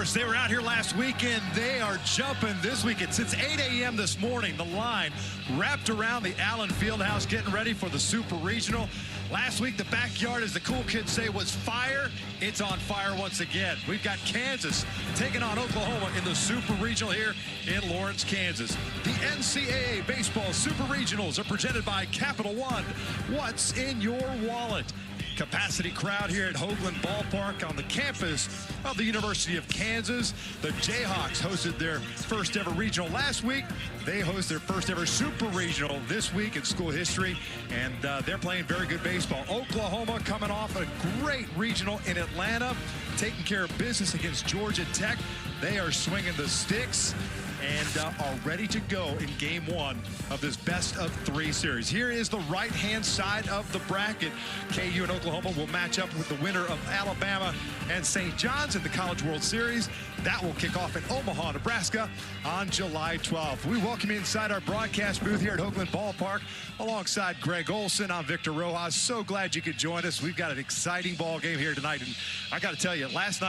course, they were out here last weekend. They are jumping this weekend. Since 8 a.m. this morning, the line wrapped around the Allen Fieldhouse, getting ready for the Super Regional. Last week, the backyard, as the cool kids say, was fire. It's on fire once again. We've got Kansas taking on Oklahoma in the Super Regional here in Lawrence, Kansas. The NCAA Baseball Super Regionals are presented by Capital One. What's in your wallet? Capacity crowd here at Hoagland Ballpark on the campus of the University of Kansas. The Jayhawks hosted their first ever regional last week. They host their first ever Super Regional this week in school history, and they're playing very good baseball. Oklahoma coming off a great regional in Atlanta, taking care of business against Georgia Tech. They are swinging the sticks and are ready to go in game one of this best-of-3 series. Here is the right-hand side of the bracket. KU and Oklahoma will match up with the winner of Alabama and St. John's in the College World Series. That will kick off in Omaha, Nebraska on July 12th. We welcome you inside our broadcast booth here at Hoagland Ballpark alongside Greg Olson. I'm Victor Rojas. So glad you could join us. We've got an exciting ball game here tonight. And I got to tell you, last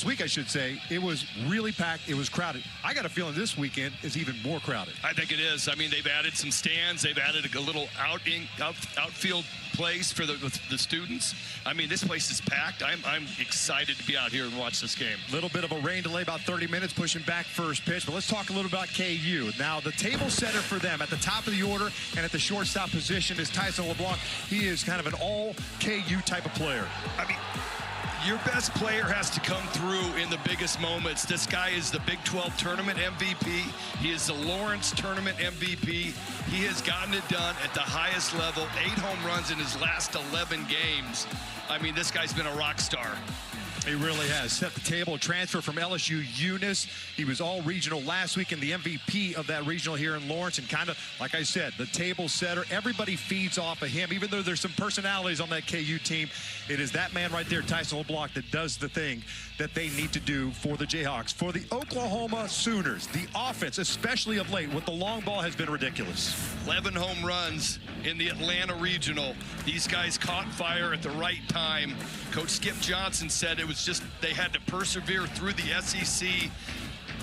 week, I should say, it was really packed. It was crowded. I got a feeling this weekend is even more crowded. I think it is. I mean, they've added some stands. They've added a little outfield place for the students. I mean, this place is packed. I'm excited to be out here and watch this game. A little bit of a rain delay, about 30 minutes, pushing back first pitch. But let's talk a little about KU. Now, the table setter for them at the top of the order and at the shortstop position is Tyson LeBlanc. He is kind of an all-KU type of player. I mean, your best player has to come through in the biggest moments. This guy is the Big 12 tournament MVP. He is the Lawrence tournament MVP. He has gotten it done at the highest level. 8 home runs in his last 11 games. I mean, this guy's been a rock star. He really has set the table. Transfer from LSU Eunice. He was all regional last week and the MVP of that regional here in Lawrence. And kind of, like I said, the table setter. Everybody feeds off of him. Even though there's some personalities on that KU team, it is that man right there, Tyson LeBlanc, that does the thing that they need to do for the Jayhawks. For the Oklahoma Sooners, the offense, especially of late, with the long ball, has been ridiculous. 11 home runs in the Atlanta Regional. These guys caught fire at the right time. Coach Skip Johnson said it was just they had to persevere through the SEC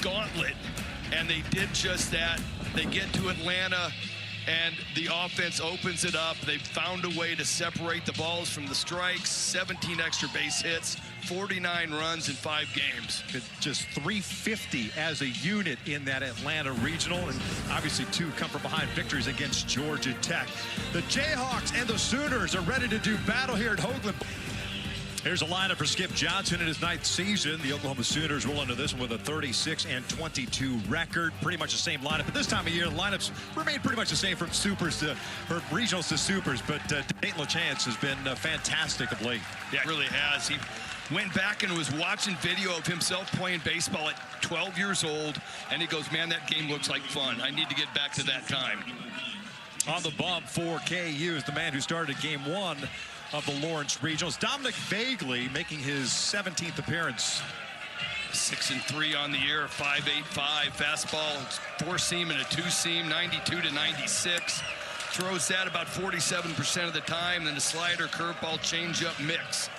gauntlet, and they did just that. They get to Atlanta, and the offense opens it up. They found a way to separate the balls from the strikes, 17 extra base hits, 49 runs in 5 games. Just 350 as a unit in that Atlanta regional, and obviously 2 come from behind victories against Georgia Tech. The Jayhawks and the Sooners are ready to do battle here at Hoagland. Here's a lineup for Skip Johnson in his 9th season. The Oklahoma Sooners roll into this one with a 36-22 record. Pretty much the same lineup. At this time of year, the lineups remain pretty much the same from regionals to supers. But Dayton LaChance has been fantastic of late. Yeah, it really has. He went back and was watching video of himself playing baseball at 12 years old, and he goes, man, that game looks like fun. I need to get back to that time. On the bump for KU is the man who started game 1 of the Lawrence Regionals, Dominic Bagley, making his 17th appearance. 6-3 on the year, 5.85 fastball, 4-seam and a 2-seam, 92-96. Throws that about 47% of the time. Then the slider, curveball, changeup mix.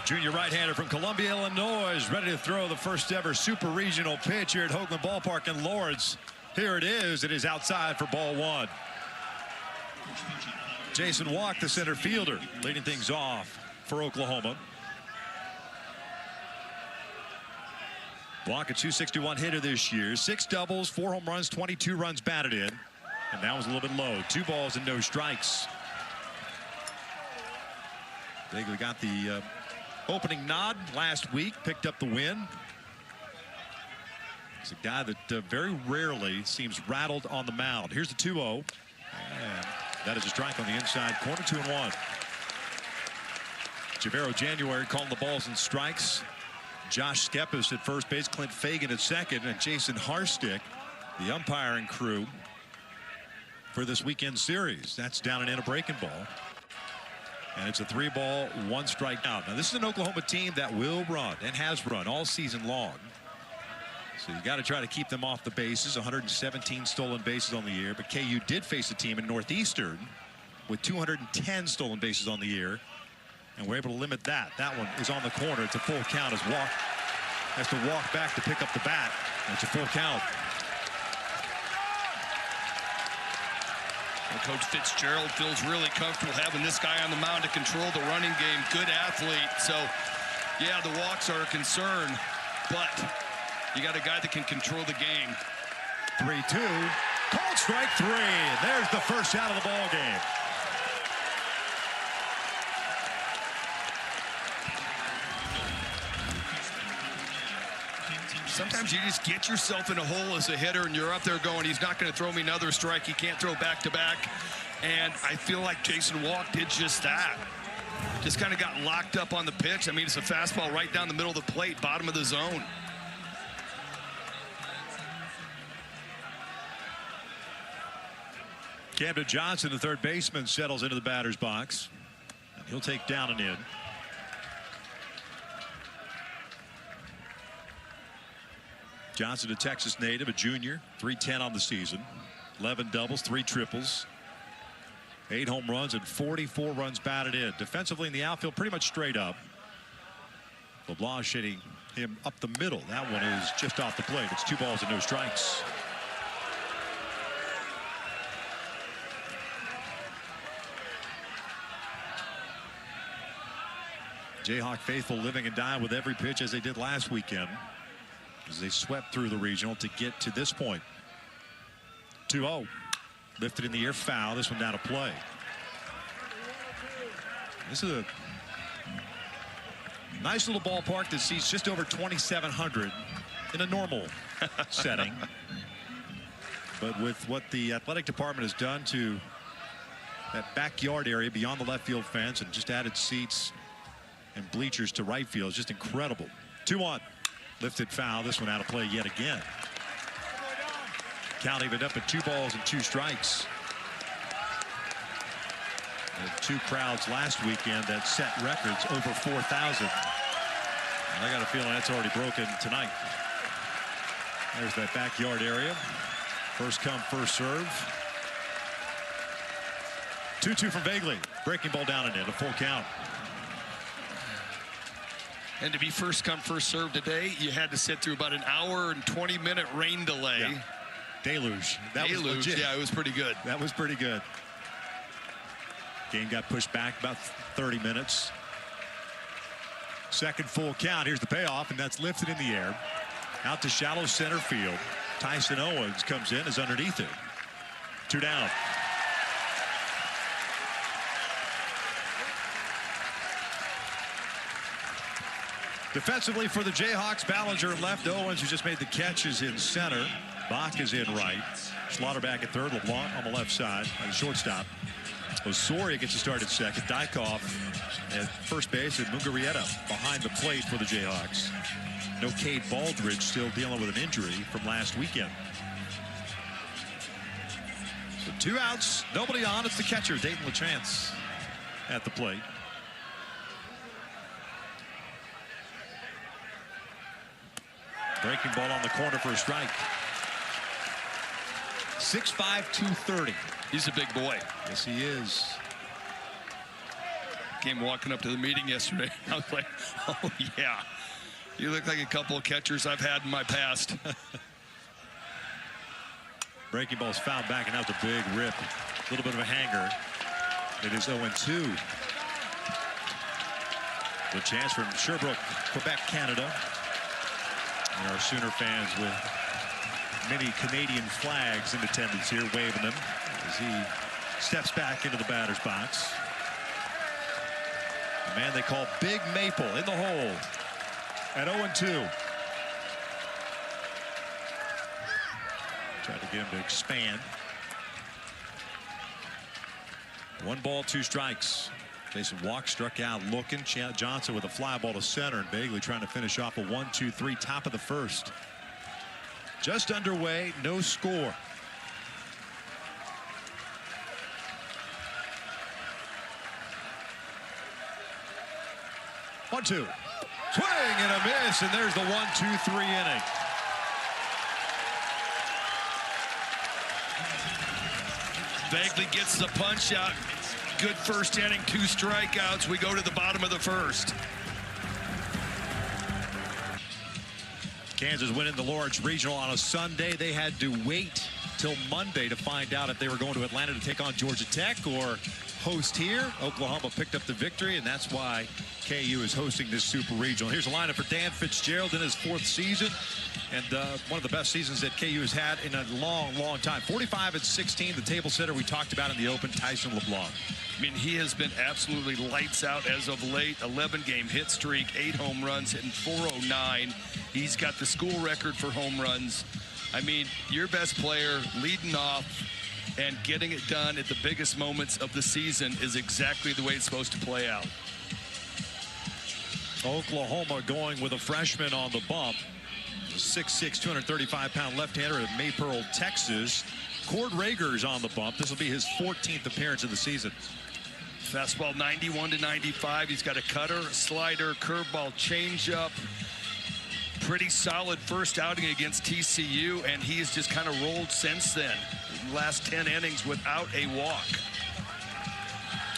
Junior right-hander from Columbia, Illinois, is ready to throw the first ever Super Regional pitch here at Hoagland Ballpark in Lawrence. Here it is. It is outside for ball 1. Jason Walk, the center fielder, leading things off for Oklahoma. Walk, a .261 hitter this year. 6 doubles, 4 home runs, 22 runs batted in. And that was a little bit low. 2 balls and no strikes. Bagley got the opening nod last week, picked up the win. He's a guy that very rarely seems rattled on the mound. Here's the 2-0. And that is a strike on the inside corner, 2-1. Javero January calling the balls and strikes. Josh Skepis at first base, Clint Fagan at second, and Jason Harstick, the umpiring crew for this weekend series. That's down and in a breaking ball. And it's a 3-ball, 1 strikeout. Now, this is an Oklahoma team that will run and has run all season long. So you got to try to keep them off the bases. 117 stolen bases on the year. But KU did face a team in Northeastern with 210 stolen bases on the year. And we're able to limit that. That one is on the corner. It's a full count as Walk Has to walk back to pick up the bat. It's a full count. And Coach Fitzgerald feels really comfortable having this guy on the mound to control the running game. Good athlete. So, yeah, the walks are a concern, but you got a guy that can control the game. 3-2. Called strike 3. There's the first out of the ball game. Sometimes you just get yourself in a hole as a hitter and you're up there going, he's not going to throw me another strike. He can't throw back to back. And I feel like Jason Walk did just that. Just kind of got locked up on the pitch. I mean, it's a fastball right down the middle of the plate, bottom of the zone. Camden Johnson, the third baseman, settles into the batter's box. And he'll take down and in. Johnson, a Texas native, a junior, 310 on the season, 11 doubles, 3 triples, 8 home runs, and 44 runs batted in. Defensively in the outfield, pretty much straight up. LeBlanc hitting him up the middle. That one is just off the plate. It's 2 balls and no strikes. Jayhawk faithful living and dying with every pitch as they did last weekend, as they swept through the regional to get to this point. 2-0. Lifted in the air, foul. This one down to play. This is a nice little ballpark that seats just over 2,700 in a normal setting. But with what the athletic department has done to that backyard area beyond the left field fence and just added seats and bleachers to right field, is just incredible. 2-1. Lifted foul. This one out of play yet again. Count evened up at 2 balls and 2 strikes. And 2 crowds last weekend that set records over 4,000. And I got a feeling that's already broken tonight. There's that backyard area. First come, first serve. 2-2 from Vagley. Breaking ball down and in. A full count. And to be first come, first serve today, you had to sit through about an hour and 20-minute rain delay. Yeah. Deluge. That was legit. Yeah, it was pretty good. That was pretty good. Game got pushed back about 30 minutes. Second full count. Here's the payoff, and that's lifted in the air. Out to shallow center field. Tyson Owens comes in, is underneath it. 2 down. Defensively for the Jayhawks, Ballinger left. Owens, who just made the catch, is in center. Bach is in right. Schlotterback at third. LeBlanc on the left side, on the shortstop. Osorio gets a start at second. Dykhoff at first base, and Mungarieta behind the plate for the Jayhawks. No Cade Baldridge, still dealing with an injury from last weekend. So 2 outs, nobody on. It's the catcher, Dayton LaChance, at the plate. Breaking ball on the corner for a strike. 6'5", 230. He's a big boy. Yes, he is. Came walking up to the meeting yesterday. I was like, oh, yeah. You look like a couple of catchers I've had in my past. Breaking ball's fouled back, and that was a big rip. A little bit of a hanger. It is 0-2. The chance from Sherbrooke, Quebec, Canada. And our Sooner fans with many Canadian flags in attendance here, waving them as he steps back into the batter's box. The man they call Big Maple in the hole at 0-2. Tried to get him to expand. 1 ball, 2 strikes. Jason Walk struck out looking. Johnson with a fly ball to center, and Bagley trying to finish off a 1-2-3 top of the first. Just underway, no score. One-two. Swing and a miss, and there's the 1-2-3 inning. Bagley gets the punch out. Good first inning, 2 strikeouts. We go to the bottom of the first. Kansas winning the Lawrence Regional on a Sunday. They had to wait till Monday to find out if they were going to Atlanta to take on Georgia Tech or host here. Oklahoma picked up the victory, and that's why KU is hosting this Super Regional. Here's a lineup for Dan Fitzgerald in his 4th season, and one of the best seasons that KU has had in a long, long time. 45-16, the table setter we talked about in the open, Tyson LeBlanc. I mean, he has been absolutely lights out as of late. 11-game hit streak, 8 home runs, hitting .409. He's got the school record for home runs. I mean, your best player leading off and getting it done at the biggest moments of the season is exactly the way it's supposed to play out. Oklahoma going with a freshman on the bump. 6'6", 235-pound left-hander of Maypearl, Texas. Cord Rager's on the bump. This will be his 14th appearance of the season. Fastball 91-95. He's got a cutter, a slider, curveball, changeup. Pretty solid first outing against TCU, and he's just kind of rolled since then. Last 10 innings without a walk.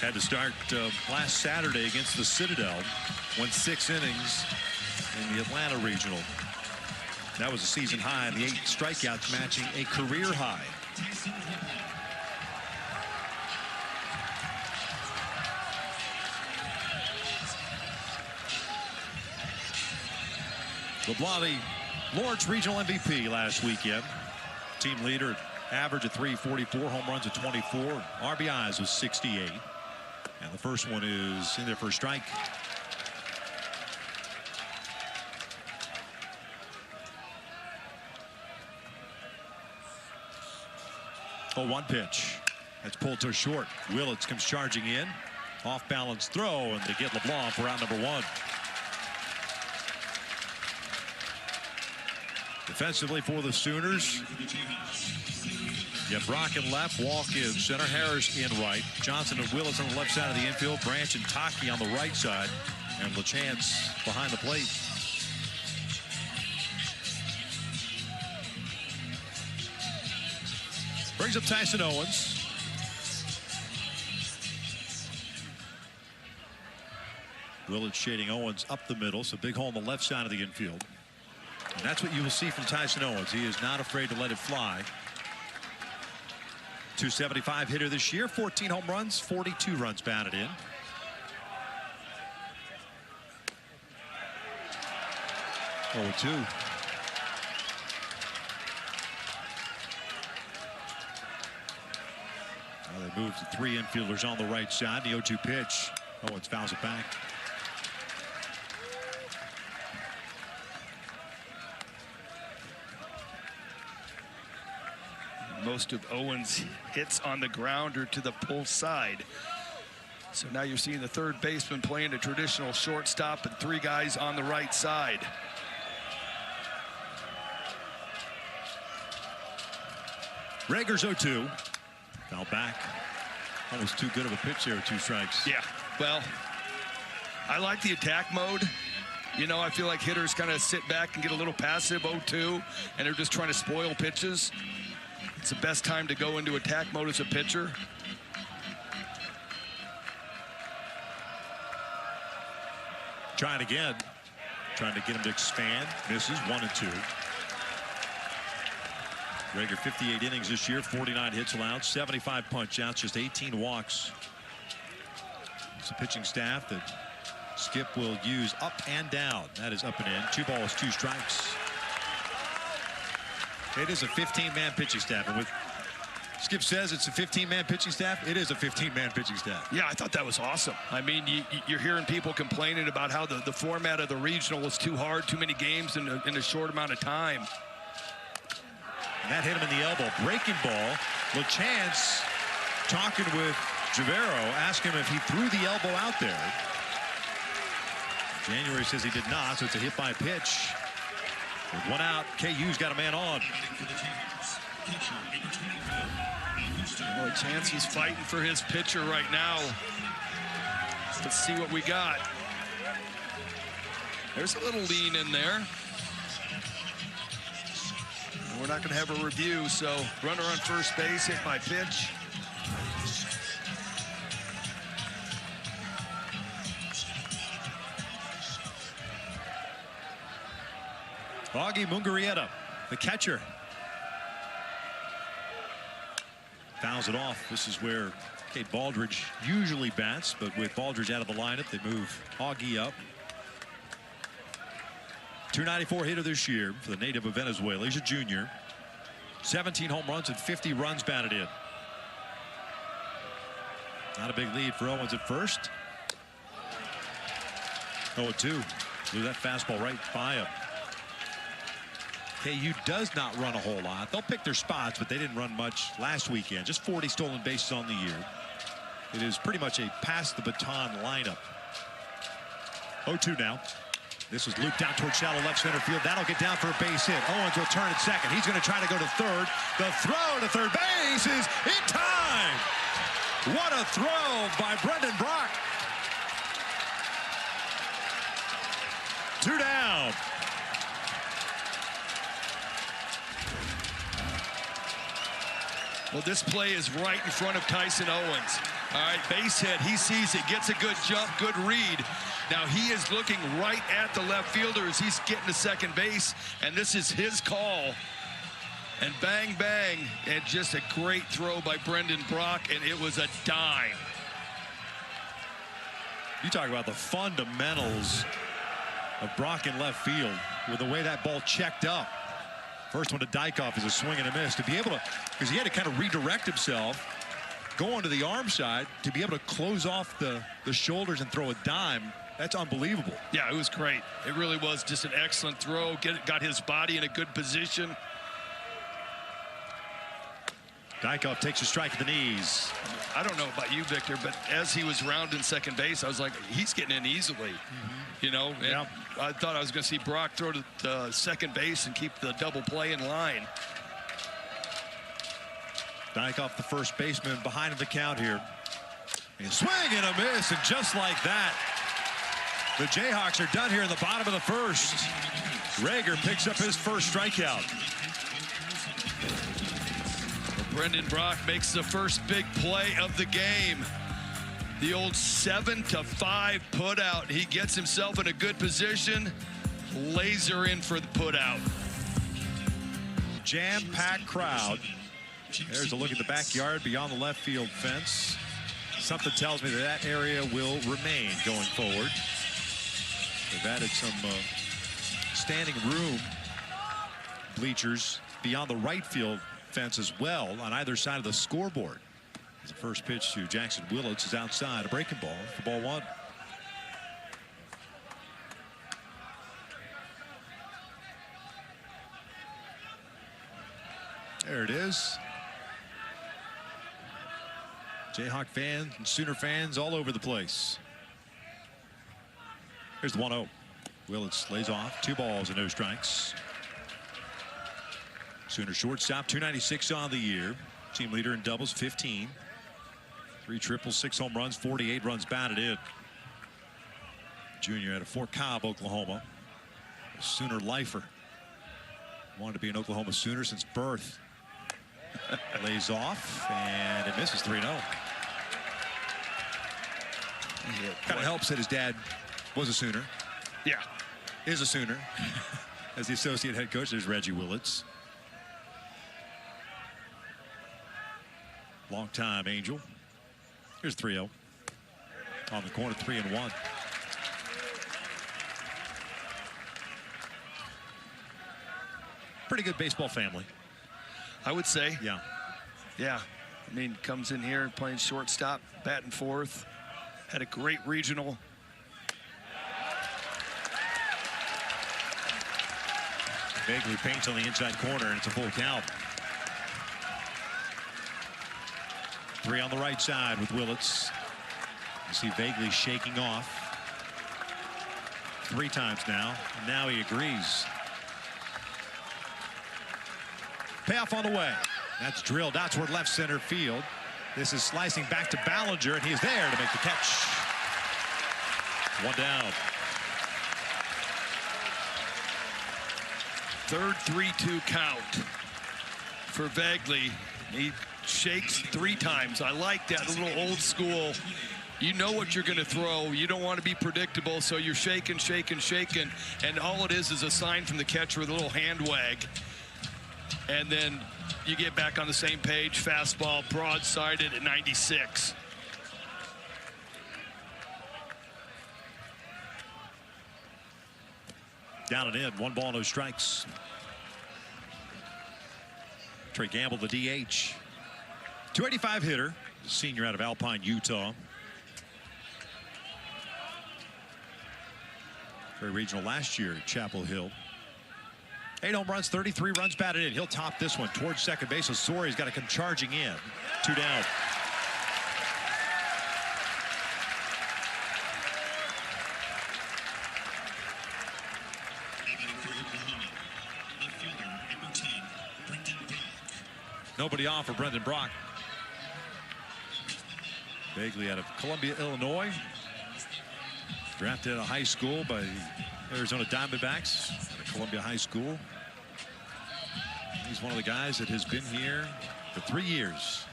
Had to start last Saturday against the Citadel. Went 6 innings in the Atlanta Regional. That was a season high, and the 8 strikeouts matching a career high. LeBlanc, the Lawrence Regional MVP last weekend. Team leader, average of 344, home runs of 24, RBIs was 68. And the first one is in there for a strike. Oh, 1 pitch. That's pulled to short. Willits comes charging in. Off balance throw, and they get LeBlanc for out number 1. Defensively for the Sooners, you have Brock in left, Walk in center, Harris in right, Johnson and Willis on the left side of the infield, Branch and Taki on the right side, and LaChance behind the plate. Brings up Tyson Owens. Willits shading Owens up the middle, so big hole on the left side of the infield. And that's what you will see from Tyson Owens. He is not afraid to let it fly. 275 hitter this year, 14 home runs, 42 runs batted in. Oh, 2. Now they move to 3 infielders on the right side. The 0-2 pitch. Owens fouls it back. Most of Owens' hits on the ground or to the pull side. So now you're seeing the third baseman playing a traditional shortstop and 3 guys on the right side. Rager's 0-2. Foul back. Almost too good of a pitch there, 2 strikes. Yeah, well, I like the attack mode. You know, I feel like hitters kind of sit back and get a little passive 0-2, and they're just trying to spoil pitches. It's the best time to go into attack mode as a pitcher. Trying again. Trying to get him to expand. Misses. 1-2. Rager 58 innings this year, 49 hits allowed, 75 punch outs, just 18 walks. It's a pitching staff that Skip will use up and down. That is up and in. 2 balls, 2 strikes. It is a 15-man pitching staff. And with Skip says it's a 15-man pitching staff, it is a 15-man pitching staff. Yeah, I thought that was awesome. I mean, you're hearing people complaining about how the format of the regional was too hard, too many games in a short amount of time. And that hit him in the elbow. Breaking ball. LaChance talking with Javero, asking him if he threw the elbow out there. January says he did not, so it's a hit by pitch. With 1 out, KU's got a man on. Well, Chance, he's fighting for his pitcher right now. Let's see what we got. There's a little lean in there. We're not going to have a review, so runner on first base, hit by pitch. Augie Mungarieta, the catcher. Fouls it off. This is where Kate Baldridge usually bats, but with Baldridge out of the lineup, they move Augie up. 294 hitter this year for the native of Venezuela. He's a junior. 17 home runs and 50 runs batted in. Not a big lead for Owens at first. 0-2. Blew that fastball right by him. KU does not run a whole lot. They'll pick their spots, but they didn't run much last weekend. Just 40 stolen bases on the year. It is pretty much a pass the baton lineup. 0-2 now. This is looped out towards shallow left center field. That'll get down for a base hit. Owens will turn at second. He's going to try to go to third. The throw to third base is in time. What a throw by Brendan Brock. 2 down. Well, this play is right in front of Tyson Owens. All right, base hit. He sees it, gets a good jump, good read. Now he is looking right at the left fielder as he's getting to second base, and this is his call. And bang, bang, and just a great throw by Brendan Brock, and it was a dime. You talk about the fundamentals of Brock in left field with the way that ball checked up. First one to Dykoff is a swing and a miss. To be able to, because he had to kind of redirect himself, go onto the arm side, to be able to close off the shoulders and throw a dime, that's unbelievable. Yeah, it was great. It really was just an excellent throw. Got his body in a good position. Dykoff takes a strike at the knees. I don't know about you, Victor, but as he was rounding second base, I was like, he's getting in easily. You know, yeah. I thought I was going to see Brock throw to second base and keep the double play in line. Dykoff, the first baseman, behind the count here. A swing and a miss, and just like that, the Jayhawks are done here in the bottom of the first. Rager picks up his first strikeout. Brendan Brock makes the first big play of the game. The old 7-5 putout. He gets himself in a good position. Laser in for the putout. Jam-packed crowd. There's a look at the backyard beyond the left field fence. Something tells me that area will remain going forward. They've added some standing room bleachers beyond the right field fence as well on either side of the scoreboard. The first pitch to Jackson Willits is outside, a breaking ball for ball one. There it is. Jayhawk fans and Sooner fans all over the place. Here's the 1-0. Willits lays off, 2 balls and no strikes. Sooner shortstop, 296 on the year. Team leader in doubles, 15. 3 triples, 6 home runs, 48 runs batted in. Junior out of Fort Cobb, Oklahoma. A Sooner lifer. Wanted to be an Oklahoma Sooner since birth. Lays off, and it misses 3-0. Kind of helps that his dad was a Sooner. Yeah. Is a Sooner. As the associate head coach, there's Reggie Willits. Long-time Angel. Here's 3-0. On the corner, 3-1. Pretty good baseball family, I would say. Yeah. Yeah. I mean, comes in here playing shortstop, batting fourth. Had a great regional. Vaguely paints on the inside corner, and it's a full count. 3 on the right side with Willits. You see Vaguely shaking off 3 times now. And now he agrees. Payoff on the way. That's drilled out toward left center field. This is slicing back to Ballinger, and he's there to make the catch. 1 down. Third 3-2 count for Vaguely. He shakes 3 times. I like that, a little old school You know what you're going to throw. You don't want to be predictable, so you're shaking, and all it is a sign from the catcher with a little hand wag. And then you get back on the same page. Fastball broadsided at 96. Down and in, 1 ball, no strikes. Trey Gamble, the DH. 285 hitter, senior out of Alpine, Utah. Very regional last year at Chapel Hill. 8 home runs, 33 runs batted in. He'll top this one towards second base. Osori's got to come charging in. 2 down. Nobody off for Brendan Brock. Vaguely out of Columbia, Illinois. Drafted out of high school by the Arizona Diamondbacks at Columbia High School. He's one of the guys that has been here for 3 years.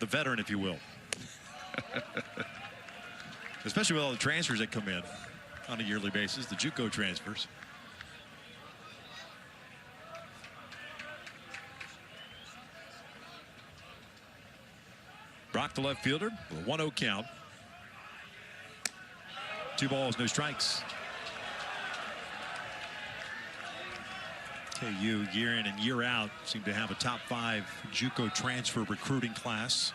The veteran, if you will. Especially with all the transfers that come in on a yearly basis, the JUCO transfers. Brock, the left fielder, with a 1-0 count. 2 balls, no strikes. KU, year in and year out, seem to have a top 5 JUCO transfer recruiting class.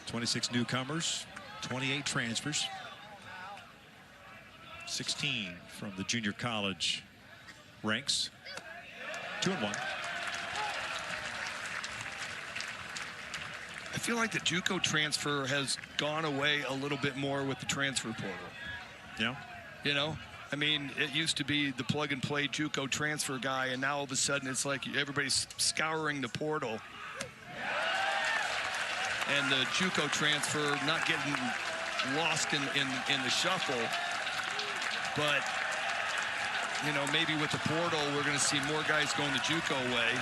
26 newcomers, 28 transfers. 16 from the junior college ranks. 2-1. I feel like the JUCO transfer has gone away a little bit more with the transfer portal. Yeah. You know, I mean, it used to be the plug-and-play JUCO transfer guy, and now all of a sudden it's like everybody's scouring the portal. And the JUCO transfer not getting lost in the shuffle. But, you know, maybe with the portal, we're going to see more guys going the JUCO way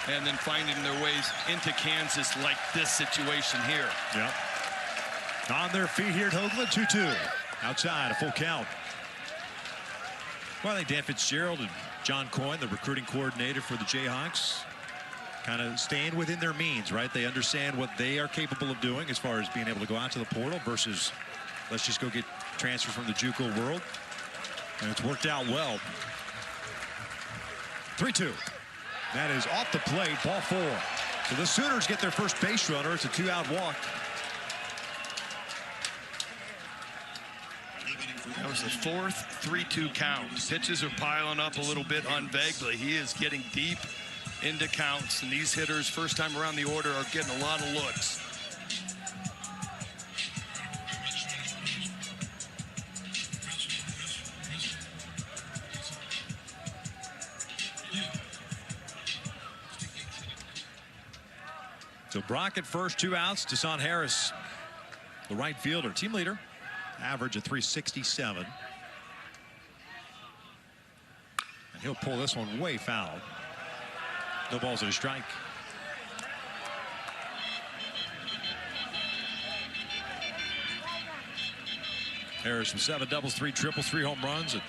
and then finding their ways into Kansas like this situation here. Yeah. On their feet here at Hoagland, 2-2. Outside, a full count. Well, I think Dan Fitzgerald and John Coyne, the recruiting coordinator for the Jayhawks, kind of staying within their means, right? They understand what they are capable of doing as far as being able to go out to the portal versus let's just go get transfers from the JUCO world. And it's worked out well. 3-2. That is off the plate, ball 4. So the Sooners get their first base runner. It's a 2-out walk. That was the 4th 3-2 count. Pitches are piling up a little bit on Vegley. He is getting deep into counts, and these hitters, first time around the order, are getting a lot of looks. So Brock at first, 2 outs. Desan Harris, the right fielder, team leader, average of 367. And he'll pull this one way foul. No balls and a strike. Harris with 7 doubles, 3 triples, 3 home runs, and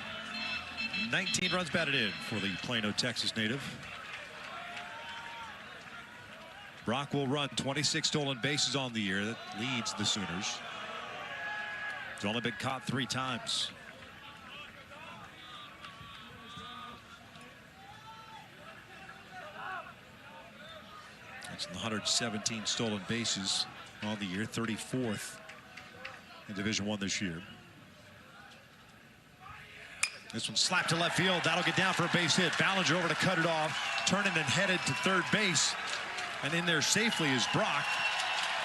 19 runs batted in for the Plano, Texas native. Brock will run 26 stolen bases on the year. That leads the Sooners. He's only been caught 3 times. That's 117 stolen bases on the year, 34th in Division I this year. This one slapped to left field. That'll get down for a base hit. Ballinger over to cut it off. Turning and headed to third base. And in there safely is Brock.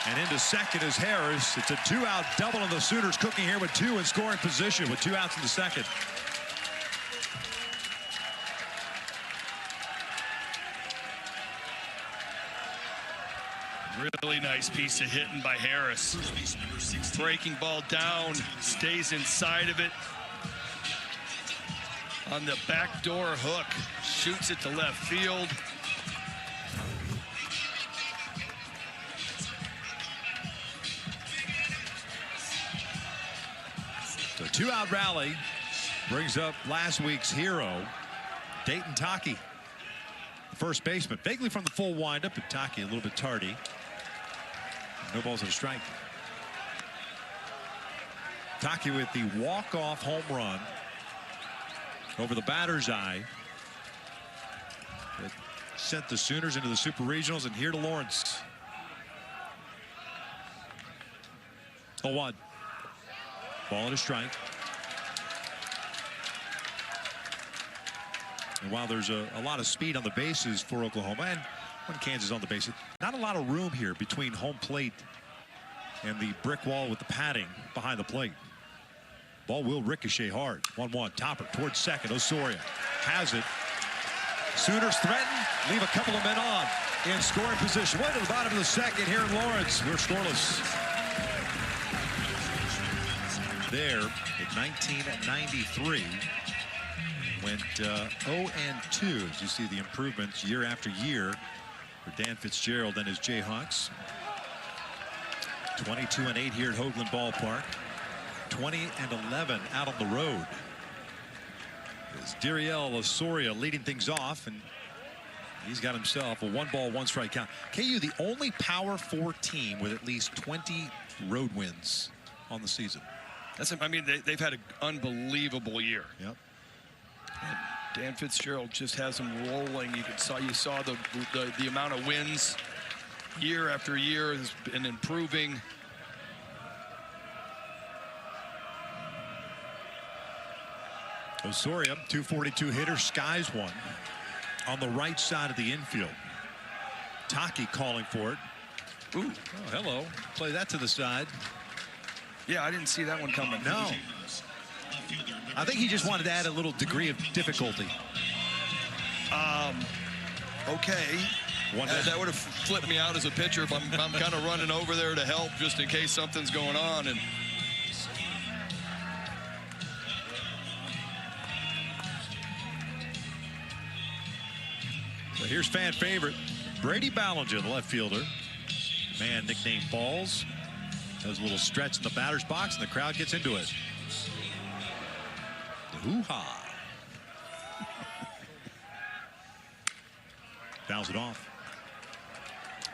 And into second is Harris. It's a 2-out double, and the Sooners cooking here with 2 in scoring position with 2 outs in the second. Really nice piece of hitting by Harris. Breaking ball down, stays inside of it. On the backdoor hook, shoots it to left field. Two-out rally brings up last week's hero, Dayton Taki, first baseman, vaguely from the full windup, but Taki a little bit tardy. No balls and a strike. Taki with the walk-off home run over the batter's eye. It sent the Sooners into the Super Regionals, and here to Lawrence. 0-1. Ball and a strike. And while there's a lot of speed on the bases for Oklahoma, and when Kansas on the bases, not a lot of room here between home plate and the brick wall with the padding behind the plate. Ball will ricochet hard. 1-1. Topper towards second. Osorio has it. Sooners threaten, leave a couple of men on in scoring position. Way to the bottom of the second here in Lawrence. We're scoreless. There in 1993 went 0-2 as you see the improvements year after year for Dan Fitzgerald and his Jayhawks. 22-8 here at Hoagland Ballpark. 20-11 out on the road. It's Diriel Osorio leading things off, and he's got himself a 1-ball, 1-strike count. KU the only Power 4 team with at least 20 road wins on the season. I mean, they've had an unbelievable year. Yep. And Dan Fitzgerald just has them rolling. You saw the amount of wins year after year has been improving. Osorio, 242 hitter, skies one on the right side of the infield. Taki calling for it. Ooh. Oh, hello. Play that to the side. Yeah, I didn't see that one coming. No. I think he just wanted to add a little degree of difficulty. Okay. That would have flipped me out as a pitcher if I'm kind of running over there to help just in case something's going on. And so here's fan favorite Brady Ballinger, the left fielder. Man nicknamed Balls. Does a little stretch in the batter's box, and the crowd gets into it. Hoo-ha. Fouls it off.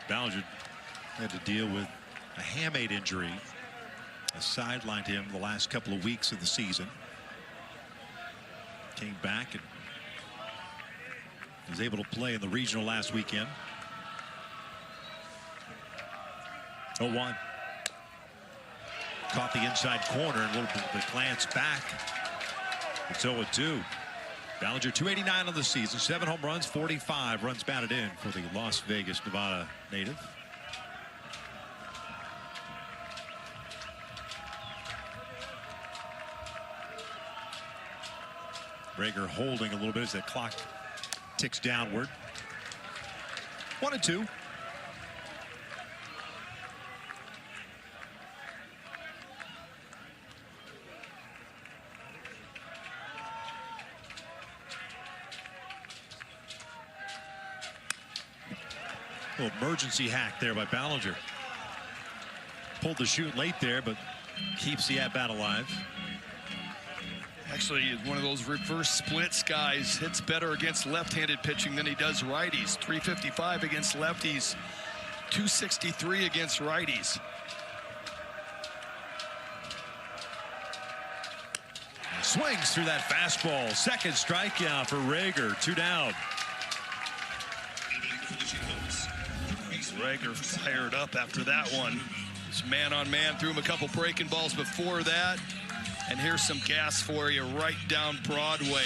Ballinger had to deal with a hamate injury. Has sidelined him the last couple of weeks of the season. Came back and was able to play in the regional last weekend. 0-1. Caught the inside corner and a little bit of a glance back. It's 0-2. Ballinger 289 on the season, 7 home runs, 45 runs batted in for the Las Vegas, Nevada native. Rager holding a little bit as that clock ticks downward. 1-2. Little emergency hack there by Ballinger. Pulled the shoot late there, but keeps the at-bat alive. actually is one of those reverse splits guys. Hits better against left-handed pitching than he does righties. 355 against lefties, 263 against righties. Swings through that fastball. Second strikeout for Rager. 2 down. Rager fired up after that one. It's man on man, threw him a couple breaking balls before that. And here's some gas for you right down Broadway.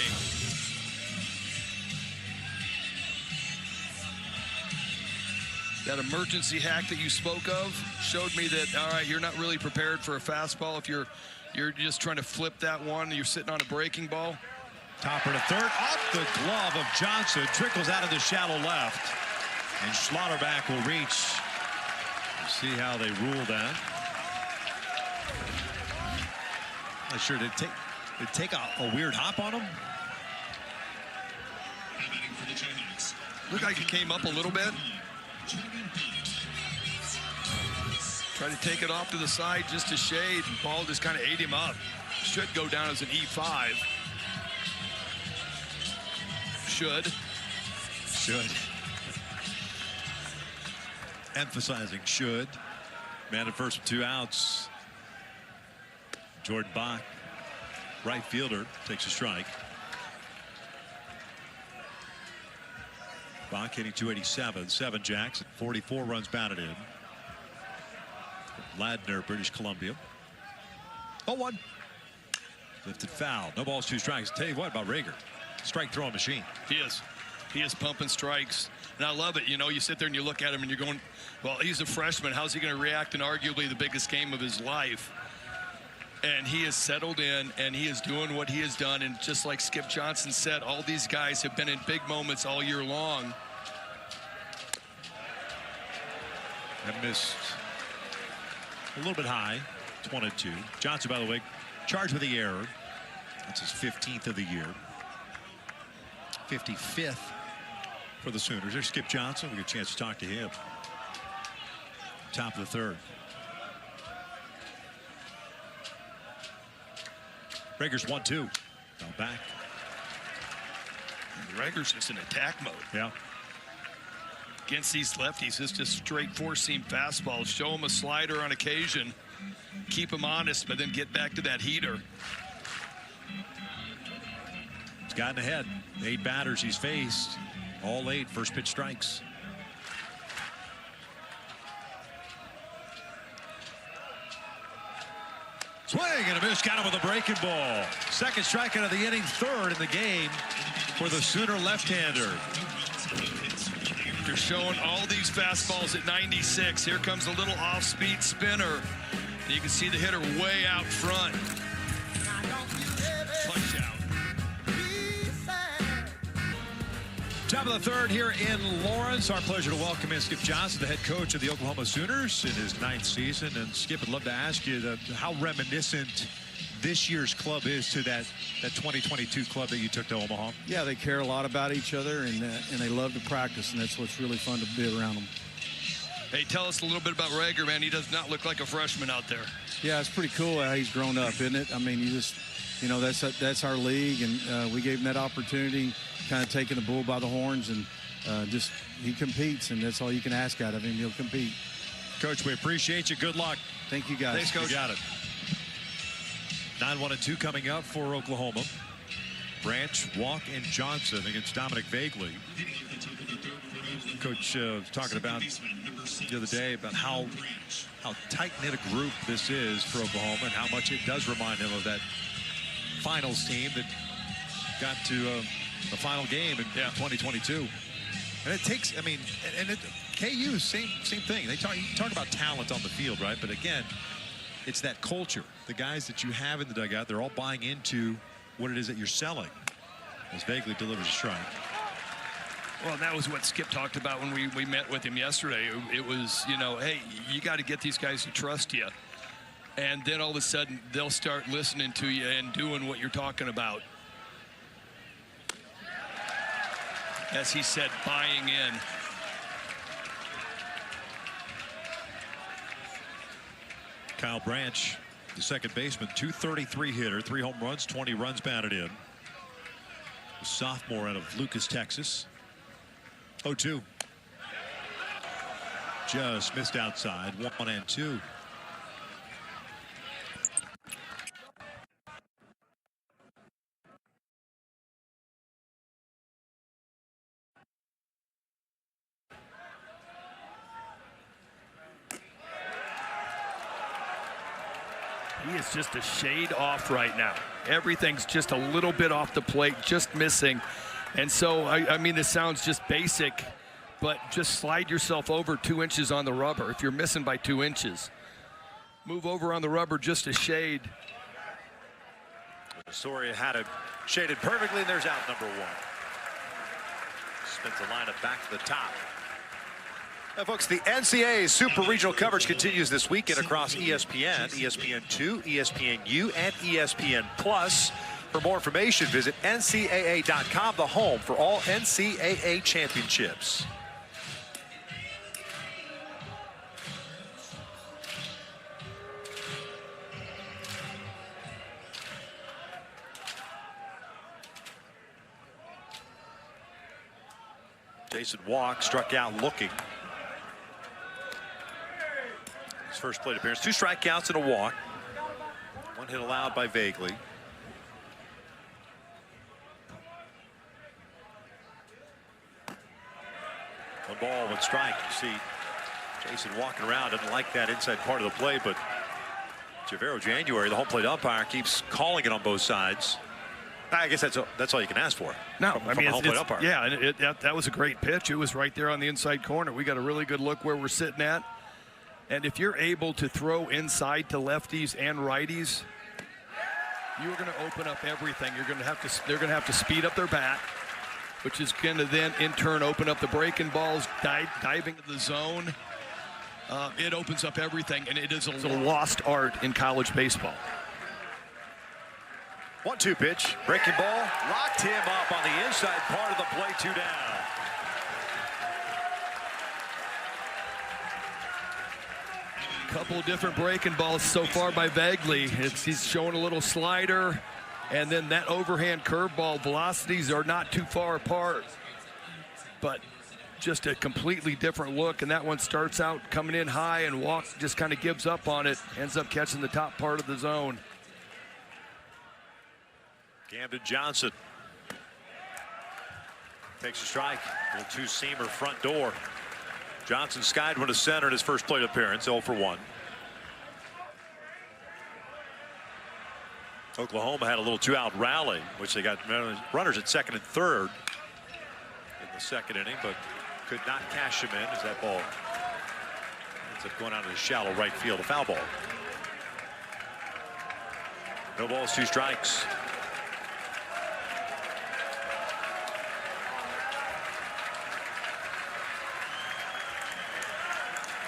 That emergency hack that you spoke of showed me that, all right, you're not really prepared for a fastball if you're just trying to flip that one. You're sitting on a breaking ball. Topper to third, off the glove of Johnson, trickles out of the shallow left, and Schlotterback will reach. We'll see how they rule that. Not sure, did it take a weird hop on him? Looked like he came up a little bit. Tried to take it off to the side just to shade, and ball just kind of ate him up. Should go down as an E5. Should. Emphasizing should. Man at first with 2 outs. Jordan Bach, right fielder, takes a strike. Bach hitting 287, 7 jacks, 44 runs batted in. Ladner, British Columbia. 0-1. Lifted foul. No balls, 2 strikes. Tell you what about Rager. Strike throwing machine. He is. He is pumping strikes. And I love it. You know, you sit there and you look at him and you're going, well, he's a freshman. How's he going to react in arguably the biggest game of his life? And he has settled in and he is doing what he has done. And just like Skip Johnson said, all these guys have been in big moments all year long. And missed a little bit high. It's 1-2. Johnson, by the way, charged with the error. That's his 15th of the year. 55th for the Sooners. There's Skip Johnson. We get a chance to talk to him. Top of the 3rd. Rager's 1-2. Now back. Rager's just in attack mode. Yeah. Against these lefties, it's just straight 4-seam fastballs. Show him a slider on occasion. Keep him honest, but then get back to that heater. He's gotten ahead. 8 batters he's faced. All 8 first pitch strikes. Swing and a miss. Got him with a breaking ball. Second strikeout of the inning, 3rd in the game for the Sooner left-hander. They're showing all these fastballs at 96. Here comes a little off-speed spinner. And you can see the hitter way out front. Punch out. Top of the 3rd here in Lawrence. Our pleasure to welcome in Skip Johnson, the head coach of the Oklahoma Sooners in his 9th season. And Skip, I'd love to ask you how reminiscent this year's club is to that 2022 club that you took to Omaha. Yeah, they care a lot about each other, and they love to practice, and that's what's really fun to be around them. Hey, tell us a little bit about Rager, man. He does not look like a freshman out there. Yeah, it's pretty cool how he's grown up, isn't it? I mean, that's our league, and we gave him that opportunity, kind of taking the bull by the horns, and he competes, and that's all you can ask out of him. He'll compete. Coach, we appreciate you. Good luck. Thank you, guys. Thanks, Coach. You got it. 9-1-2 coming up for Oklahoma. Branch, Walk, and Johnson against Dominic Vagley. Coach was talking about the other day about how tight-knit a group this is for Oklahoma and how much it does remind him of that finals team that got to the final game in 2022. And it takes, I mean, KU, same thing. They talk about talent on the field, right? But again, it's that culture. The guys that you have in the dugout, they're all buying into what it is that you're selling. As Vagley delivers a strike. Well, that was what Skip talked about when we met with him yesterday. It was, you know, hey, you got to get these guys to trust you. And then all of a sudden, they'll start listening to you and doing what you're talking about. As he said, buying in. Kyle Branch, the second baseman, .233 hitter, 3 home runs, 20 runs batted in. A sophomore out of Lucas, Texas. 0-2. Just missed outside. 1-2. He is just a shade off right now. Everything's just a little bit off the plate, just missing. And so, I mean, this sounds just basic, but just slide yourself over 2 inches on the rubber. If you're missing by 2 inches, move over on the rubber just a shade. Soria had it shaded perfectly, and there's out number 1. Spins the lineup back to the top. Now, folks, the NCAA Super Regional coverage continues this weekend across ESPN, ESPN2, ESPNU, and ESPN Plus. For more information, visit ncaa.com, the home for all NCAA championships. Jason walked, struck out looking. His first plate appearance. 2 strikeouts and a walk. 1 hit allowed by Vaguely. One ball, 1 strike. You see Jason walking around, doesn't like that inside part of the play, but Javero January, the home plate umpire, keeps calling it on both sides. I guess that's all you can ask for. No, from I mean, a home plate umpire. Yeah, and that was a great pitch. It was right there on the inside corner. We got a really good look where we're sitting at. And if you're able to throw inside to lefties and righties, you're going to open up everything. They're going to have to speed up their bat, which is going to then in turn open up the breaking balls, diving to the zone. It opens up everything, and it is a lost art in college baseball. 1-2 pitch, breaking ball, locked him up on the inside part of the plate, 2 down. Couple of different breaking balls so far by Vaguely. He's showing a little slider, and then that overhand curveball. Velocities are not too far apart, but just a completely different look. And that one starts out coming in high and just kind of gives up on it, ends up catching the top part of the zone. Camden Johnson takes a strike. Little 2-seamer front door. Johnson skied one to center in his first plate appearance, 0 for 1. Oklahoma had a little 2-out rally, which they got runners at second and third in the second inning, but could not cash him in as that ball ends up going out of the shallow right field, a foul ball. No balls, 2 strikes.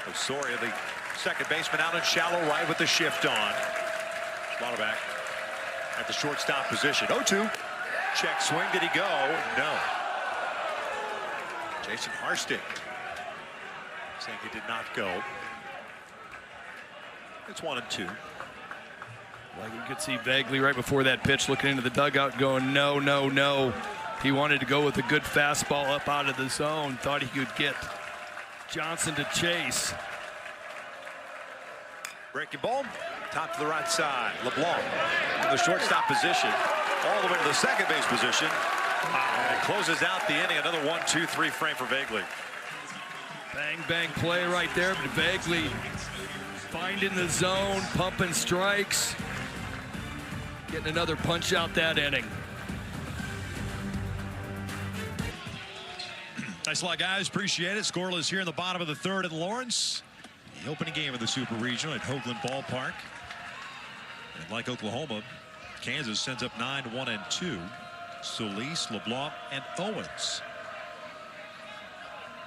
Osorio, the second baseman, out in shallow right with the shift on. Slaughterback at the shortstop position. 0-2. Check swing. Did he go? No. Jason Harstick saying he did not go. It's 1-2. Like you could see Vaguely right before that pitch looking into the dugout going, no, no, no. He wanted to go with a good fastball up out of the zone. Thought he could get Johnson to chase. Breaking ball, top to the right side. LeBlanc in the shortstop position, all the way to the second base position. And it closes out the inning. Another 1-2-3 frame for Vaguely. Bang, bang play right there, but Vaguely finding the zone, pumping strikes, getting another punch out that inning. Thanks a lot, guys. Appreciate it. Scoreless here in the bottom of the third in Lawrence. The opening game of the Super Regional at Hoagland Ballpark. And like Oklahoma, Kansas sends up 9-1-2. Solis, LeBlanc, and Owens.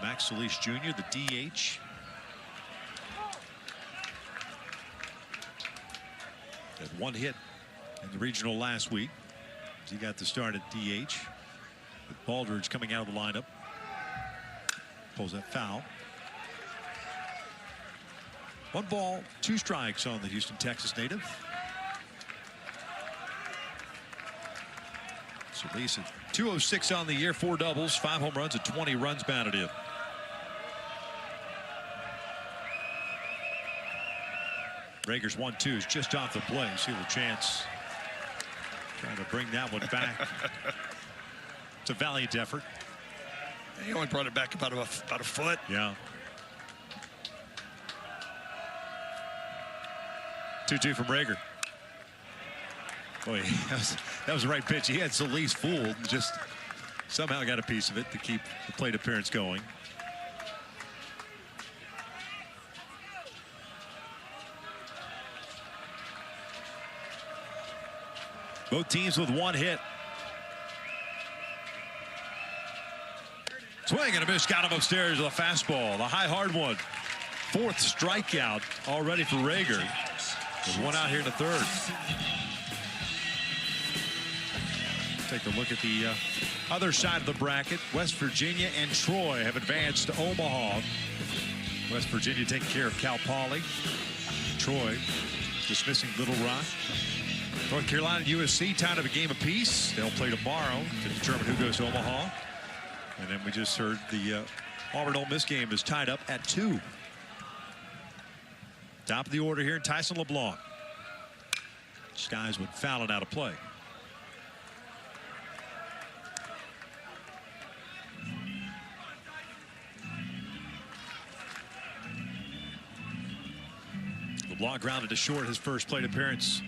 Max Solis Jr., the DH. Had 1 hit in the regional last week. He got the start at DH. With Baldridge coming out of the lineup. Pulls that foul. 1 ball, 2 strikes on the Houston, Texas native. Solis at 206 on the year, 4 doubles, 5 home runs, and 20 runs batted in. Rager's 1-2 is just off the play. See the chance. Trying to bring that one back. It's a valiant effort. He only brought it back about a foot. Yeah. 2-2 from Rager. Boy, that was the right pitch. He had Solis fooled, just somehow got a piece of it to keep the plate appearance going. Both teams with 1 hit. Swing and a miss, got him upstairs with a fastball. The high hard one. 4th strikeout already for Rager. There's 1 out here in the 3rd. Take a look at the other side of the bracket. West Virginia and Troy have advanced to Omaha. West Virginia taking care of Cal Poly. Troy dismissing Little Rock. North Carolina and USC tied up a game apiece. They'll play tomorrow to determine who goes to Omaha. And then we just heard the Auburn Ole Miss game is tied up at 2. Top of the order here, Tyson LeBlanc. Skies would foul it out of play. LeBlanc grounded to short his first plate appearance.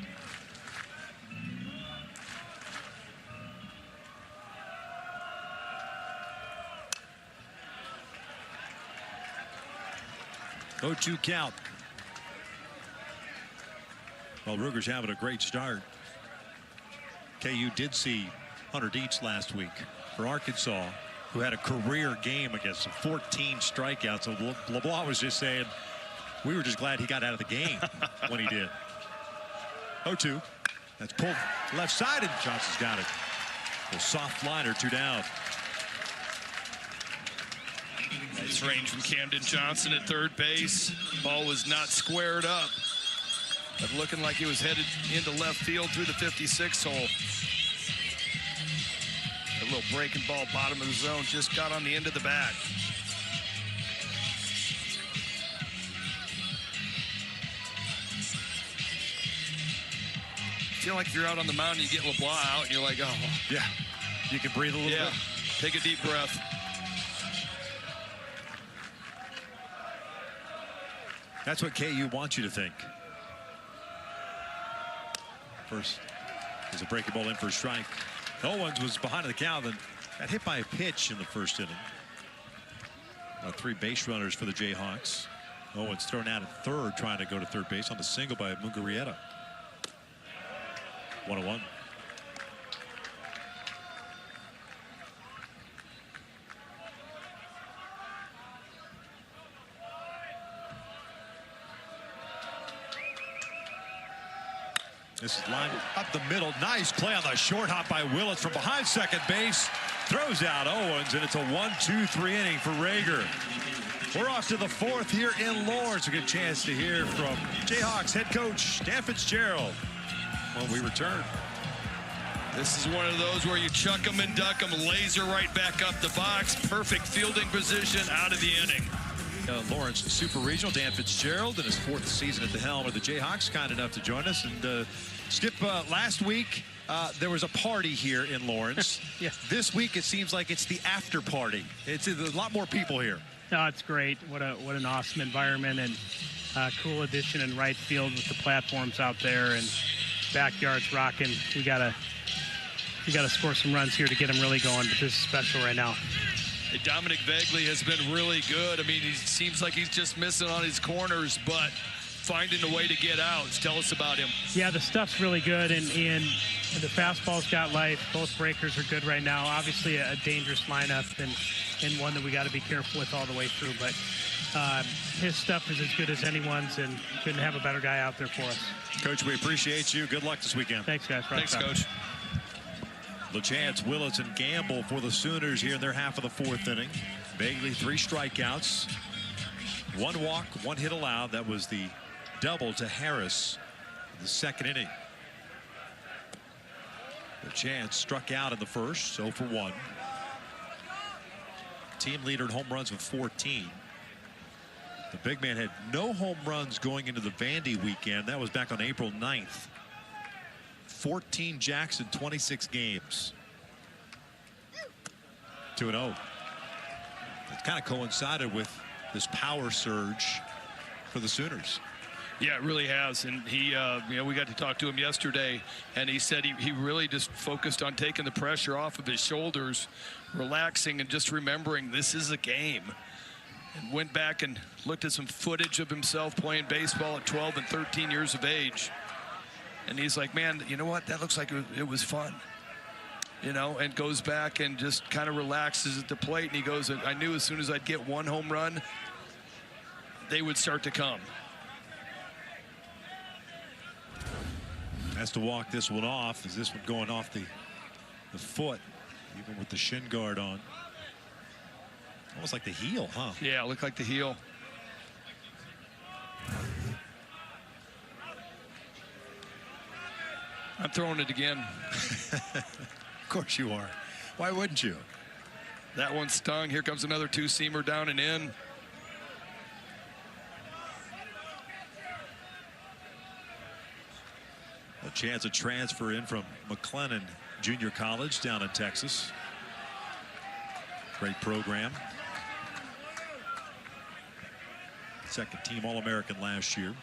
Oh, 2 count. Well, Ruger's having a great start. KU did see Hunter Dietz last week for Arkansas, who had a career game against him, 14 strikeouts. So LeBlanc was just saying, we were just glad he got out of the game when he did. 0-2. That's pulled left side, and Johnson's got it. A soft liner, 2 down. Nice range from Camden Johnson at third base. Ball was not squared up, but looking like he was headed into left field through the 56 hole. A little breaking ball, bottom of the zone, just got on the end of the bat. I feel like if you're out on the mound and you get LeBlanc out and you're like, oh. Yeah, you can breathe a little bit. Take a deep breath. That's what KU wants you to think. First is a breaking ball in for a strike. Owens was behind the count and got hit by a pitch in the first inning. 3 base runners for the Jayhawks. Owens thrown out at third, trying to go to third base on the single by Mugarieta. 1-1. This is lined up the middle. Nice play on the short hop by Willits from behind second base. Throws out Owens, and it's a 1-2-3 inning for Rager. We're off to the 4th here in Lawrence. A good chance to hear from Jayhawks head coach Dan Fitzgerald when we return. This is one of those where you chuck them and duck them, laser right back up the box. Perfect fielding position out of the inning. Lawrence Super Regional, Dan Fitzgerald in his 4th season at the helm of the Jayhawks, kind enough to join us. And Skip, last week there was a party here in Lawrence. Yeah. This week it seems like it's the after party. It's a lot more people here. No, it's great. What an awesome environment, and cool addition in right field with the platforms out there and backyards rocking. We gotta score some runs here to get them really going. But this is special right now. Hey, Dominic Vegley has been really good. I mean, he seems like he's just missing on his corners, but finding a way to get out. Tell us about him. Yeah, the stuff's really good, and the fastball's got life. Both breakers are good right now. Obviously, a dangerous lineup and one that we got to be careful with all the way through. But his stuff is as good as anyone's, and couldn't have a better guy out there for us. Coach, we appreciate you. Good luck this weekend. Thanks, guys. Thanks, Coach. LaChance, Willits, and Gamble for the Sooners here in their half of the 4th inning. Bagley, 3 strikeouts, 1 walk, 1 hit allowed. That was the double to Harris in the 2nd inning. LaChance struck out in the first, 0 for 1. Team leader in home runs with 14. The big man had no home runs going into the Vandy weekend. That was back on April 9th. 14 jacks in 26 games. 2-0. It kind of coincided with this power surge for the Sooners. Yeah, it really has. And he, we got to talk to him yesterday, and he said he really just focused on taking the pressure off of his shoulders, relaxing, and just remembering this is a game. And went back and looked at some footage of himself playing baseball at 12 and 13 years of age. And he's like, man, you know what? That looks like it was fun. You know, and goes back and just kind of relaxes at the plate. And he goes, I knew as soon as I'd get 1 home run, they would start to come. Has to walk this one off. Is this one going off the foot, even with the shin guard on? Almost like the heel, huh? Yeah, it looked like the heel. I'm throwing it again. Of course you are. Why wouldn't you? That one stung. Here comes another two-seamer down and in. A chance to transfer in from McLennan Junior College down in Texas. Great program. Second team All-American last year.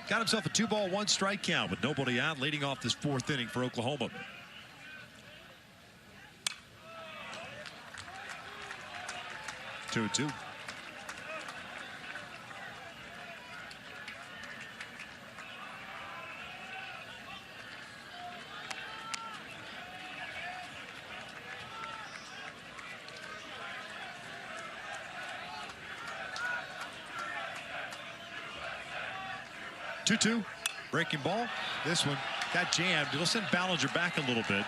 Got himself a 2-ball, 1-strike count with nobody out, leading off this fourth inning for Oklahoma. Two. 2-2. Breaking ball. This one got jammed. It'll send Ballinger back a little bit.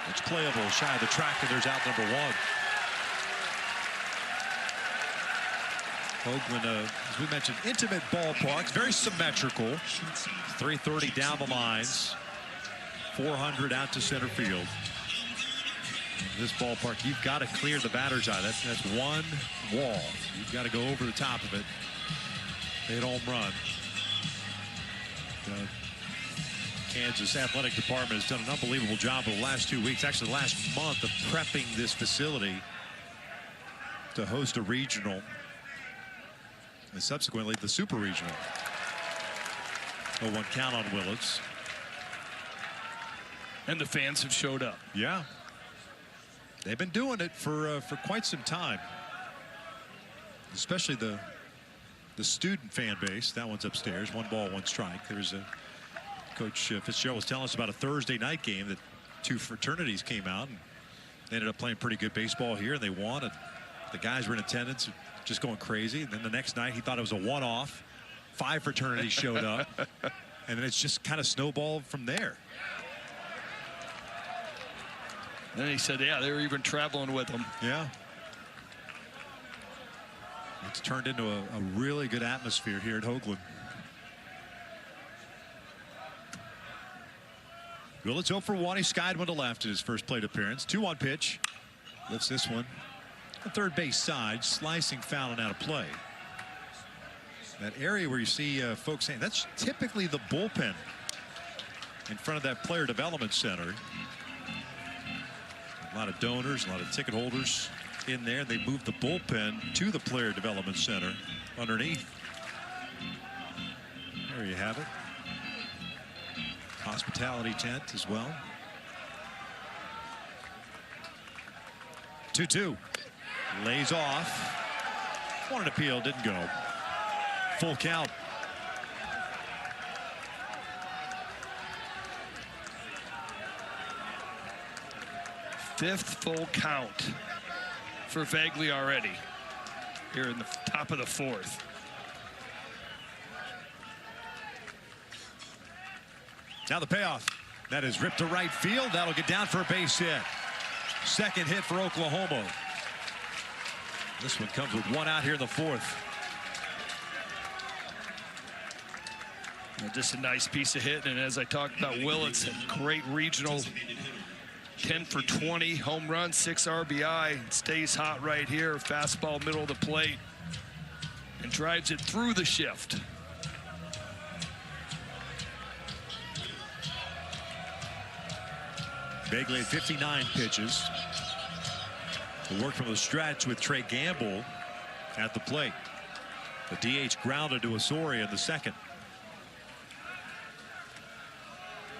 It's playable shy of the track, and there's out number one. Hoagland, as we mentioned, intimate ballparks, very symmetrical. 330 down the lines, 400 out to center field. In this ballpark, you've got to clear the batter's eye. That's one wall. You've got to go over the top of it. Hit home run. The Kansas Athletic Department has done an unbelievable job over the last 2 weeks, actually the last month, of prepping this facility to host a regional and subsequently the super regional. 0-1 count on Willits. And the fans have showed up. Yeah. They've been doing it for quite some time. Especially the student fan base. That one's upstairs. 1-ball, 1-strike. There's a Coach Fitzgerald was telling us about a Thursday night game that two fraternities came out and they ended up playing pretty good baseball here, and they won, and the guys were in attendance just going crazy. And then the next night he thought it was a one-off. 5 fraternities showed up, and then it's just kind of snowballed from there. Then he said, yeah, they were even traveling with him. Yeah. It's turned into a really good atmosphere here at Hoagland. Willits 0 for 1. He skied one to left in his first plate appearance. 2-1 pitch. Lifts this one. The third base side, slicing foul and out of play. That area where you see folks saying that's typically the bullpen in front of that player development center. A lot of donors, a lot of ticket holders in there. They moved the bullpen to the player development center underneath. There you have it. Hospitality tent as well. 2-2. Lays off. Wanted to appeal, didn't go. Full count. Fifth full count for Vagley already here in the top of the fourth. Now the payoff. That is ripped to right field. That'll get down for a base hit. Second hit for Oklahoma. This one comes with one out here in the fourth. Just a nice piece of hit, and as I talked about, Willits, a great regional. 10 for 20, home run, 6 RBI. Stays hot right here. Fastball middle of the plate and drives it through the shift. Vagley had 59 pitches. He worked from the stretch with Trey Gamble at the plate. The DH grounded to Osorio in the second.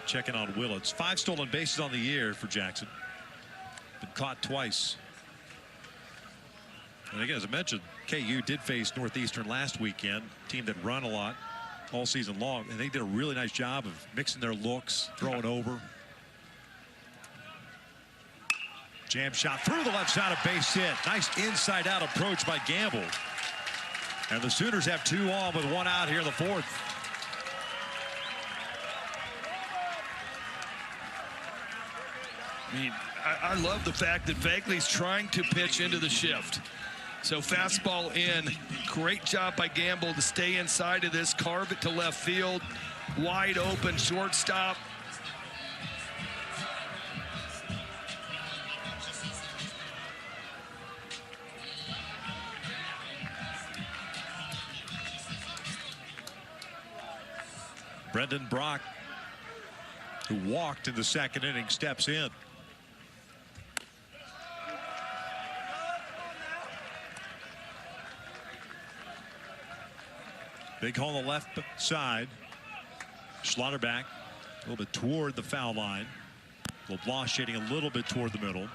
Checking on Willits. 5 stolen bases on the year for Jackson. Been caught twice. And again, as I mentioned, KU did face Northeastern last weekend. Team that run a lot all season long. And they did a really nice job of mixing their looks, throwing over. Jam shot through the left side, of base hit. Nice inside out approach by Gamble. And the Sooners have 2 on with 1 out here in the fourth. I mean, I love the fact that Vagley's trying to pitch into the shift. So fastball in. Great job by Gamble to stay inside of this, carve it to left field. Wide open shortstop. Brendan Brock, who walked in the second inning, steps in. Big hole on the left side. Schlotterback a little bit toward the foul line. LeBlanc shading a little bit toward the middle.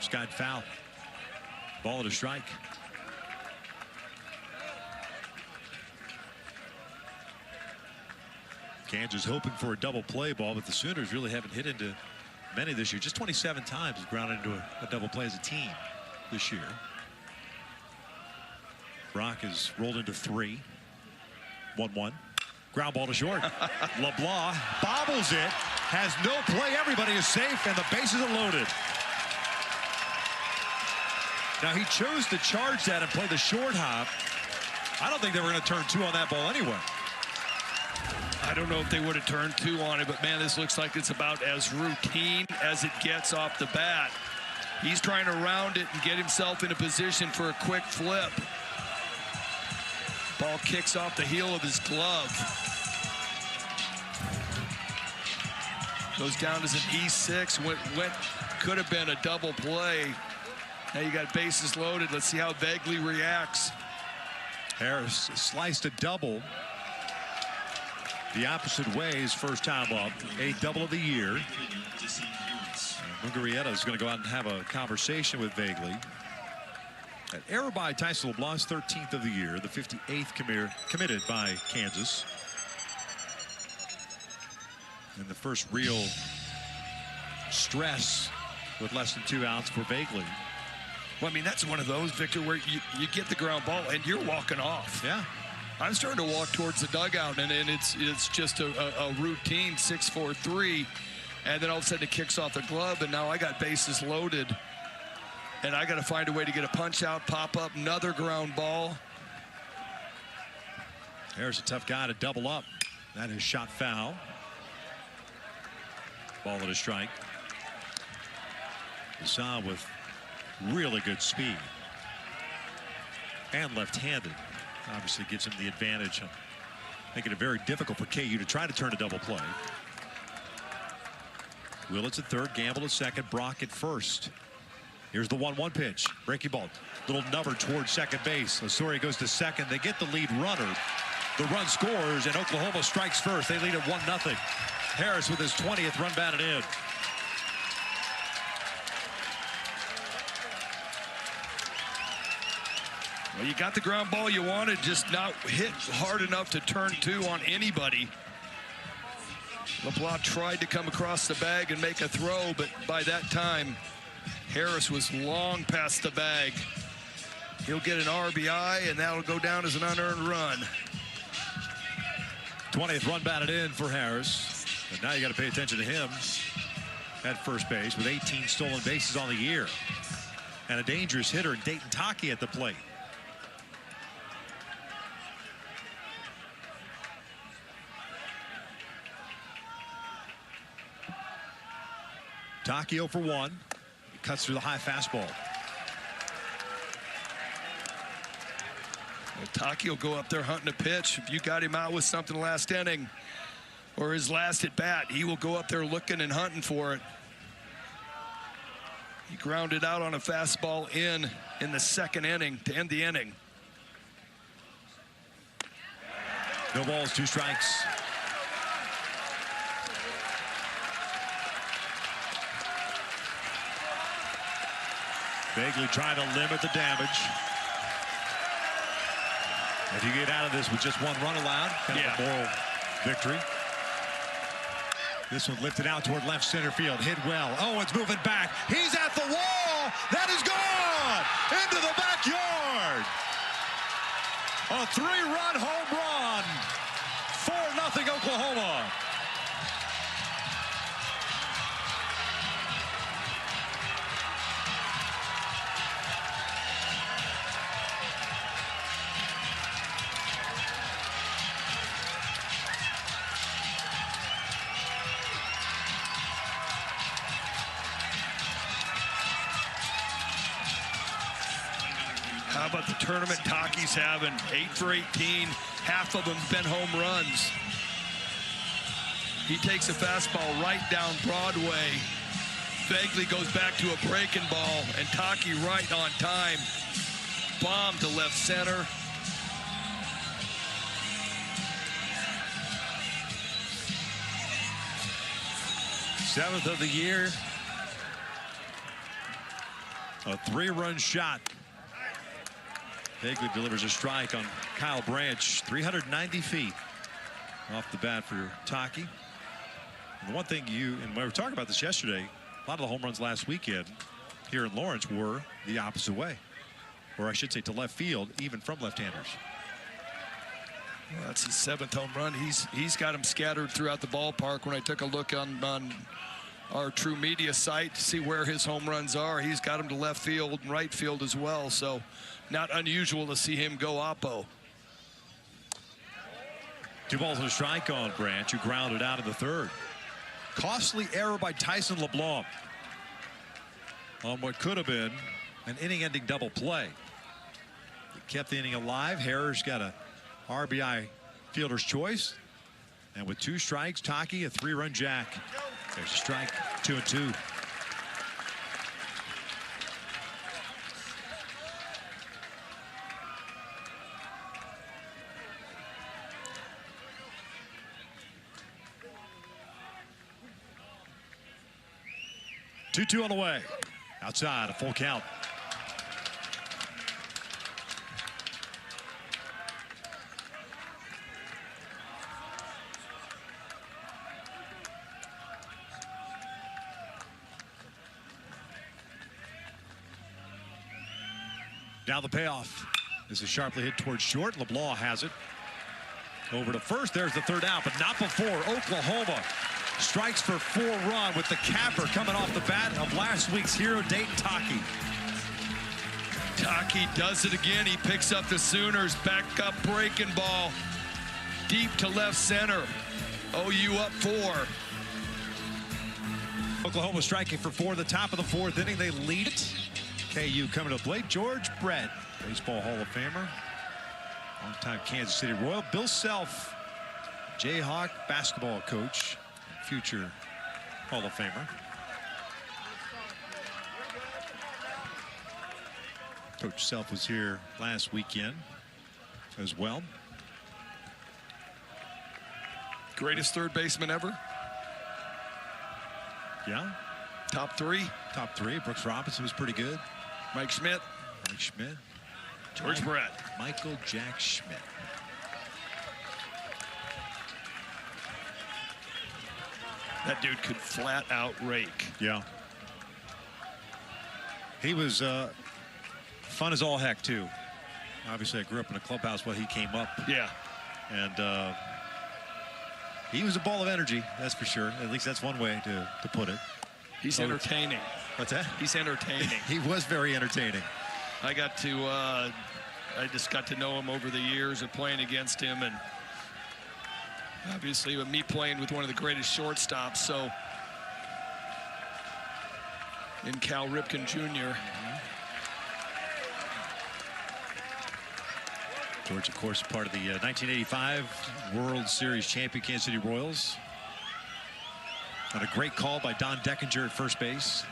Skied foul. Ball at a strike. Kansas hoping for a double play ball, but the Sooners really haven't hit into many this year. Just 27 times have grounded into a double play as a team this year. Brock has rolled into 3. 1-1. Ground ball to short. LeBlanc bobbles it. Has no play. Everybody is safe, and the bases are loaded. Now, he chose to charge that and play the short hop. I don't think they were going to turn 2 on that ball anyway. I don't know if they would have turned 2 on it, but man, this looks like it's about as routine as it gets off the bat. He's trying to round it and get himself in a position for a quick flip. Ball kicks off the heel of his glove. Goes down as an E6. Could have been a double play. Now you got bases loaded. Let's see how Vegley reacts. Harris sliced a double the opposite way his first time up. 8th double of the year. Mugarieta is going to go out and have a conversation with Vegley. An error by Tyson LeBlanc's 13th of the year, the 58th committed by Kansas. And the first real stress with less than 2 outs for Vegley. Well, I mean, that's one of those, Victor, where you get the ground ball and you're walking off. Yeah. I'm starting to walk towards the dugout, and it's just a routine 6-4-3. And then all of a sudden it kicks off the glove, and now I got bases loaded. And I got to find a way to get a punch out, pop up, another ground ball. There's a tough guy to double up. That is shot foul. Ball at a strike. Desai with really good speed. And left-handed. Obviously gives him the advantage, making it very difficult for KU to try to turn a double play. Willits at third, Gamble at second, Brock at first. Here's the 1-1 pitch. Breaking ball. Little nubber towards second base. Osorio goes to second. They get the lead runner. The run scores, and Oklahoma strikes first. They lead at 1-0. Harris with his 20th run batted in. Well, you got the ground ball you wanted, just not hit hard enough to turn 2 on anybody. LeBlanc tried to come across the bag and make a throw, but by that time, Harris was long past the bag. He'll get an RBI, and that'll go down as an unearned run. 20th run batted in for Harris. But now you got to pay attention to him at first base with 18 stolen bases on the year. And a dangerous hitter in Dayton Taki at the plate. Taki 0 for 1. He cuts through the high fastball. Well, Taki will go up there hunting a pitch. If you got him out with something last inning or his last at bat, he will go up there looking and hunting for it. He grounded out on a fastball in the second inning to end the inning. No balls, 2 strikes. Vegley trying to limit the damage. If you get out of this with just 1 run allowed, kind of a moral victory. This one lifted out toward left center field. Hit well. Owens moving back. He's at the wall. That is gone into the backyard. A 3-run home run. 4-0 Oklahoma. How about the tournament Taki's having? 8 for 18. Half of them been home runs. He takes a fastball right down Broadway. Begley goes back to a breaking ball, and Taki right on time. Bomb to left center. Seventh of the year. A 3-run shot. Begley delivers a strike on Kyle Branch. 390 feet off the bat for Taki. And the one thing and we were talking about this yesterday, a lot of the home runs last weekend here in Lawrence were the opposite way. Or I should say to left field, even from left-handers. Well, that's his 7th home run. He's got them scattered throughout the ballpark. When I took a look on our True Media site to see where his home runs are, he's got them to left field and right field as well. So not unusual to see him go oppo. 2 balls and a strike on Branch, who grounded out in the 3rd. Costly error by Tyson LeBlanc on what could have been an inning-ending double play. It kept the inning alive. Harris got a RBI fielder's choice. And with 2 strikes, Taki a 3-run jack. There's a strike, 2-2. Two on the way. Outside, a full count. Now the payoff. This is sharply hit towards short. LeBlanc has it. Over to first. There's the 3rd out, but not before Oklahoma strikes for 4 run with the capper coming off the bat of last week's hero, Dayton Taki. Taki does it again. He picks up the Sooners. Back up breaking ball. Deep to left center. OU up 4. Oklahoma striking for 4 the top of the 4th inning. They lead it. KU coming to the plate. George Brett, Baseball Hall of Famer. Longtime Kansas City Royal. Bill Self, Jayhawk basketball coach. Future Hall of Famer. Coach Self was here last weekend as well. Greatest 3rd baseman ever. Yeah. Top 3. Top 3. Brooks Robinson was pretty good. Mike Schmidt. Mike Schmidt. George Brett. Michael Jack Schmidt. That dude could flat out rake. Yeah. He was fun as all heck, too. Obviously, I grew up in a clubhouse while he came up. Yeah. And he was a ball of energy, that's for sure. At least that's one way to put it. He's entertaining. What's that? He's entertaining. He was very entertaining. I just got to know him over the years of playing against him, and obviously with me playing with one of the greatest shortstops, so in Cal Ripken Jr. George, of course, part of the 1985 World Series champion Kansas City Royals. On a great call by Don Deckinger at first base.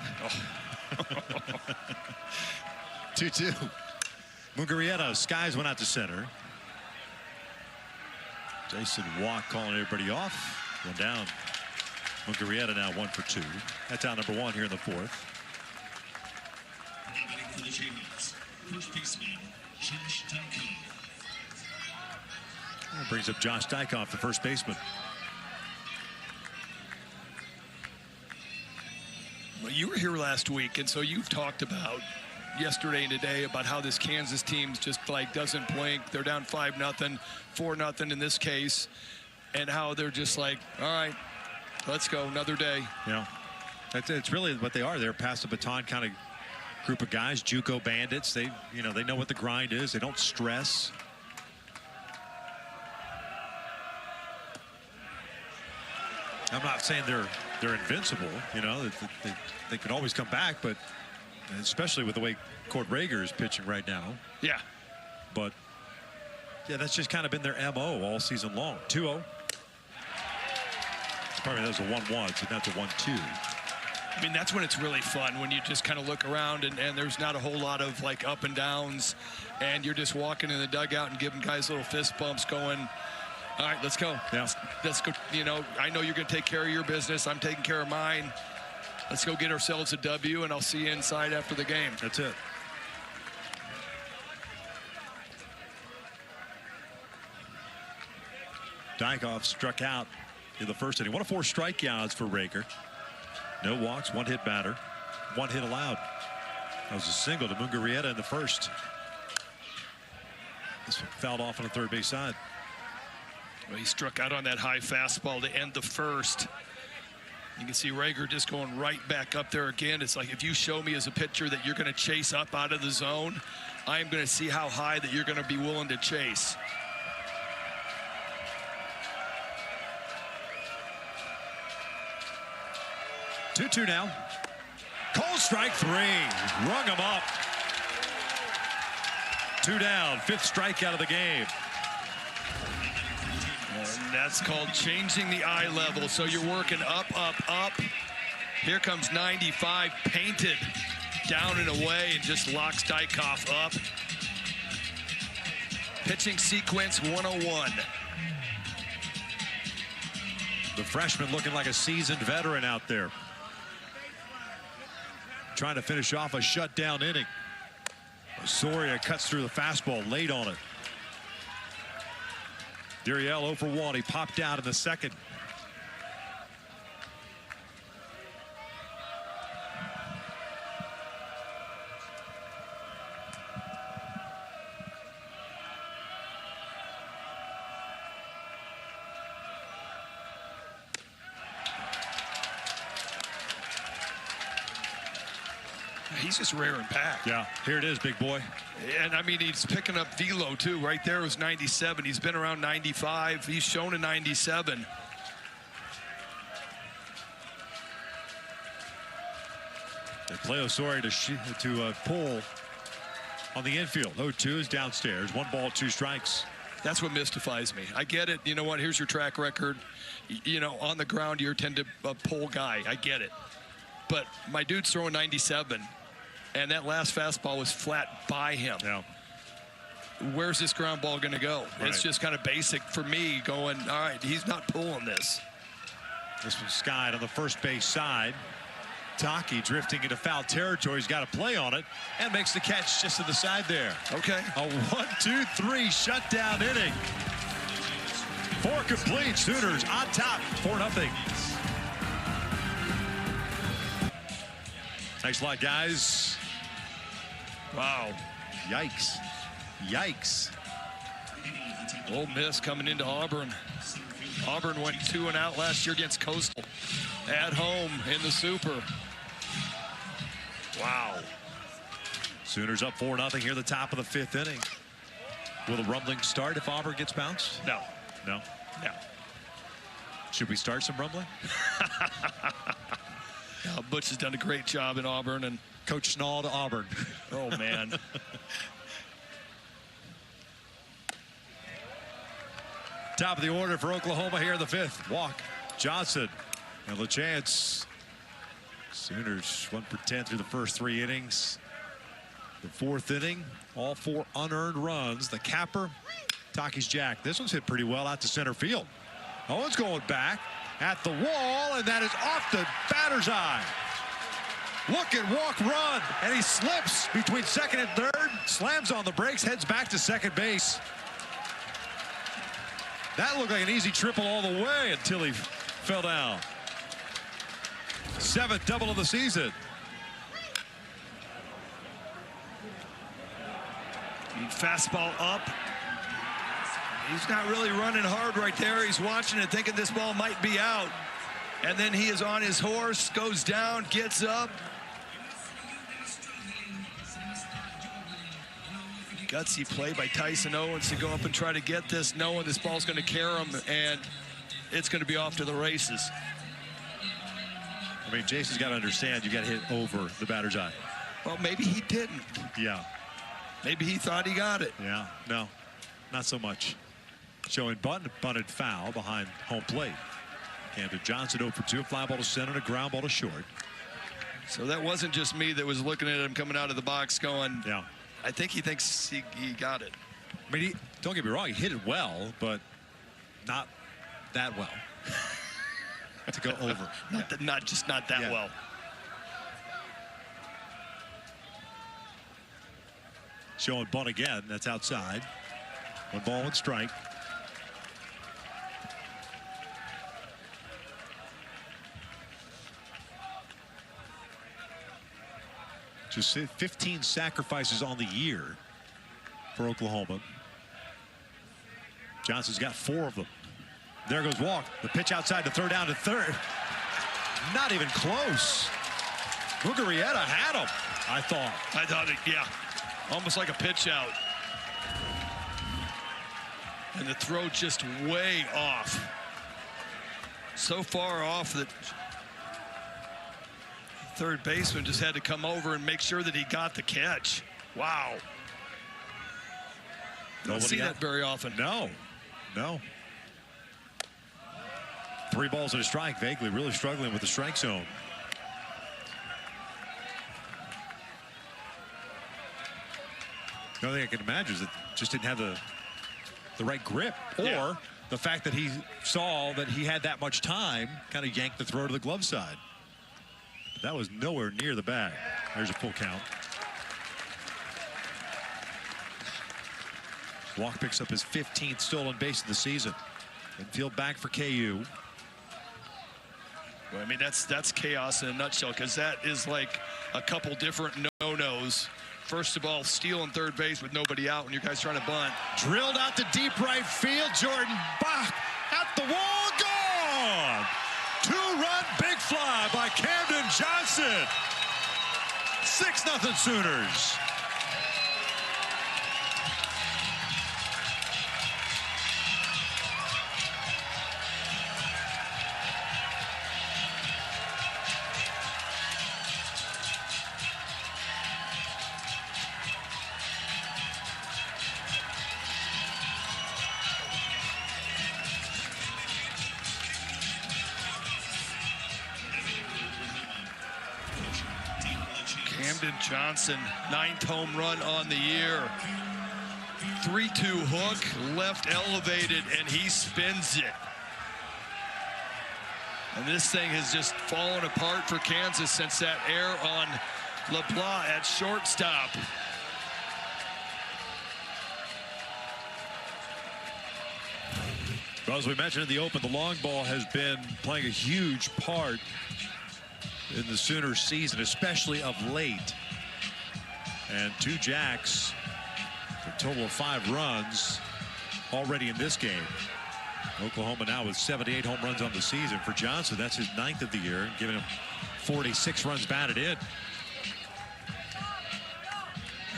2-2. Mugarieta, skies went out to center. Jason Walk calling everybody off. One down. Mugarieta now 1 for 2. That's out number 1 here in the 4th. For the Jayhawks, first baseman, Josh Dykoff. That brings up Josh Dykoff, the first baseman. Well, you were here last week, and so you've talked about yesterday and today about how this Kansas team just like doesn't blink. They're down 5-0, 4-0 in this case, and how they're just like, all right, let's go another day. Yeah, it's really what they are. They're pass the baton kind of group of guys, JUCO bandits. They know what the grind is. They don't stress. I'm not saying they're invincible. They can always come back, but especially with the way Cord Rager is pitching right now. Yeah. But, yeah, that's just kind of been their MO all season long. 2-0. Probably that was a 1-1, so that's a 1-2. I mean, that's when it's really fun, when you just kind of look around and there's not a whole lot of like up and downs, and you're just walking in the dugout and giving guys little fist bumps going, all right, let's go. Yeah. Let's go. You know, I know you're going to take care of your business. I'm taking care of mine. Let's go get ourselves a W, and I'll see you inside after the game. That's it. Dykhoff struck out in the first inning. 1 of 4 strikeouts for Rager. No walks, 1 hit batter, 1 hit allowed. That was a single to Mungarieta in the first. This one fouled off on the third base side. Well, he struck out on that high fastball to end the first. You can see Rager just going right back up there again. It's like, if you show me as a pitcher that you're going to chase up out of the zone, I am going to see how high that you're going to be willing to chase. Two now. Cole strike 3. Rung him up. 2 down. 5th strikeout of the game. And that's called changing the eye level. So you're working up, up, up. Here comes 95, painted down and away, and just locks Dykhoff up. Pitching sequence 101. The freshman looking like a seasoned veteran out there. Trying to finish off a shutdown inning. Osorio cuts through the fastball late on it. Duriel 0 for 1. He popped out in the second. He's just rare and packed. Yeah, here it is, big boy. And I mean, he's picking up velo too. Right there was 97. He's been around 95. He's shown a 97. They play Osorio to pull on the infield. 0-2 is downstairs. 1 ball, 2 strikes. That's what mystifies me. I get it. You know what? Here's your track record. You know, on the ground, you're tend to pull guy. I get it. But my dude's throwing 97. And that last fastball was flat by him. Yeah. Where's this ground ball going to go? Right. It's just kind of basic for me going, all right, he's not pulling this. This one's skied on the first base side. Taki drifting into foul territory. He's got a play on it and makes the catch just to the side there. Okay. A 1-2-3 shutdown inning. 4 complete. Sooners on top, 4-0. Thanks a lot, guys. Wow. Yikes. Yikes. Ole Miss coming into Auburn. Auburn went 2-0 last year against Coastal at home in the Super. Wow. Sooners up 4-0 here at the top of the 5th inning. Will the rumbling start if Auburn gets bounced? No. No? No. Should we start some rumbling? Butch has done a great job in Auburn. And Coach Snall to Auburn. oh, man. Top of the order for Oklahoma here in the 5th. Walk, Johnson, and LaChance. Sooners 1 for 10 through the first 3 innings. The 4th inning, all 4 unearned runs. The capper, Taki's jack. This one's hit pretty well out to center field. Owens going back at the wall, and that is off the batter's eye. Look at walk, run, and he slips between second and third, slams on the brakes, heads back to second base. That looked like an easy triple all the way until he fell down. 7th double of the season. Fastball up. He's not really running hard right there. He's watching it, thinking this ball might be out. And then he is on his horse, goes down, gets up. Gutsy play by Tyson Owens to go up and try to get this, knowing this ball's going to carry him, and it's going to be off to the races. I mean, Jason's got to understand you got to hit over the batter's eye. Well, maybe he didn't. Yeah. Maybe he thought he got it. Yeah. No, not so much. Showing bunted foul behind home plate. Camden Johnson 0 for 2. Fly ball to center and a ground ball to short. So that wasn't just me that was looking at him coming out of the box going, Yeah. I think he thinks he got it. I mean, don't get me wrong, he hit it well, but not that well to go over. Not that Yeah. well. Showing bunt again. That's outside. 1 ball, 1 strike. Just 15 sacrifices on the year for Oklahoma. Johnson's got 4 of them. There goes walk. The pitch outside to throw down to third. Not even close. Mugarieta had him, I thought. Yeah. Almost like a pitch out. And the throw just way off. So far off that third baseman just had to come over and make sure that he got the catch. Wow. Don't see that very often. No. 3 balls and a strike. Vaguely really struggling with the strike zone. The only thing I can imagine is that just didn't have the right grip, or the fact that he saw that he had that much time kind of yanked the throw to the glove side. But that was nowhere near the bag. There's a full count. Walk picks up his 15th stolen base of the season. Infield back for KU. Well, I mean, that's chaos in a nutshell, because that is like a couple different no-nos. First of all, stealing third base with nobody out when you guys trying to bunt. Drilled out to deep right field. Jordan Bach at the wall, gone. 2-run big fly by Camden Johnson. 6-0 Sooners. Camden Johnson, 9th home run on the year. 3-2 hook, left elevated, and he spins it. And this thing has just fallen apart for Kansas since that error on LeBlanc at shortstop. Well, as we mentioned in the open, the long ball has been playing a huge part in the Sooners season, especially of late. And 2 jacks for a total of 5 runs already in this game. Oklahoma now with 78 home runs on the season. For Johnson, that's his 9th of the year, giving him 46 runs batted in.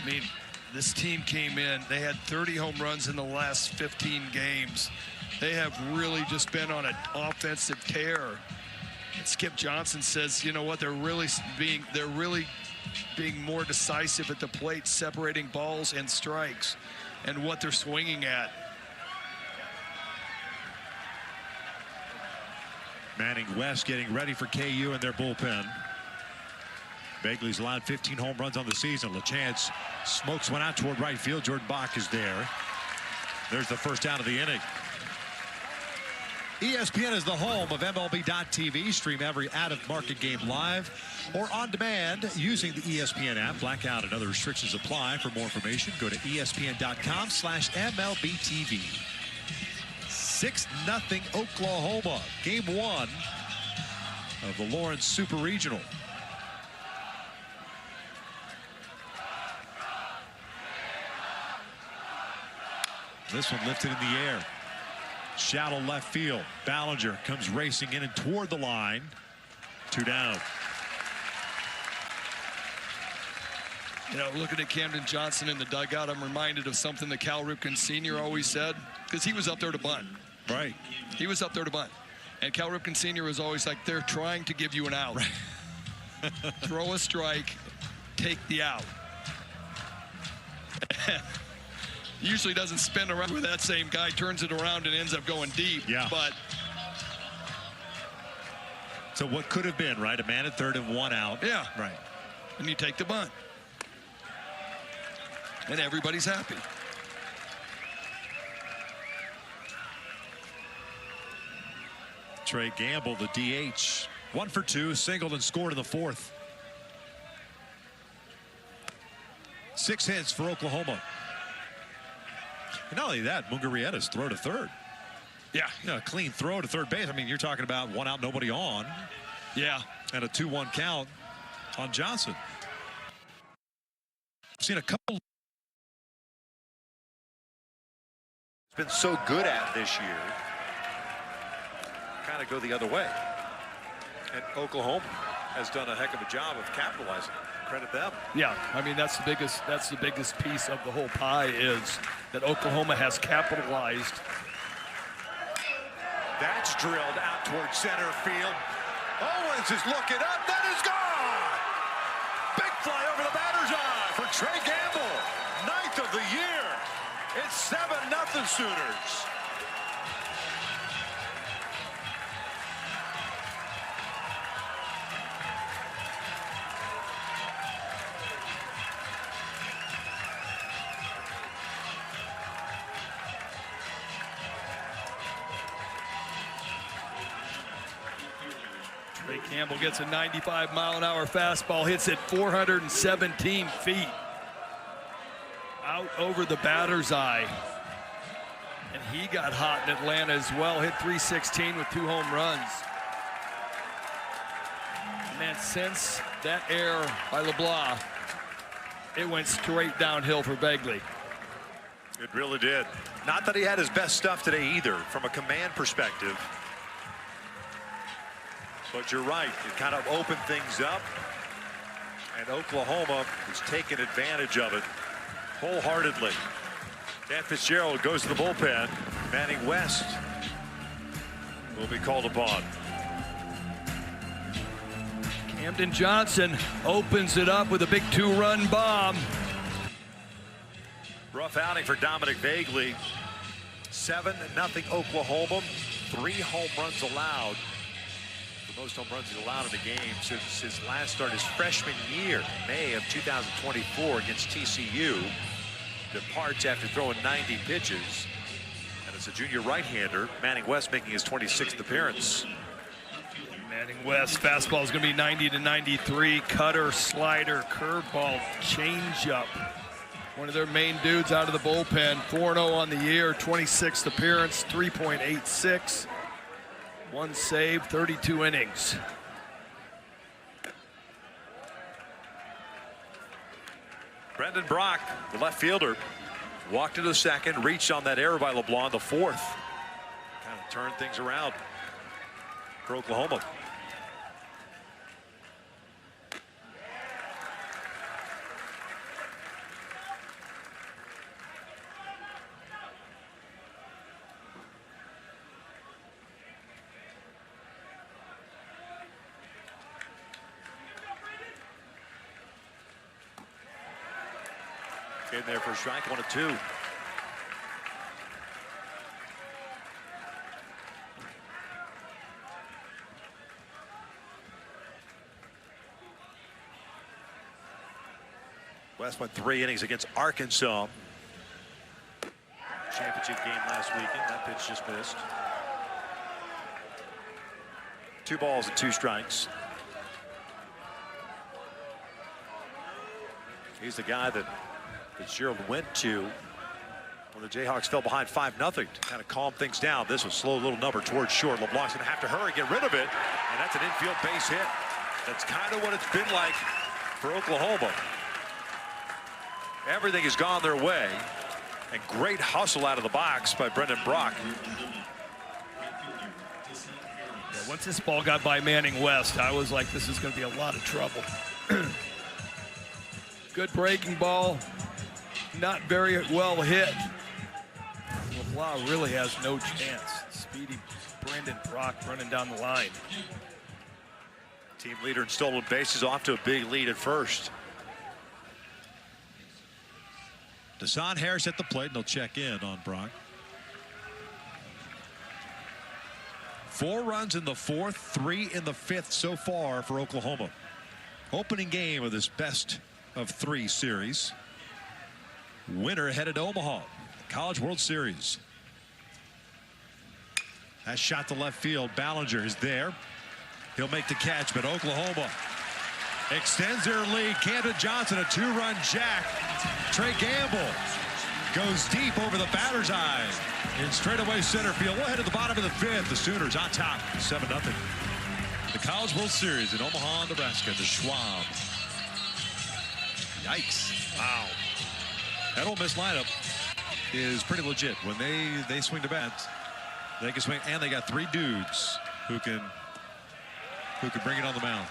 I mean, this team came in, they had 30 home runs in the last 15 games. They have really just been on an offensive tear. And Skip Johnson says, you know what, they're really being more decisive at the plate, separating balls and strikes and what they're swinging at. Manning West getting ready for KU in their bullpen. Begley's allowed 15 home runs on the season. LeChance smokes one out toward right field. Jordan Bach is there. There's the first out of the inning. ESPN is the home of MLB.TV. Stream every out-of-market game live or on demand using the ESPN app. Blackout and other restrictions apply. For more information, go to ESPN.com/MLBTV. 6-0 Oklahoma. Game 1 of the Lawrence Super Regional. This one lifted in the air. Shallow left field. Ballinger comes racing in and toward the line. 2 down. You know, looking at Camden Johnson in the dugout, I'm reminded of something that Cal Ripken Sr. always said, because he was up there to bunt. Right. He was up there to bunt. And Cal Ripken Sr. was always like, they're trying to give you an out. Right. Throw a strike take the out. Usually doesn't spin around with that same guy, turns it around and ends up going deep. Yeah. But so what could have been, right? A man at third and one out. yeah, Right. and you take the bunt. And everybody's happy. Trey Gamble, the DH. 1 for 2, singled and scored in the fourth. 6 hits for Oklahoma. And not only that, Mungarietta's throw to third. Yeah. You know, a clean throw to third base. I mean, you're talking about 1 out, nobody on. Yeah. And a 2-1 count on Johnson. I've seen a couple. It's been so good at this year. Kind of go the other way. And Oklahoma has done a heck of a job of capitalizing. Credit them. Yeah, I mean that's the biggest piece of the whole pie is that Oklahoma has capitalized. That's drilled out towards center field. Owens is looking up. That is gone. Big fly over the batter's eye for Trey Gamble. 9th of the year. It's 7-0 Sooners. Trey Campbell gets a 95-mile-an-hour fastball, hits it 417 feet. Out over the batter's eye. And he got hot in Atlanta as well, hit 316 with 2 home runs. And then since that error by LeBlanc, it went straight downhill for Begley. It really did. Not that he had his best stuff today either, from a command perspective. But you're right, it kind of opened things up. And Oklahoma is taking advantage of it wholeheartedly. Dan Fitzgerald goes to the bullpen. Manning West will be called upon. Camden Johnson opens it up with a big 2-run bomb. Rough outing for Dominic Bagley. 7-0 Oklahoma. 3 home runs allowed. The most home runs he's allowed in the game since his last start his freshman year, May of 2024 against TCU. Departs after throwing 90 pitches. And it's a junior right-hander, Manning West, making his 26th appearance. Manning West, fastball is going to be 90 to 93. Cutter, slider, curveball, changeup. One of their main dudes out of the bullpen. 4-0 on the year, 26th appearance, 3.86. 1 save, 32 innings. Brendan Brock, the left fielder, walked into the second, reached on that error by LeBlanc, the fourth. Kind of turned things around for Oklahoma. In there for a strike, 1-2. West went 3 innings against Arkansas. Championship game last weekend. That pitch just missed. 2 balls and 2 strikes. He's the guy that Fitzgerald went to when the Jayhawks fell behind 5-0 to kind of calm things down. This was slow little number towards short. LeBlanc's going to have to hurry, get rid of it, and that's an infield base hit. That's kind of what it's been like for Oklahoma. Everything has gone their way, and great hustle out of the box by Brendan Brock. Yeah, once this ball got by Manning West, I was like, this is going to be a lot of trouble. Good breaking ball, not very well hit. LeBlanc really has no chance. Speedy Brendan Brock running down the line. Team leader in stolen bases, off to a big lead at first. Deshaun Harris at the plate, and they'll check in on Brock. 4 runs in the 4th, 3 in the 5th so far for Oklahoma. Opening game of this best of 3 series. Winner headed to Omaha, College World Series. That shot to left field. Ballinger is there. He'll make the catch, but Oklahoma extends their lead. Camden Johnson, a 2-run jack. Trey Gamble goes deep over the batter's eye in straightaway center field. We'll head to the bottom of the 5th. The Sooners on top, 7-0. The College World Series in Omaha, Nebraska, the Schwab. Yikes. Wow. That Ole Miss lineup is pretty legit. When they swing the bats, they can swing, and they got 3 dudes who can bring it on the mound.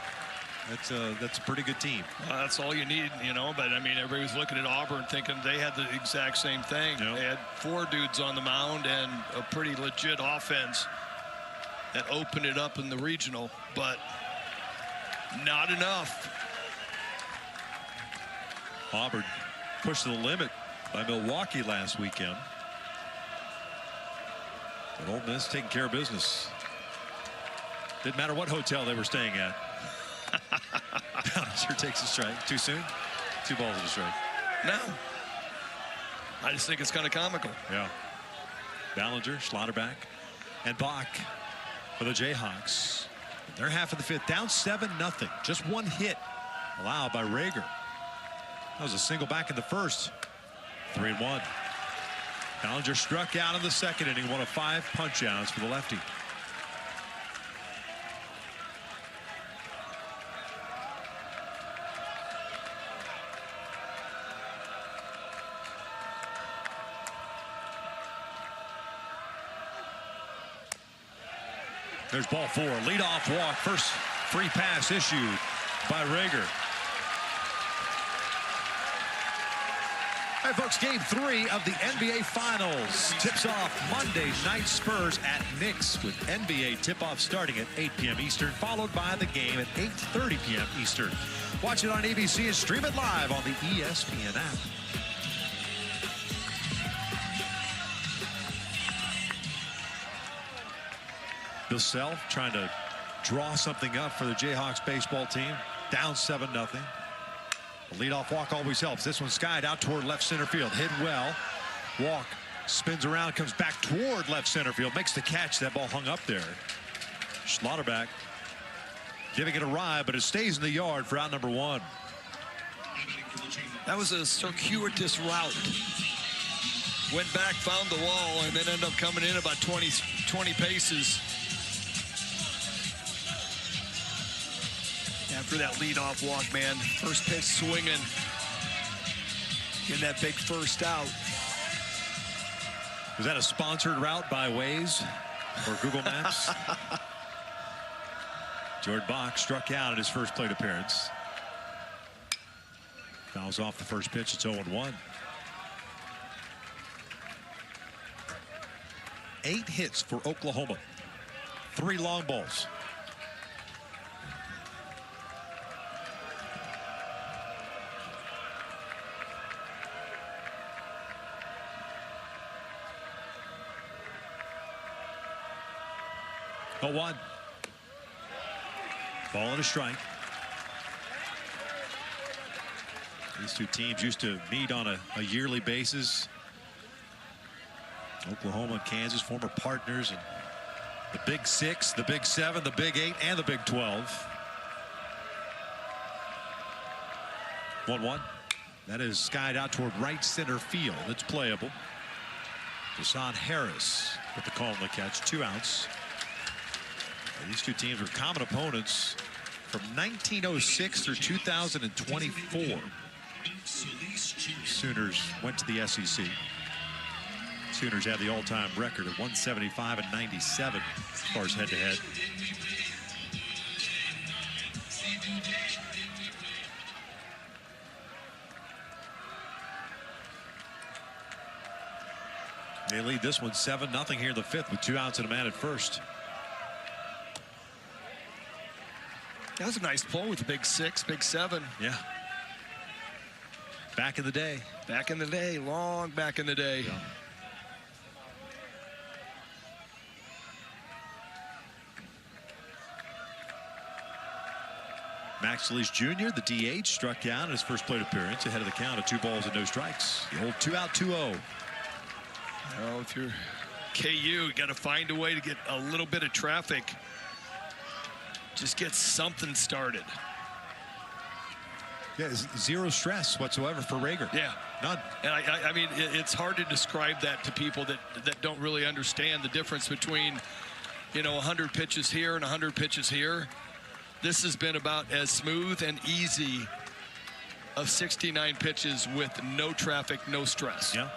That's a pretty good team. That's all you need, you know. But I mean, everybody was looking at Auburn thinking they had the exact same thing. Yep. They had 4 dudes on the mound and a pretty legit offense that opened it up in the regional, but not enough. Auburn pushed to the limit by Milwaukee last weekend. But Ole Miss taking care of business. Didn't matter what hotel they were staying at. Sure takes a strike. Too soon? 2 balls and a strike. No. I just think it's kind of comical. Yeah. Ballinger, Schlotterback, and Bach for the Jayhawks. They're half of the 5th, down 7-0. Just 1 hit allowed by Rager. That was a single back in the 1st. 3-1. Ballinger struck out in the 2nd inning, 1 of 5 punch-outs for the lefty. There's ball 4. Leadoff walk. First free pass issued by Rager. All right, folks, game 3 of the NBA Finals tips off Monday night. Spurs at Knicks, with NBA tip-off starting at 8 p.m. Eastern, followed by the game at 8:30 p.m. Eastern. Watch it on ABC and stream it live on the ESPN app. Bill Self trying to draw something up for the Jayhawks baseball team. Down 7-0. The leadoff walk always helps. This one skied out toward left center field. Hit well. Walk spins around, comes back toward left center field. Makes the catch. That ball hung up there. Schlotterback giving it a ride, but it stays in the yard for out number 1. That was a circuitous route. Went back, found the wall, and then ended up coming in about 20 paces. After that leadoff walk, man, first pitch swinging, getting that big first out. Was that a sponsored route by Waze or Google Maps? Jordan Bach struck out at his first plate appearance. Fouls off the first pitch. It's 0-1. 8 hits for Oklahoma. 3 long balls. Oh, 1. Ball and a strike. These 2 teams used to meet on a yearly basis. Oklahoma and Kansas, former partners, and the Big 6, the Big 7, the Big 8, and the Big 12. 1-1. That is skied out toward right center field. It's playable. Deshaun Harris with the call on the catch. 2 outs. And these 2 teams were common opponents from 1906 through 2024. Sooners went to the SEC. Sooners have the all-time record of 175 and 97 as far as head-to-head. They lead this one 7-0 here in the 5th with 2 outs and a man at first. That was a nice pull with the Big 6, Big 7. Yeah. Back in the day. Back in the day, long back in the day. Yeah. Max Leach Jr., the DH, struck out in his first plate appearance ahead of the count of 2 balls and no strikes. The old 2-out, 2-0. Well, if you're KU, you got to find a way to get a little bit of traffic. Just get something started. Yeah, zero stress whatsoever for Rager. Yeah. None. And I mean, it's hard to describe that to people that don't really understand the difference between, 100 pitches here and 100 pitches here. This has been about as smooth and easy of 69 pitches with no traffic, no stress. Yeah.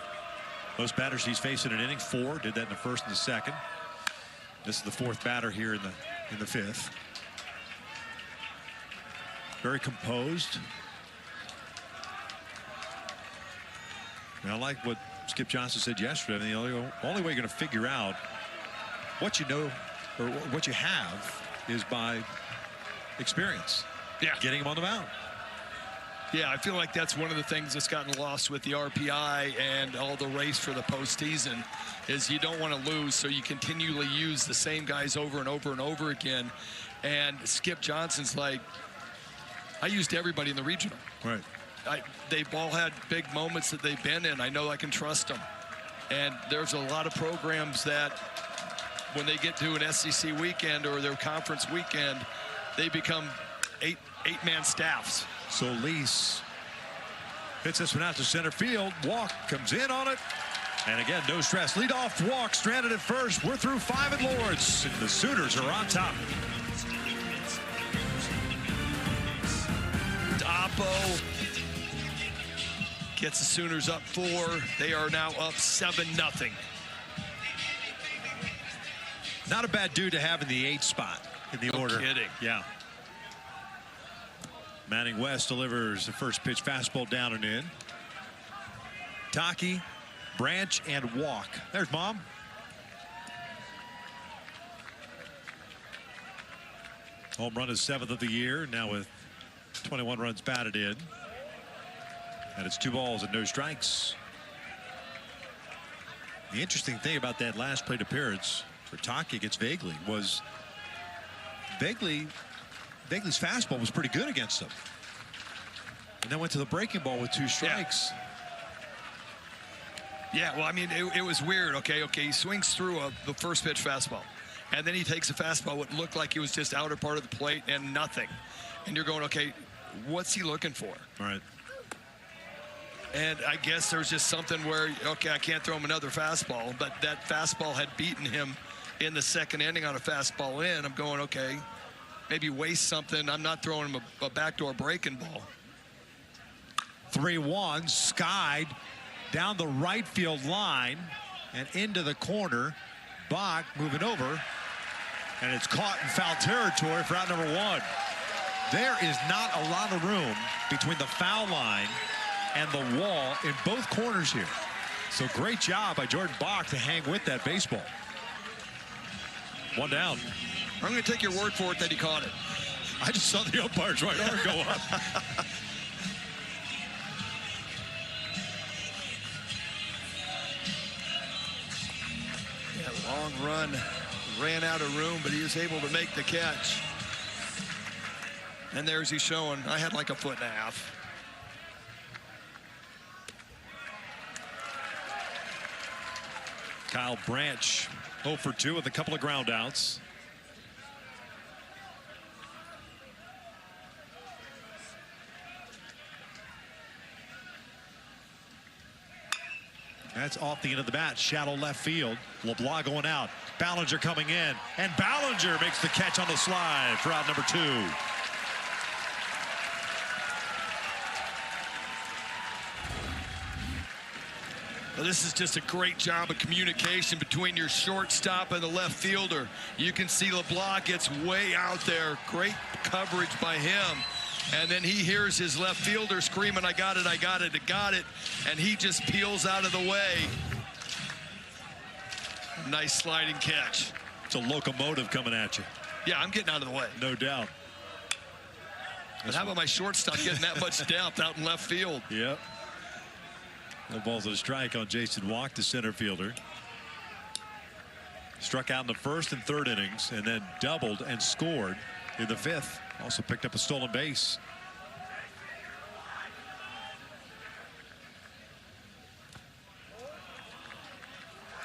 Most batters he's faced in an inning, 4. Did that in the first and the second. This is the 4th batter here in the 5th. Very composed. And I like what Skip Johnson said yesterday. I mean, the only way you're going to figure out what you know or what you have is by experience. Yeah. Getting him on the mound. Yeah, I feel like that's one of the things that's gotten lost with the RPI and all the race for the postseason is you don't want to lose, so you continually use the same guys over and over and over again. And Skip Johnson's like, I used everybody in the regional. Right. They've all had big moments that they've been in. I know I can trust them. And there's a lot of programs that when they get to an SEC weekend or their conference weekend, they become eight-man staffs. So Lease hits this one out to center field. Walk comes in on it. And again, no stress. Leadoff walk stranded at first. We're through 5 at Lords. And the Sooners are on top. Oppo gets the Sooners up 4. They are now up 7-0. Not a bad dude to have in the 8th spot in the order. No kidding. Yeah. Manning West delivers the first pitch fastball down and in. Taki, Branch, and Walk. There's Mom. Home run is 7th of the year, now with 21 runs batted in. And it's 2 balls and no strikes. The interesting thing about that last plate appearance for Taki against Vagley was Vagley's fastball was pretty good against him. And then went to the breaking ball with 2 strikes. Yeah, well, I mean, it was weird. Okay, he swings through the first pitch fastball. And then he takes a fastball what looked like it was just outer part of the plate and nothing. And you're going, okay, what's he looking for? Right. And I guess there's just something where, okay, I can't throw him another fastball, but that fastball had beaten him in the 2nd inning on a fastball in. I'm going, okay, maybe waste something. I'm not throwing him a backdoor breaking ball. 3-1, skied down the right field line and into the corner. Bach moving over, and it's caught in foul territory for out number 1. There is not a lot of room between the foul line and the wall in both corners here. So great job by Jordan Bach to hang with that baseball. 1 down. I'm going to take your word for it that he caught it. I just saw the umpire's right arm go up. Yeah, long run, ran out of room, but he was able to make the catch. And there's he's showing. I had like a 1.5 feet. Kyle Branch 0 for 2 with a couple of ground outs. That's off the end of the bat, shallow left field. LeBlanc going out. Ballinger coming in, and Ballinger makes the catch on the slide for out number 2. Well, this is just a great job of communication between your shortstop and the left fielder. You can see LeBlanc gets way out there. Great coverage by him. And then he hears his left fielder screaming, I got it, I got it, I got it. And he just peels out of the way. Nice sliding catch. It's a locomotive coming at you. Yeah, I'm getting out of the way. No doubt. But how about my shortstop getting that much depth out in left field? Yep. No balls and a strike on Jason Walk, the center fielder. Struck out in the first and third innings and then doubled and scored in the fifth. Also picked up a stolen base.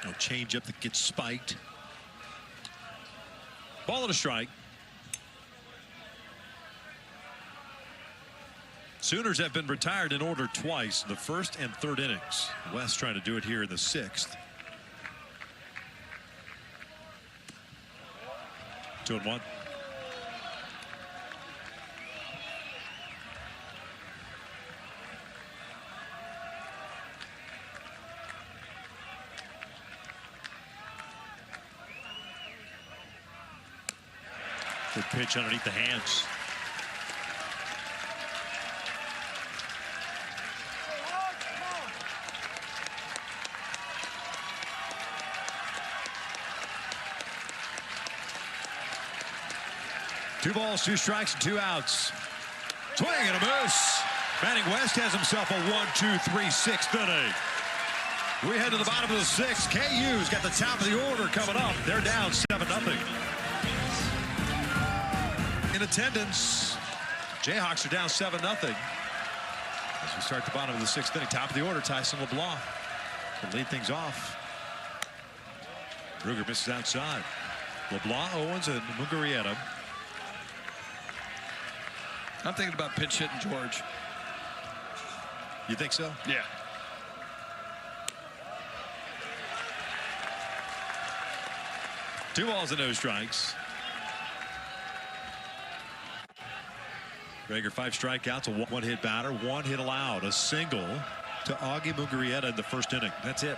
No changeup that gets spiked. Ball and a strike. Sooners have been retired in order twice in the first and third innings. West trying to do it here in the sixth. 2-1. Good pitch underneath the hands. Two balls, two strikes, and two outs. Swing and a miss. Manning West has himself a 1-2-3 sixth inning. We head to the bottom of the sixth. KU's got the top of the order coming up. They're down 7-0. In attendance, Jayhawks are down 7-0. As we start the bottom of the sixth inning, top of the order, Tyson LeBlanc will lead things off. Ruger misses outside. LeBlanc, Owens, and Mugarieta. I'm thinking about pinch hitting George. You think so? Yeah. Two balls and no strikes. Rager 5 strikeouts, a one hit batter, one hit allowed, a single to Augie Mugarieta in the first inning. That's it.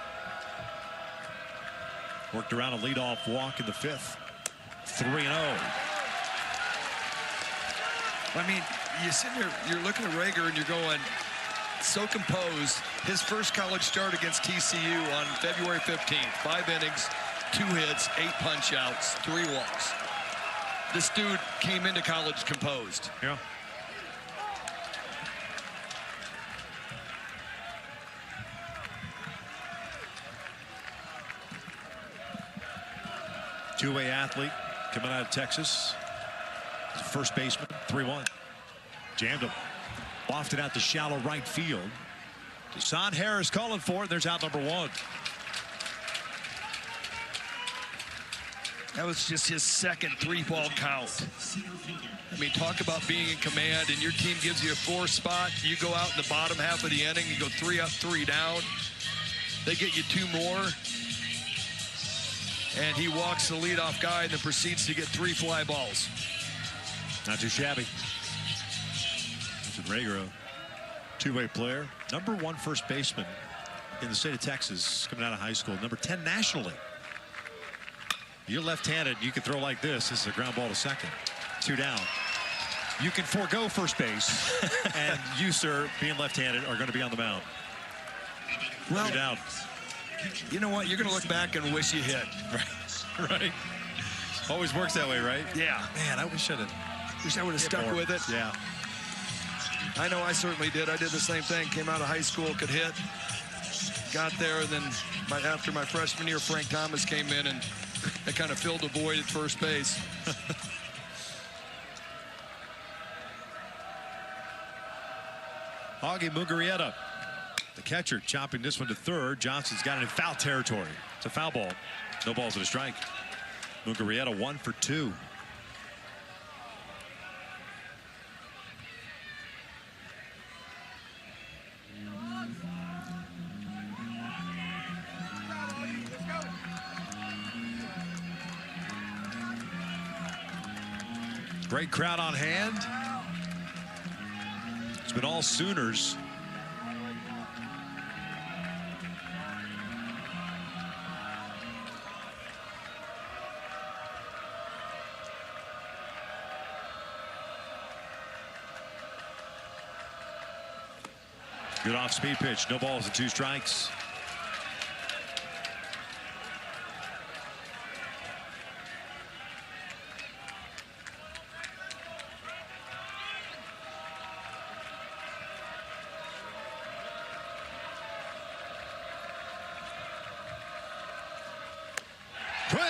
Worked around a leadoff walk in the fifth. 3-0. I mean, you sit here, you're looking at Rager and you're going, so composed. His first college start against TCU on February 15th. 5 innings, 2 hits, 8 punch outs, 3 walks. This dude came into college composed. Yeah. Two-way athlete coming out of Texas. First baseman, 3-1. Jammed him. Lofted out to shallow right field. Deshaun Harris calling for it. There's out number 1. That was just his second 3-ball count. I mean, talk about being in command, and your team gives you a 4 spot. You go out in the bottom half of the inning. You go 3 up, 3 down. They get you 2 more. And he walks the leadoff guy and then proceeds to get 3 fly balls. Not too shabby. Rager, a two-way player. Number 1 first baseman in the state of Texas coming out of high school. Number 10 nationally. You're left-handed. You can throw like this. This is a ground ball to second. 2 down. You can forego first base. And you, sir, being left-handed, are going to be on the mound. Well, 2 down. You know what? You're going to look back and wish you hit. Right. Always works that way, right? Yeah. Man, I wish I would have stuck with it. Yeah. I know I certainly did. I did the same thing. Came out of high school, could hit. Got there, and then after my freshman year, Frank Thomas came in, and it kind of filled a void at first base. Augie Mugarieta, the catcher, chopping this one to third. Johnson's got it in foul territory. It's a foul ball. No balls and a strike. Mugarieta 1 for 2. Great crowd on hand. It's been all Sooners. Good off-speed pitch. No balls and 2 strikes.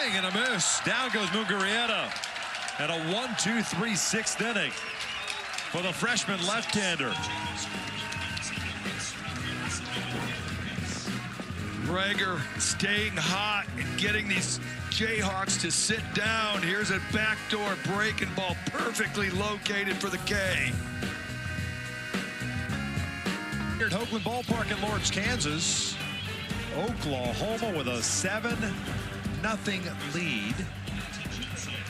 swing and a miss. Down goes Mugarieta. And a 1-2-3 6th inning for the freshman left-hander. Rager staying hot and getting these Jayhawks to sit down. Here's a backdoor breaking ball perfectly located for the K. Here at Hoagland Ballpark in Lawrence, Kansas, Oklahoma with a 7-0 lead.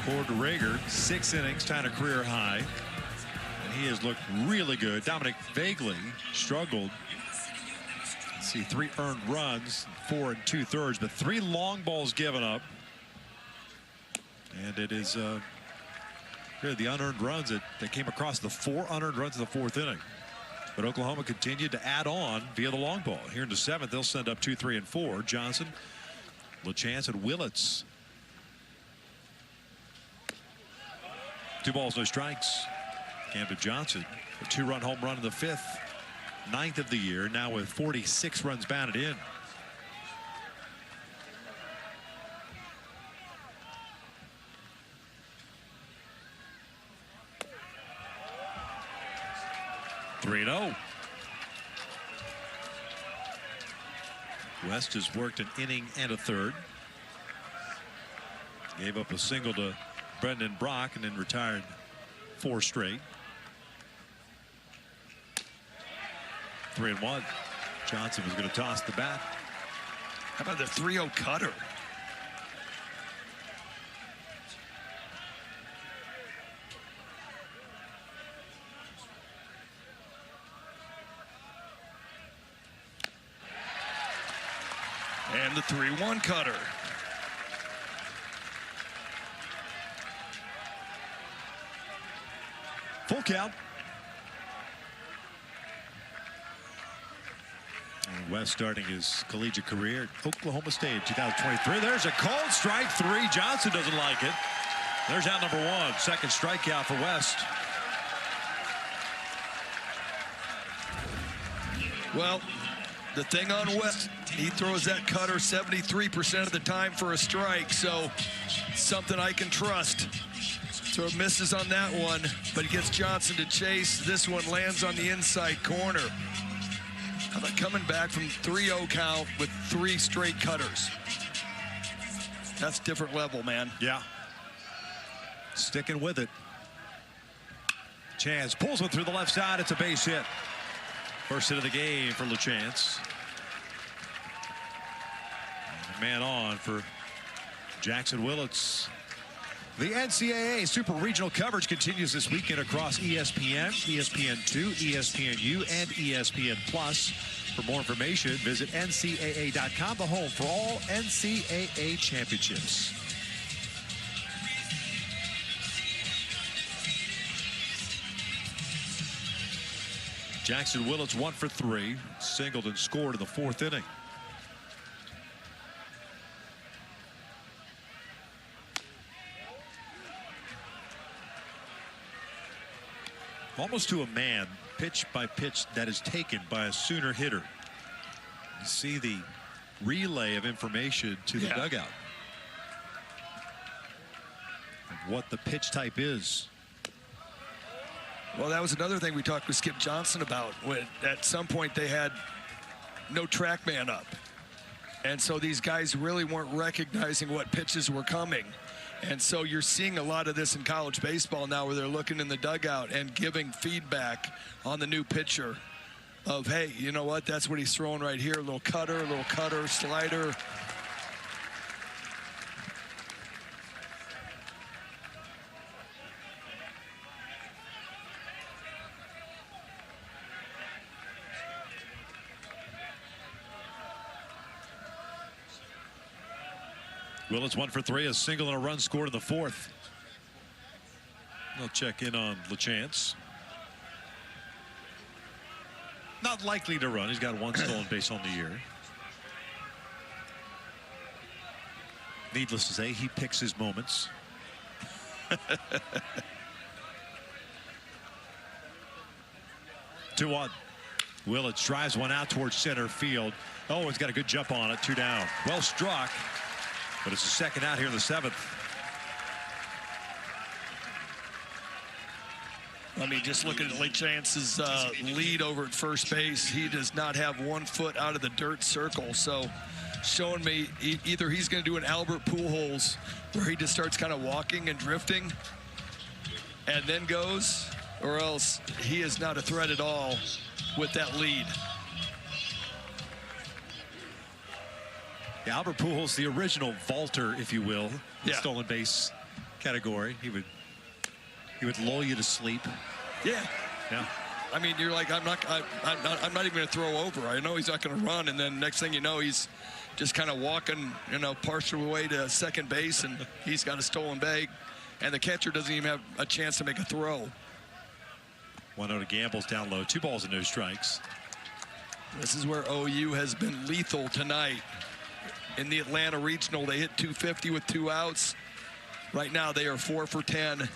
Cord Rager, 6 innings, tying a career high. And he has looked really good. Dominic Vagley struggled. Let's see, 3 earned runs, 4 2/3, but 3 long balls given up. And it is really the unearned runs that came across, the 4 unearned runs in the 4th inning. But Oklahoma continued to add on via the long ball. Here in the 7th, they'll send up 2, 3, and 4. Johnson, LaChance, and Willits. 2 balls, no strikes. Camden Johnson, a 2-run home run in the 5th, 9th of the year, now with 46 runs batted in. (3-0). West has worked an inning and a third. Gave up a single to Brendan Brock and then retired 4 straight. 3-1. Johnson was going to toss the bat. How about the 3-0 cutter? And the 3-1 cutter. Full count. And West starting his collegiate career at Oklahoma State in 2023. There's a called strike 3. Johnson doesn't like it. There's out number 1. Second strikeout for West. Well, the thing on West, he throws that cutter 73% of the time for a strike, so something I can trust. So misses on that one, but he gets Johnson to chase. This one lands on the inside corner. How about coming back from 3-0 count with 3 straight cutters? That's different level, man. Yeah. Sticking with it. Chance pulls one through the left side. It's a base hit. First hit of the game for LaChance. And a man on for Jackson Willits. The NCAA Super Regional coverage continues this weekend across ESPN, ESPN2, ESPNU, and ESPN+. For more information, visit ncaa.com, the home for all NCAA championships. Jackson Willits 1 for 3, singled and scored in the 4th inning. Almost to a man, pitch by pitch, that is taken by a Sooner hitter. You see the relay of information to the dugout of what the pitch type is. Well, that was another thing we talked with Skip Johnson about. When at some point they had no track man up. And so these guys really weren't recognizing what pitches were coming. And so you're seeing a lot of this in college baseball now, where they're looking in the dugout and giving feedback on the new pitcher of, hey, you know what, that's what he's throwing right here. A little cutter, slider. Willits 1 for 3, a single and a run scored in the 4th. They'll check in on LaChance. Not likely to run. He's got 1 stolen base on the year. Needless to say, he picks his moments. 2-1. Willits drives one out towards center field. Oh, he's got a good jump on it. 2 down. Well struck. But it's the second out here in the 7th. I mean, just look at LeChance's lead over at first base. He does not have 1 foot out of the dirt circle. So showing me either he's going to do an Albert Pujols where he just starts kind of walking and drifting and then goes, or else he is not a threat at all with that lead. Yeah, Albert Pujols, the original vaulter, if you will, the stolen base category. He would lull you to sleep. Yeah. Yeah. I mean, you're like, I'm not even going to throw over. I know he's not going to run, and then next thing you know, he's just kind of walking, partial way to second base, and he's got a stolen bag, and the catcher doesn't even have a chance to make a throw. 1-0 to Gamble's down low. 2 balls and no strikes. This is where OU has been lethal tonight. In the Atlanta Regional, they hit 250 with 2 outs. Right now, they are 4 for 10,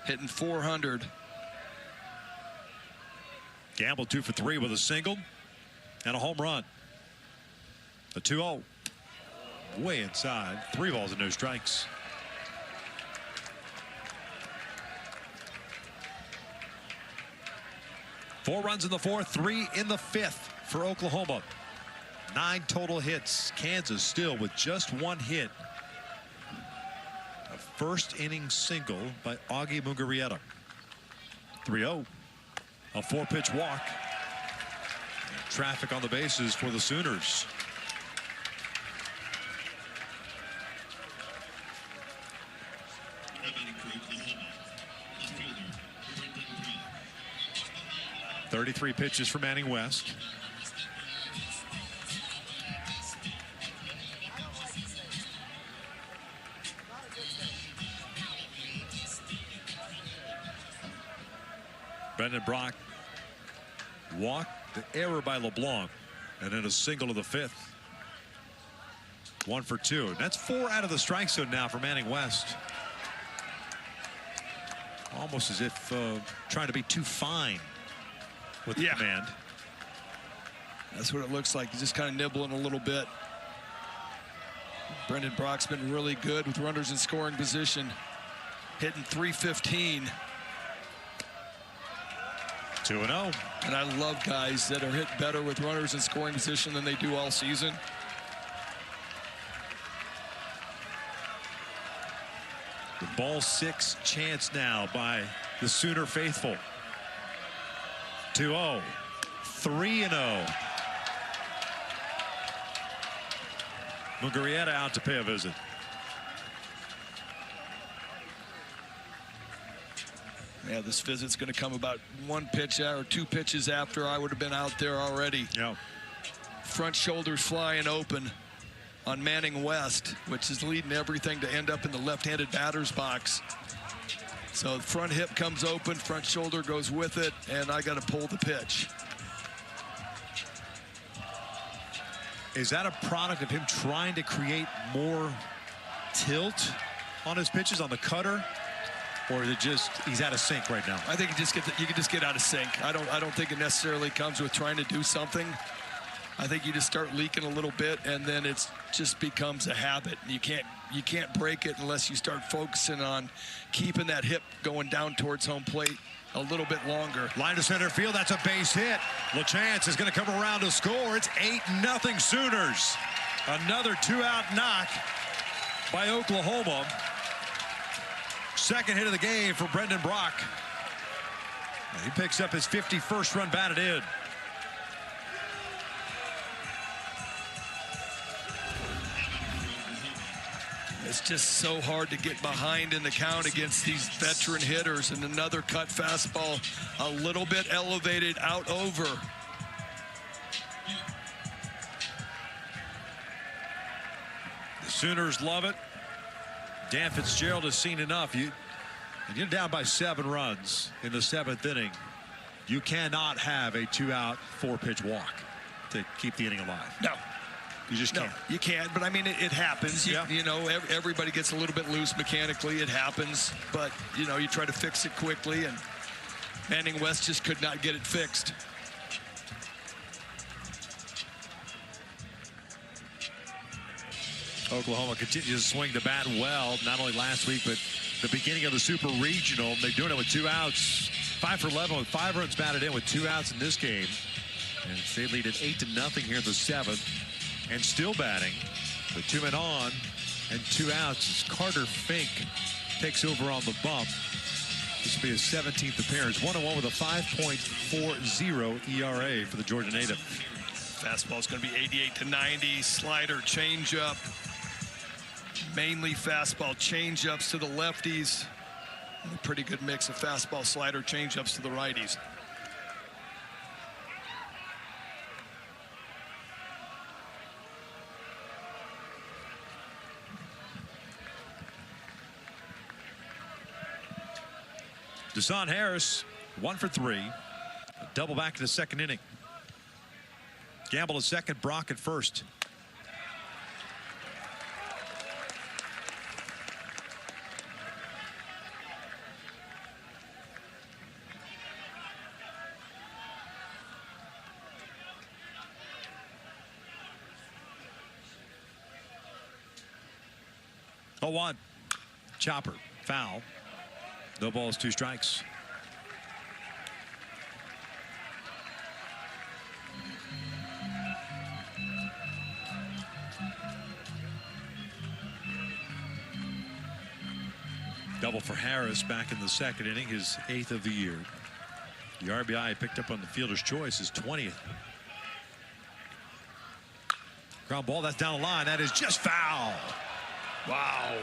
hitting 400. Gamble 2 for 3 with a single and a home run. A 2-0. Way inside. 3 balls and no strikes. Four runs in the 4th, 3 in the 5th for Oklahoma. 9 total hits. Kansas still with just 1 hit. A first inning single by Augie Mugarieta. 3-0. A 4-pitch walk. Traffic on the bases for the Sooners. Batting for Oklahoma, left fielder Brendan Brock. 33 pitches for Manning West. Brendan Brock walked, the error by LeBlanc, and then a single of the 5th. 1 for 2. And that's 4 out of the strike zone now for Manning West. Almost as if trying to be too fine with the command. That's what it looks like. He's just kind of nibbling a little bit. Brendan Brock's been really good with runners in scoring position, hitting .315. 2-0. And I love guys that are hit better with runners in scoring position than they do all season. The ball 6 chance now by the Sooner faithful. 2-0. 3-0. Mugarieta out to pay a visit. Yeah, this visit's going to come about 1 pitch or 2 pitches after I would have been out there already. Yeah. Front shoulders flying open on Manning West, which is leading everything to end up in the left-handed batter's box. So the front hip comes open, front shoulder goes with it, and I got to pull the pitch. Is that a product of him trying to create more tilt on his pitches on the cutter? Or is it just he's out of sync right now? I think you can just get out of sync. I don't think it necessarily comes with trying to do something. I think you just start leaking a little bit, and then it just becomes a habit. You can't break it unless you start focusing on keeping that hip going down towards home plate a little bit longer. Line to center field. That's a base hit. LeChance is going to come around to score. It's 8-0 Sooners. Another 2-out knock by Oklahoma. Second hit of the game for Brendan Brock. He picks up his 51st run batted in. It's just so hard to get behind in the count against these veteran hitters. And another cut fastball, a little bit elevated out over. The Sooners love it. Dan Fitzgerald has seen enough. You're down by 7 runs in the 7th inning. You cannot have a 2-out, 4-pitch walk to keep the inning alive. No. You just can't. No, you can't, but I mean, it happens. You know, everybody gets a little bit loose mechanically. It happens, but, you know, you try to fix it quickly, and Manning West just could not get it fixed. Oklahoma continues to swing the bat well, not only last week, but the beginning of the Super Regional. They're doing it with 2 outs. 5 for 11 with 5 runs batted in with 2 outs in this game. And they lead it 8-0 here in the 7th. And still batting with 2 men on and 2 outs as Carter Fink takes over on the bump. This will be his 17th appearance. 1-1 with a 5.40 ERA for the Georgia native. Fastball is going to be 88-90. Slider, changeup. Mainly fastball, changeups to the lefties. And a pretty good mix of fastball, slider, changeups to the righties. Desan Harris, 1 for 3. A double back in the 2nd inning. Gamble at second, Brock at first. Oh, 1. Chopper, foul. No balls, 2 strikes. Double for Harris back in the 2nd inning, his 8th of the year. The RBI picked up on the fielder's choice is 20th. Ground ball, that's down the line. That is just foul. Wow.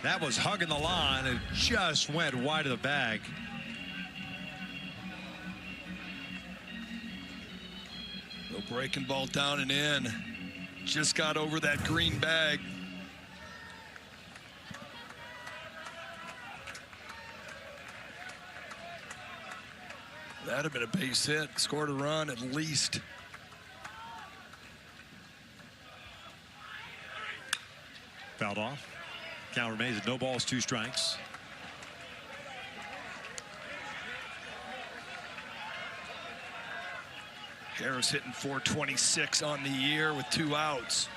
That was hugging the line. It just went wide of the bag. Little breaking ball down and in. Just got over that green bag. That'd have been a base hit. Scored a run at least. Fouled off. Count remains at no balls, 2 strikes. Harris hitting .426 on the year with 2 outs.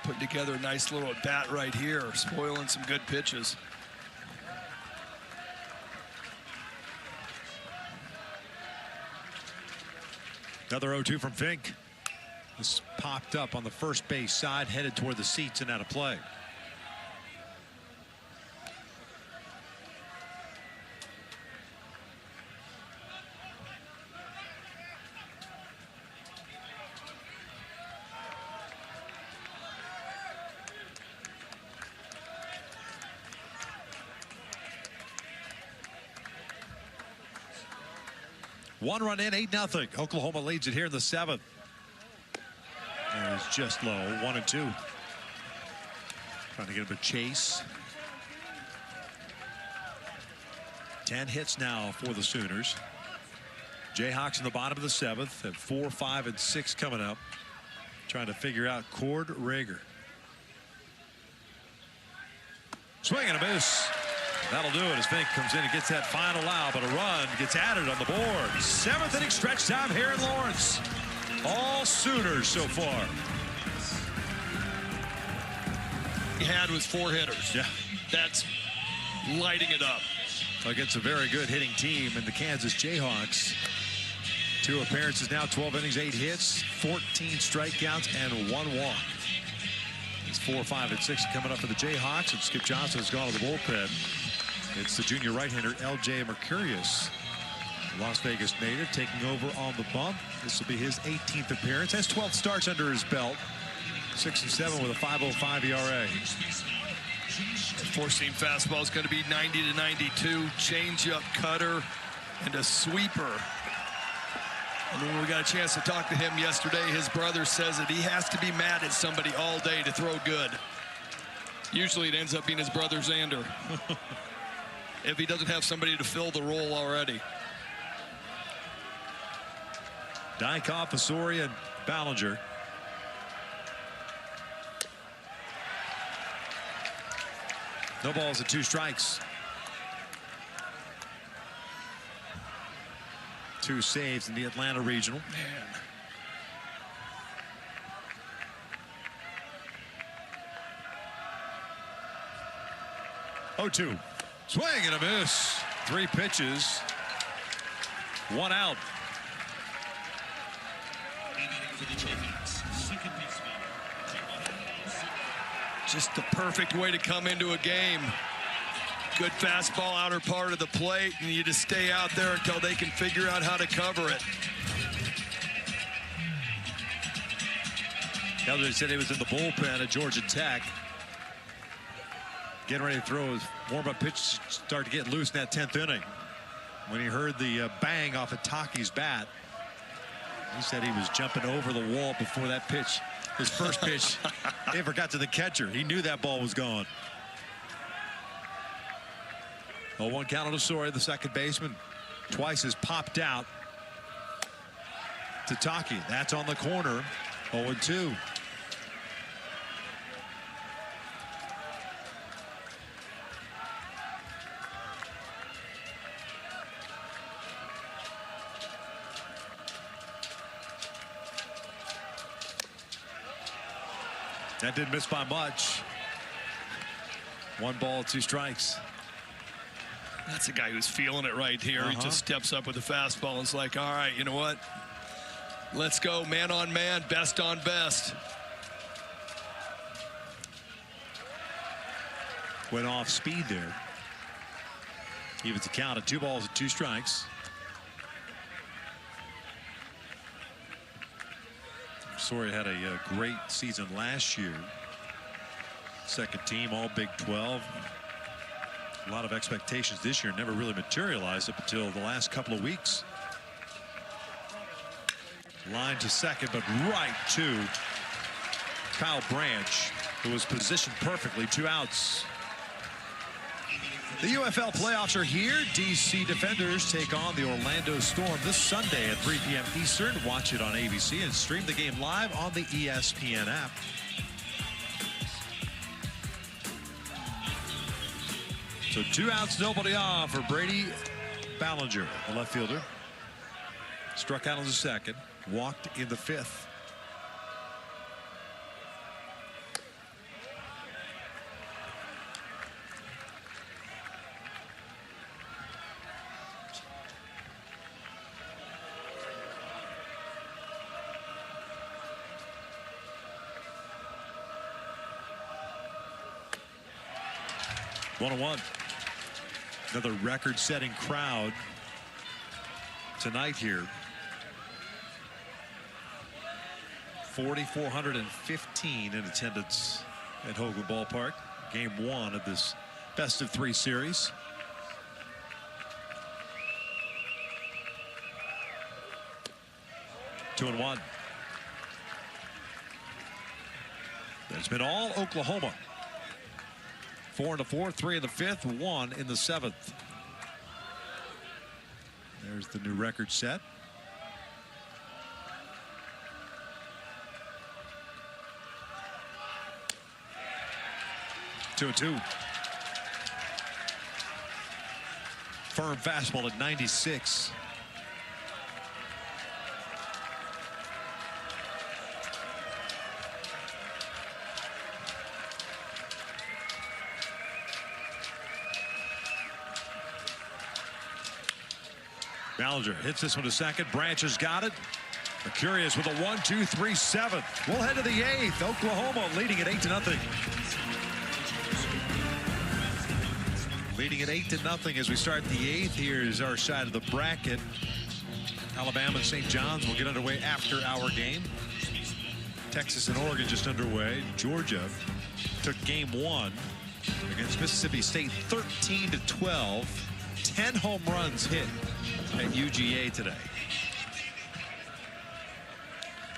Putting together a nice little at bat right here, spoiling some good pitches. Another 0-2 from Fink. This popped up on the first base side, headed toward the seats and out of play. One run in, 8-0. Oklahoma leads it here in the 7th. And it's just low, 1-2. Trying to get him a chase. 10 hits now for the Sooners. Jayhawks in the bottom of the 7th at 4, 5, and 6 coming up. Trying to figure out Cord Rager. Swing and a miss. That'll do it as Fink comes in and gets that final out, but a run gets added on the board. 7th inning stretch time here in Lawrence. All Sooners so far. He had was 4 hitters. Yeah. That's lighting it up. Against a very good hitting team in the Kansas Jayhawks. 2 appearances now, 12 innings, 8 hits, 14 strikeouts, and 1 walk. It's 4, 5, and 6 coming up for the Jayhawks, and Skip Johnson has gone to the bullpen. It's the junior right-hander L.J. Mercurius, Las Vegas native, taking over on the bump. This will be his 18th appearance. Has 12 starts under his belt. 6-7 with a 5.05 ERA. Four-seam fastball is going to be 90-92. Changeup, cutter, and a sweeper. And when we got a chance to talk to him yesterday, his brother says that he has to be mad at somebody all day to throw good. Usually it ends up being his brother Xander. If he doesn't have somebody to fill the role already. Dykoff, Osorio, and Ballinger. No balls and 2 strikes. 2 saves in the Atlanta Regional. Man. Oh, 2. Swing and a miss. 3 pitches. 1 out. For the Jayhawks, second baseman, Just the perfect way to come into a game. Good fastball outer part of the plate, and you just stay out there until they can figure out how to cover it. Elder said he was in the bullpen at Georgia Tech. Getting ready to throw his warm-up pitch, start to get loose in that 10th inning. When he heard the bang off of Taki's bat, he said he was jumping over the wall before that pitch. His first pitch ever got to the catcher. He knew that ball was gone. 0-1 count on Osorio, the second baseman. Twice has popped out to Taki. That's on the corner. 0-2. That didn't miss by much. 1 ball, 2 strikes. That's a guy who's feeling it right here. He just steps up with the fastball and is like, all right, you know what? Let's go man on man, best on best. Went off speed there. Evens the count at 2 balls and 2 strikes. Soria had a great season last year. Second team, all Big 12. A lot of expectations this year, never really materialized up until the last couple of weeks. Line to second, but right to Kyle Branch, who was positioned perfectly. 2 outs. The UFL playoffs are here. DC Defenders take on the Orlando Storm this Sunday at 3 p.m. Eastern. Watch it on ABC and stream the game live on the ESPN app. So 2 outs, nobody on for Brady Ballinger, the left fielder. Struck out on the second, walked in the 5th. One. Another record-setting crowd tonight here. 4,415 in attendance at Hogan Ballpark. Game 1 of this best-of-3 series. Two and one. It's been all Oklahoma. 4 in the 4th, 3 in the 5th, 1 in the 7th. There's the new record set. Two and 2. Firm fastball at 96. Ballinger hits this one to second. Branch has got it. Mercurius with a 1-2-3 7th. We'll head to the 8th. Oklahoma leading at 8-0. Leading at 8-0 as we start the 8th. Here's our side of the bracket. Alabama and St. John's will get underway after our game. Texas and Oregon just underway. Georgia took game 1 against Mississippi State 13-12. 10 home runs hit at UGA today.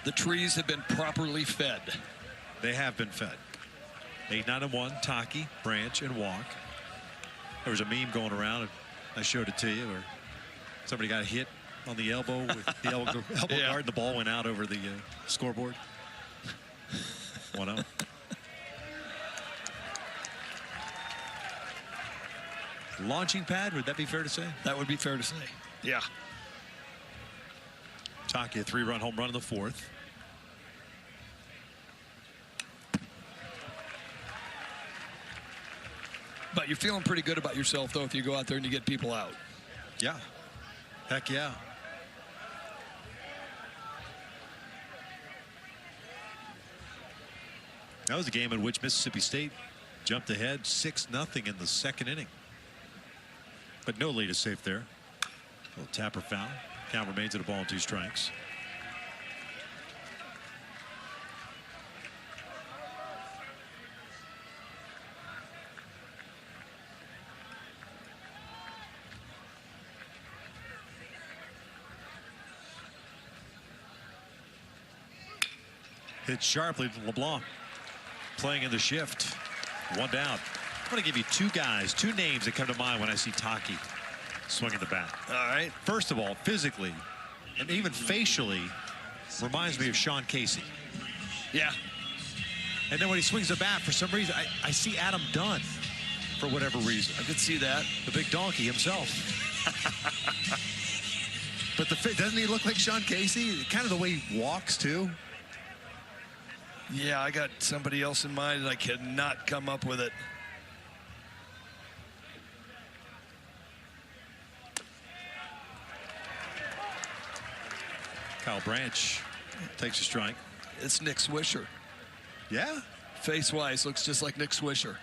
The trees have been properly fed. They have been fed. 8-9-1, Taki, Branch, and Walk. There was a meme going around, and I showed it to you, where somebody got hit on the elbow with the elbow Yeah. guard. The ball went out over the scoreboard. 1-0. Launching pad, would that be fair to say? That would be fair to say. Yeah. Taki a 3-run home run in the 4th. But you're feeling pretty good about yourself, though, if you go out there and you get people out. Yeah. Heck yeah. That was a game in which Mississippi State jumped ahead 6-0 in the 2nd inning. But no lead is safe there. A little tapper foul. Count remains at a ball and 2 strikes. Hit sharply to LeBlanc. Playing in the shift. 1 down. I'm going to give you 2 guys, 2 names that come to mind when I see Taki swinging the bat. All right. First of all, physically and even facially reminds me of Sean Casey. Yeah. And then when he swings the bat, for some reason, I see Adam Dunn for whatever reason. I could see that. The big donkey himself. But doesn't he look like Sean Casey? Kind of the way he walks, too. Yeah, I got somebody else in mind, and I cannot come up with it. Kyle Branch takes a strike. It's Nick Swisher. Yeah? Face-wise, looks just like Nick Swisher.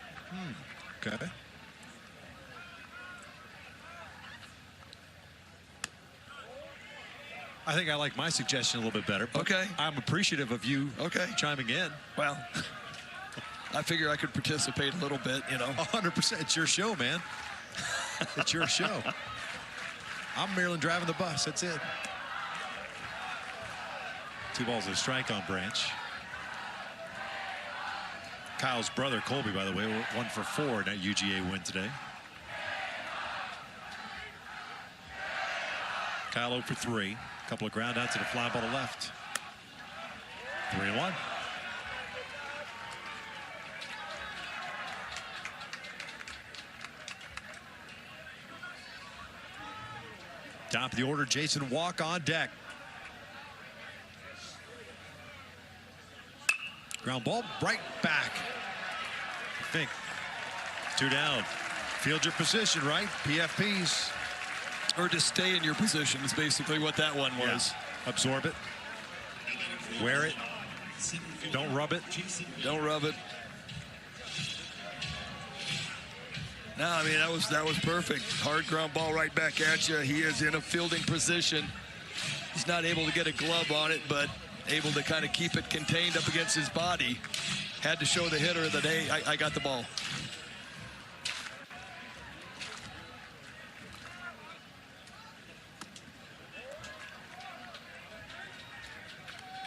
Okay. I think I like my suggestion a little bit better. But okay. I'm appreciative of you chiming in. Well, I figure I could participate a little bit, you know. 100%. It's your show, man. It's your show. I'm Maryland driving the bus. That's it. 2 balls and a strike on Branch. Kyle's brother, Colby, by the way, 1 for 4 in that UGA win today. Kyle 0 for 3. A couple of ground outs and a fly ball to left. 3-1. Top of the order, Jason Walk on deck. Ground ball right back. Fink. 2 down. Field your position, right? PFPs. Or just stay in your position is basically what that one was. Yeah. Absorb it. Wear it. Don't rub it. Don't rub it. No, I mean, that was perfect. Hard ground ball right back at you. He is in a fielding position. He's not able to get a glove on it, but able to kind of keep it contained up against his body. Had to show the hitter of the day, I got the ball.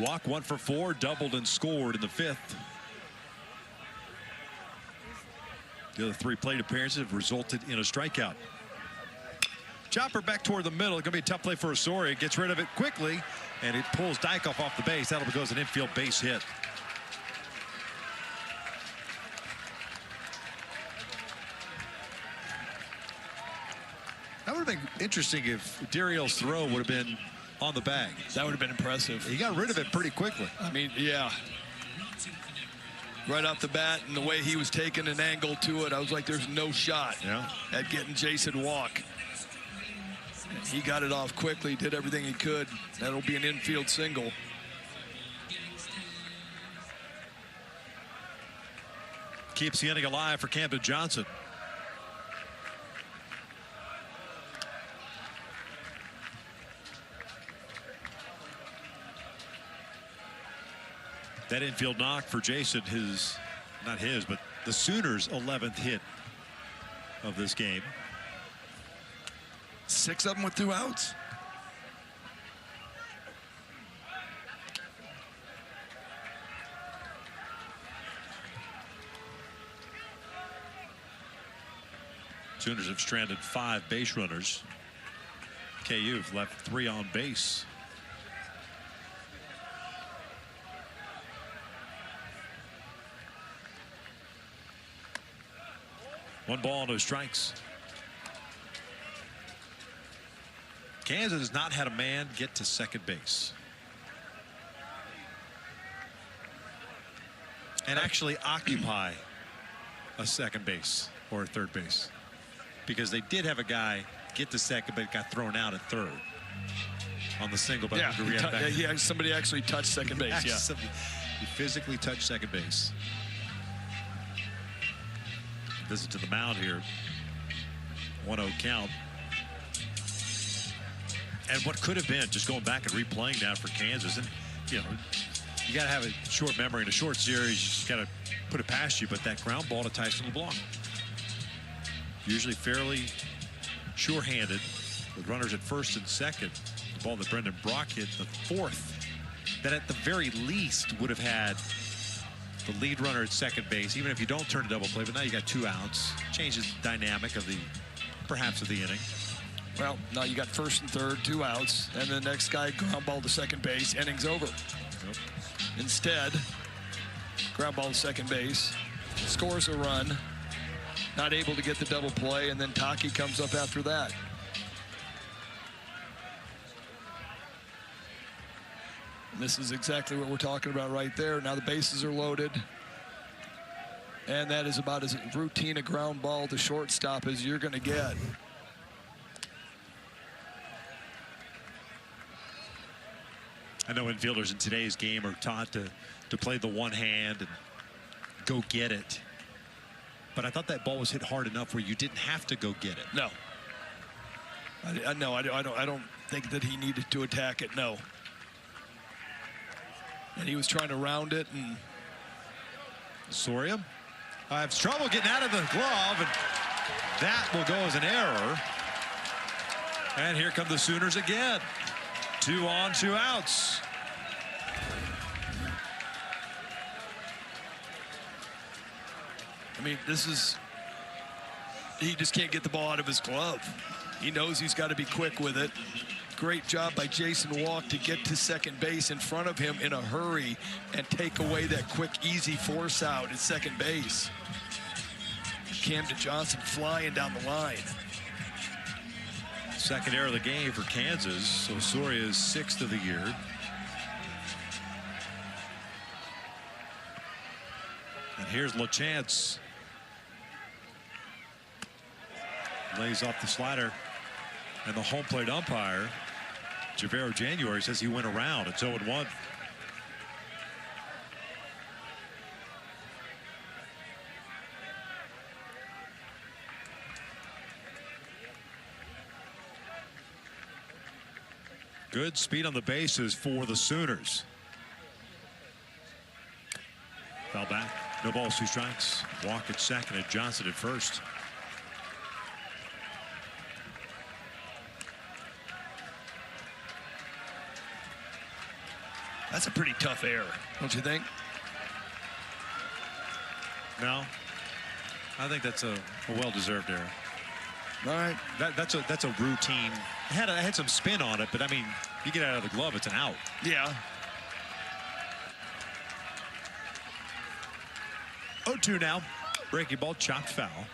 Walk 1 for 4, doubled and scored in the 5th. The other 3 plate appearances have resulted in a strikeout. Chopper back toward the middle. It's going to be a tough play for Osorio. Gets rid of it quickly, and it pulls Dykoff off the base. That'll go as an infield base hit. That would have been interesting if Dariel's throw would have been on the bag. That would have been impressive. He got rid of it pretty quickly. I mean, yeah. Right off the bat, and the way he was taking an angle to it, I was like, there's no shot at getting Jason Walk. He got it off quickly, did everything he could. That'll be an infield single. Keeps the inning alive for Camden Johnson. That infield knock for Jason, not his, but the Sooners' 11th hit of this game. 6 of them with 2 outs. Sooners have stranded 5 base runners. KU have left 3 on base. One ball, no strikes. Kansas has not had a man get to second base. And actually occupy a second base or a third base. Because they did have a guy get to second, but got thrown out at third on the single. By Yeah, somebody actually touched second base. Yeah, he physically touched second base. Visit to the mound here. 1-0 count. And what could have been, just going back and replaying that for Kansas, and you know, you got to have a short memory in a short series. You just got to put it past you. But that ground ball to Tyson LeBlanc, usually fairly sure-handed, with runners at first and second. The ball that Brendan Brock hit, the fourth, that at the very least would have had the lead runner at second base, even if you don't turn a double play. But now you got 2 outs. Changes the dynamic of the, perhaps, of the inning. Well, now you got first and third, 2 outs, and the next guy ground ball to second base, inning's over. Yep. Instead, ground ball to second base, scores a run, not able to get the double play, and then Taki comes up after that. And this is exactly what we're talking about right there. Now the bases are loaded, and that is about as routine a ground ball to shortstop as you're going to get. I know infielders in today's game are taught to play the one hand and go get it. But I thought that ball was hit hard enough where you didn't have to go get it. No. I don't think that he needed to attack it, no. And he was trying to round it, and Soria has trouble getting out of the glove, and that will go as an error. And here come the Sooners again. 2 on, 2 outs. I mean, he just can't get the ball out of his glove. He knows he's got to be quick with it. Great job by Jason Walk to get to second base in front of him in a hurry and take away that quick, easy force out at second base. Camden Johnson flying down the line. Second error of the game for Kansas. So Soria is 6th of the year. And here's LaChance. Lays off the slider. And the home plate umpire, Javero January, says he went around. It's 0-1. Good speed on the bases for the Sooners. Foul back. No balls, 2 strikes. Walk at second and Johnson at first. That's a pretty tough error, don't you think? No. I think that's a well-deserved error. All right. That's a routine. It had some spin on it, but I mean, you get out of the glove, it's an out. Yeah. 0-2 now. Breaking ball, chopped foul.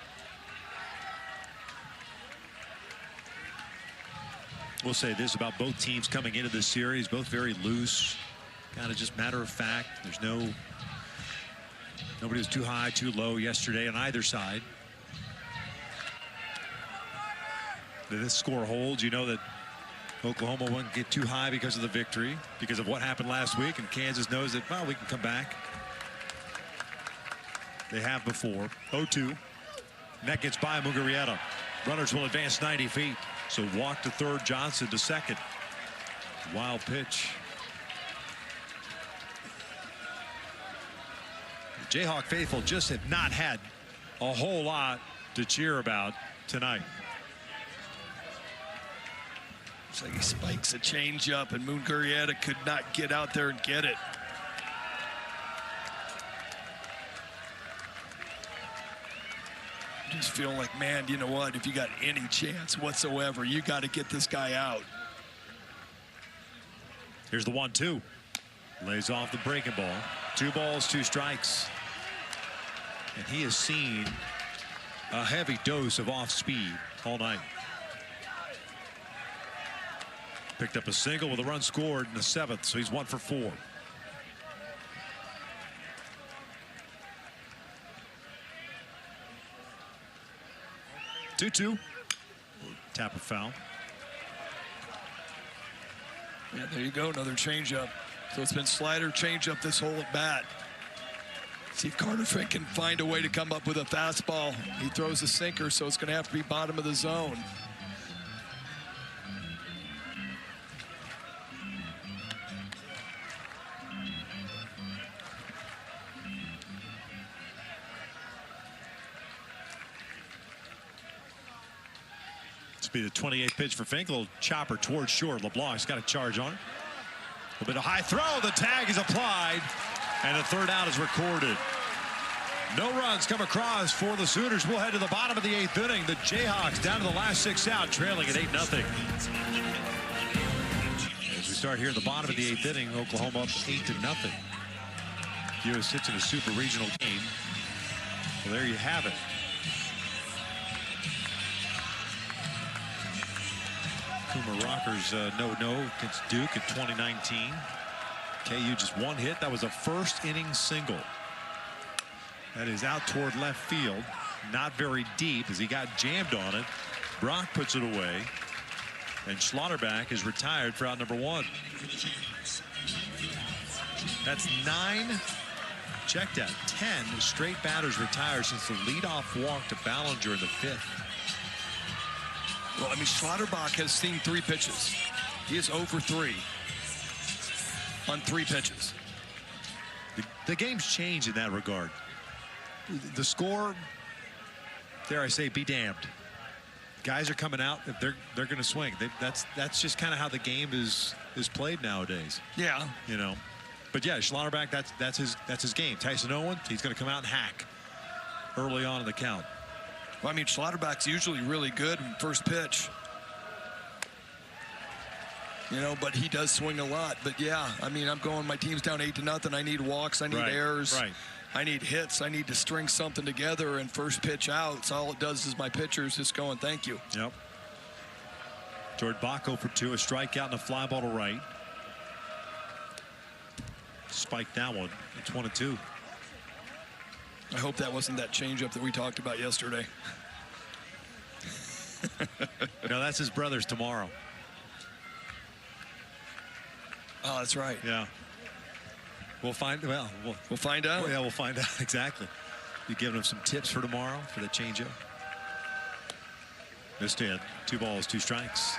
We'll say this about both teams coming into this series, both very loose, kind of just matter of fact. There's nobody was too high, too low yesterday on either side. If this score holds, you know that Oklahoma won't get too high because of the victory, because of what happened last week, and Kansas knows that, well, we can come back. They have before. 0-2. And that gets by Mugarieta. Runners will advance 90 feet. So Walk to third, Johnson to second. Wild pitch. The Jayhawk faithful just have not had a whole lot to cheer about tonight. Looks like he spikes a changeup, and Mugarieta could not get out there and get it. Just feeling like, man, you know what? If you got any chance whatsoever, you got to get this guy out. Here's the 1-2. Lays off the breaking ball. 2 balls, 2 strikes. And he has seen a heavy dose of off speed all night. Picked up a single with a run scored in the 7th, so he's 1 for 4. Two. Tap a foul. Yeah, there you go, another changeup. So it's been slider, changeup this whole at bat. See if Carter Fink can find a way to come up with a fastball. He throws a sinker, so it's going to have to be bottom of the zone. This will be the 28th pitch for Fink. A little chopper towards short. LeBlanc's got a charge on it. A little bit of high throw. The tag is applied, and the 3rd out is recorded. No runs come across for the Sooners. We'll head to the bottom of the 8th inning. The Jayhawks down to the last 6 out, trailing at 8-0. As we start here at the bottom of the 8th inning, Oklahoma up 8-0. US sits in a super regional game. Well, there you have it. Coomer Rockers no against Duke in 2019. KU just 1 hit. That was a first inning single. That is out toward left field. Not very deep as he got jammed on it. Brock puts it away. And Schlotterback is retired for out number 1. That's 9. Check that. 10 straight batters retired since the leadoff walk to Ballinger in the 5th. Well, I mean, Schlotterbeck has seen 3 pitches. He is 0 for 3 on 3 pitches. The game's changed in that regard. The score, dare I say, be damned. Guys are coming out. If they're going to swing. That's just kind of how the game is played nowadays. Yeah. You know. But yeah, Schlotterbeck, that's his game. Tyson Owens, he's going to come out and hack early on in the count. Well, I mean, Schlotterbeck's usually really good in first pitch. You know, but he does swing a lot. But yeah, I mean, I'm going, my team's down 8-0. I need walks, I need errors. Right. I need hits. I need to string something together, and first pitch outs, all it does is my pitcher's just going, thank you. Yep. Jordan Bach 0 for 2, a strikeout and a fly ball to right. Spiked that one. It's 1-2. I hope that wasn't that changeup that we talked about yesterday. No, that's his brother's tomorrow. Oh, that's right. Yeah. We'll find out. Yeah, we'll find out exactly. You giving him some tips for tomorrow for the changeup? Missed it. 2 balls, 2 strikes.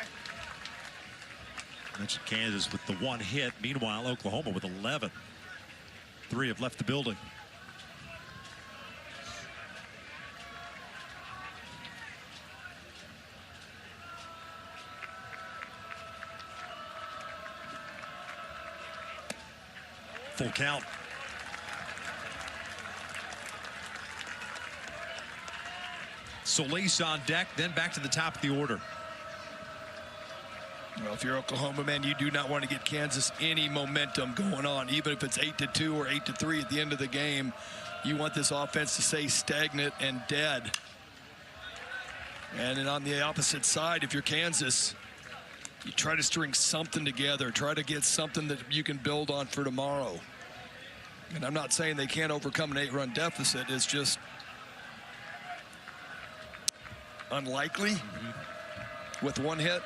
I mentioned Kansas with the 1 hit. Meanwhile, Oklahoma with 11. 3 have left the building. Full count. Solis on deck, then back to the top of the order. Well, if you're Oklahoma, man, you do not want to get Kansas any momentum going on, even if it's 8-2 or 8-3 at the end of the game. You want this offense to stay stagnant and dead. And then on the opposite side, if you're Kansas, you try to string something together, try to get something that you can build on for tomorrow. And I'm not saying they can't overcome an 8-run deficit. It's just unlikely with 1 hit.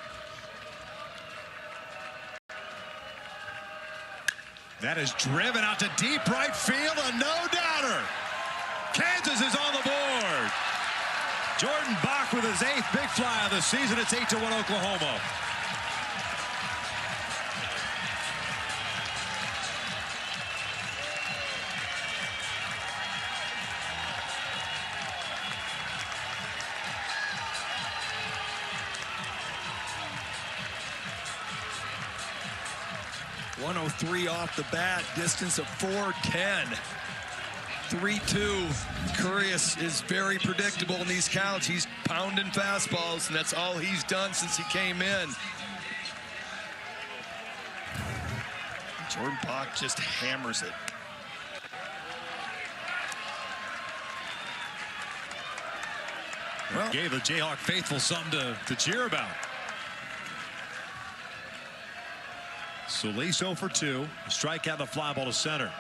That is driven out to deep right field, a no-doubter. Kansas is on the board. Jordan Bach with his 8th big fly of the season. It's 8-1 Oklahoma. .103 off the bat, distance of 410. 3-2. Curious is very predictable in these counts. He's pounding fastballs, and that's all he's done since he came in. Jordan Bach just hammers it. Well, gave the Jayhawk faithful something to cheer about. Solis 0 for 2. Strikeout, the fly ball to center.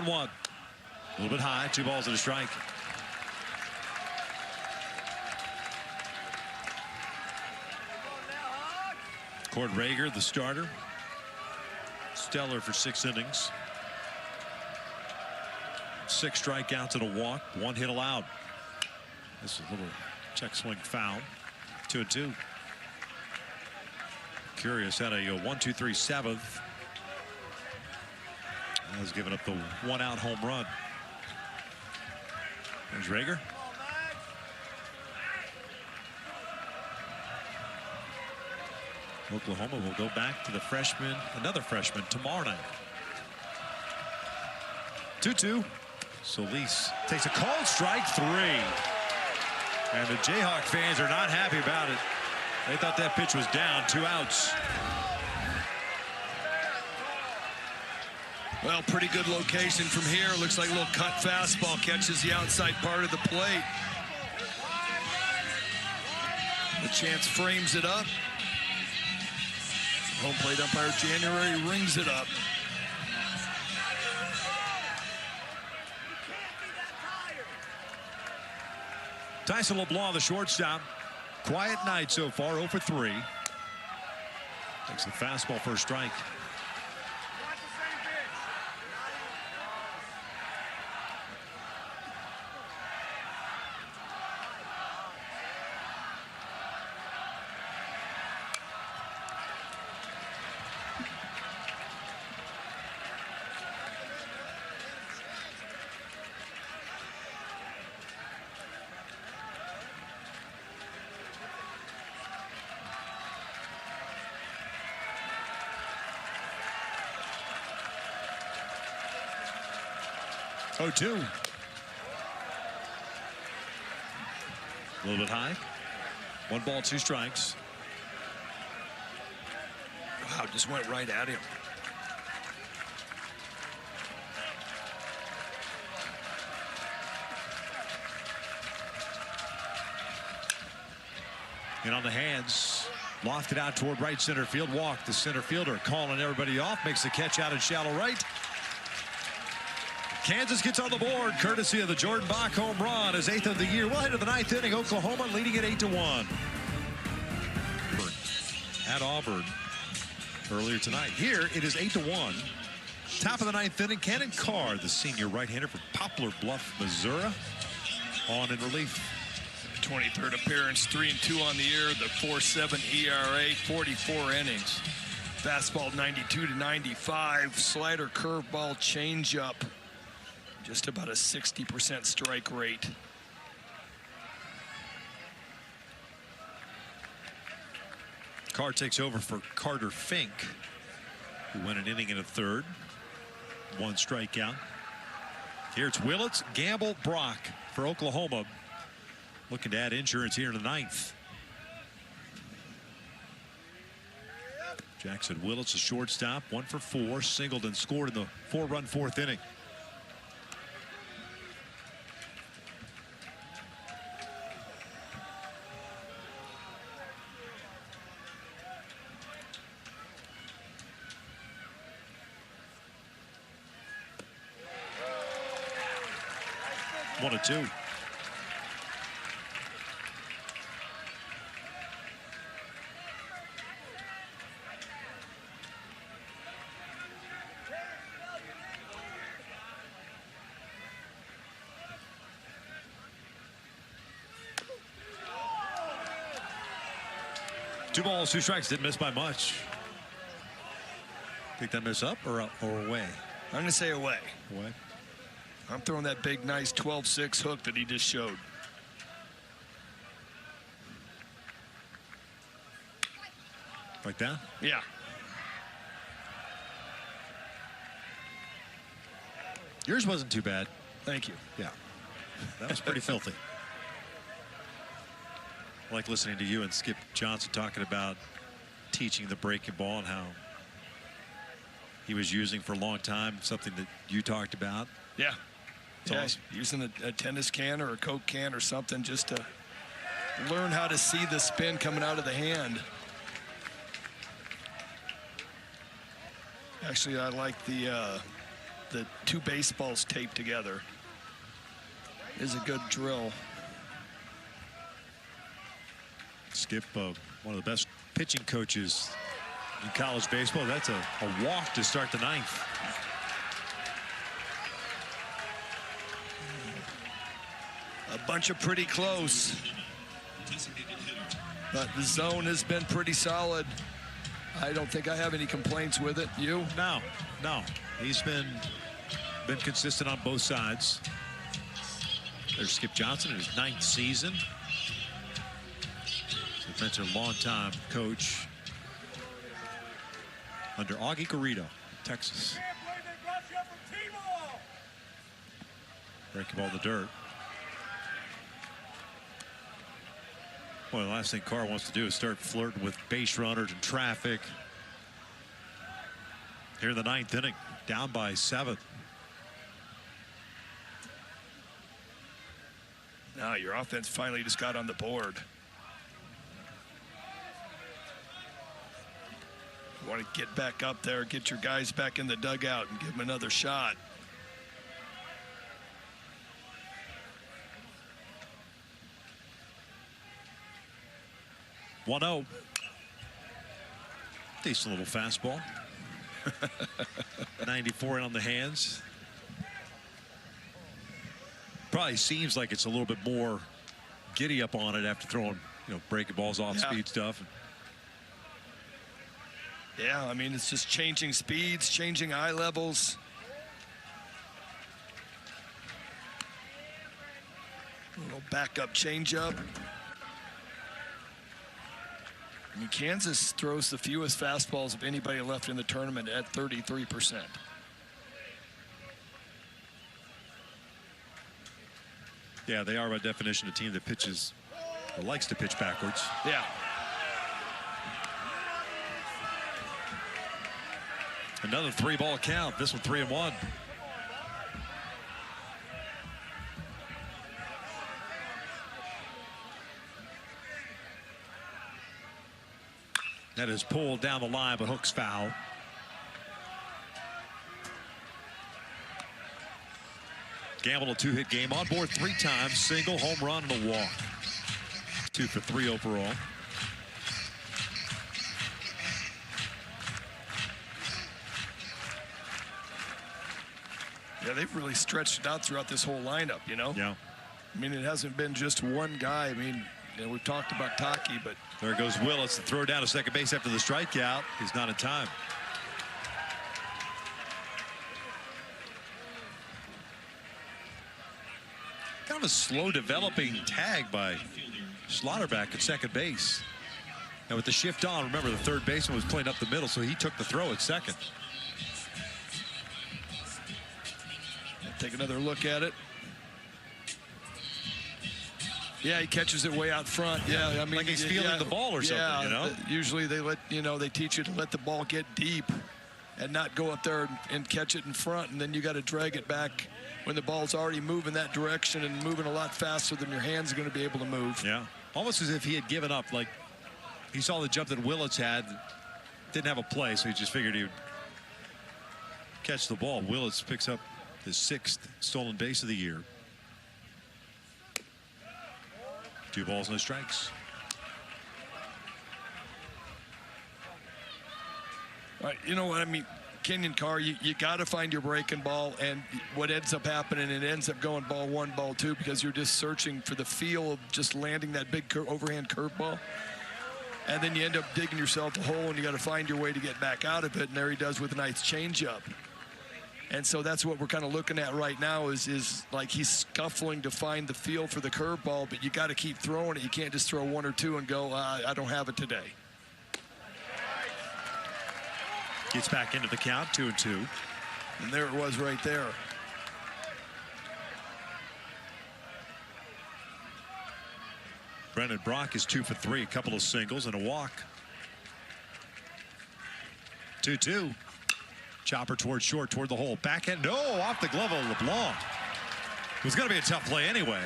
One. A little bit high. 2 balls and a strike. Cord Rager, the starter. Stellar for 6 innings. 6 strikeouts and a walk. 1 hit allowed. This is a little check swing foul. 2-2. Curious had a 1-2-3 7th. Has given up the 1-out home run. There's Rager. Oklahoma will go back to the freshman, another freshman, tomorrow night. 2-2. Solis takes a cold strike, 3. And the Jayhawk fans are not happy about it. They thought that pitch was down. 2 outs. Well, pretty good location from here. Looks like a little cut fastball catches the outside part of the plate. The chance frames it up. Home plate umpire January rings it up. Tyson LeBlanc, the shortstop. Quiet night so far, 0 for 3. Takes the fastball for a strike. Oh, 2. A little bit high. 1 ball, 2 strikes. Wow, just went right at him. And on the hands, lofted out toward right center field. Walk. The center fielder calling everybody off. Makes the catch out in shallow right. Kansas gets on the board, courtesy of the Jordan Bach home run, his 8th of the year. We'll head to the 9th inning. Oklahoma leading it 8-1. At Auburn earlier tonight. Here it is 8-1. Top of the 9th inning. Cannon Carr, the senior right-hander from Poplar Bluff, Missouri, on in relief. 23rd appearance, 3-2 on the year, the 4.7 ERA, 44 innings. Fastball 92-95, slider, curveball, changeup. Just about a 60% strike rate. Carr takes over for Carter Fink, who went an inning and a third. 1 strikeout. Here it's Willits, Gamble, Brock for Oklahoma. Looking to add insurance here in the 9th. Jackson Willits, a shortstop, 1 for 4, singled and scored in the 4-run 4th inning. One and 2. Two balls, 2 strikes. Didn't miss by much. Think that miss up or away? I'm going to say away. Away. I'm throwing that big, nice 12-6 hook that he just showed. Like that? Yeah. Yours wasn't too bad. Thank you. Yeah. That was pretty filthy. I like listening to you and Skip Johnson talking about teaching the breaking ball and how he was using for a long time, something that you talked about. Yeah. It's awesome. Using a tennis can or a Coke can or something just to learn how to see the spin coming out of the hand. Actually, I like the two baseballs taped together. Is a good drill. Skip, one of the best pitching coaches in college baseball. That's a walk to start the ninth. A bunch of pretty close. But the zone has been pretty solid. I don't think I have any complaints with it. You? No. He's been consistent on both sides. There's Skip Johnson in his 9th season. So that's a long-time coach under Augie Garrido, Texas. Breaking ball in the dirt. Well, the last thing Carr wants to do is start flirting with base runners and traffic. Here in the 9th inning, down by 7. Now your offense finally just got on the board. You want to get back up there, get your guys back in the dugout and give them another shot. "1-0. Decent little fastball. 94 in on the hands. Probably seems like it's a little bit more giddy up on it after throwing, breaking balls off speed stuff. Yeah, I mean, it's just changing speeds, changing eye levels. A little backup changeup. I mean, Kansas throws the fewest fastballs of anybody left in the tournament at 33%. Yeah, they are by definition a team that pitches or likes to pitch backwards. Yeah. Another 3-ball count. This one 3-1. That is pulled down the line, but Hook's foul. Gamble a 2-hit game. On board 3 times. Single, home run, and a walk. 2 for 3 overall. Yeah, they've really stretched it out throughout this whole lineup, Yeah. I mean, it hasn't been just one guy. I mean, we've talked about Taki, but There goes Willis to throw down to second base after the strikeout. He's not in time. Kind of a slow developing tag by Schlotterbeck at second base. And with the shift on, remember the third baseman was playing up the middle, so he took the throw at second. take another look at it. Yeah, he catches it way out front. Yeah, I mean, like he's feeling the ball or something, Usually they teach you to let the ball get deep and not go up there and catch it in front, and then you got to drag it back when the ball's already moving that direction and moving a lot faster than your hands are going to be able to move. Yeah, almost as if he had given up. Like he saw the jump that Willits had, didn't have a play, so he just figured he would catch the ball. Willits picks up his 6th stolen base of the year. 2 balls, no strikes. All right, you know what I mean? Kenyon Carr, you got to find your breaking ball, and what ends up happening, it ends up going ball 1, ball 2, because you're just searching for the feel of just landing that big overhand curveball. And then you end up digging yourself a hole, and you got to find your way to get back out of it, and there he does with a nice changeup. And so that's what we're kind of looking at right now is like he's scuffling to find the feel for the curveball, but you got to keep throwing it. You can't just throw 1 or 2 and go, I don't have it today. Gets back into the count, 2-2. And there it was right there. Brendan Brock is 2 for 3, a couple of singles and a walk. 2-2. Chopper towards short, toward the hole. Backhand, no, off the glove of LeBlanc. It was going to be a tough play anyway.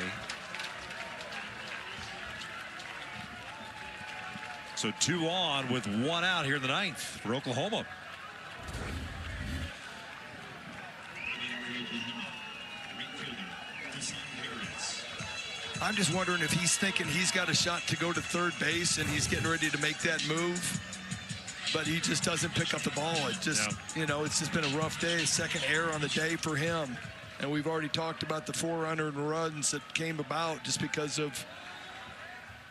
So 2 on with 1 out here in the 9th for Oklahoma. I'm just wondering if he's thinking he's got a shot to go to third base and he's getting ready to make that move, but he just doesn't pick up the ball. It just, you know, it's just been a rough day. Second error on the day for him. And we've already talked about the 4 unearned runs that came about just because of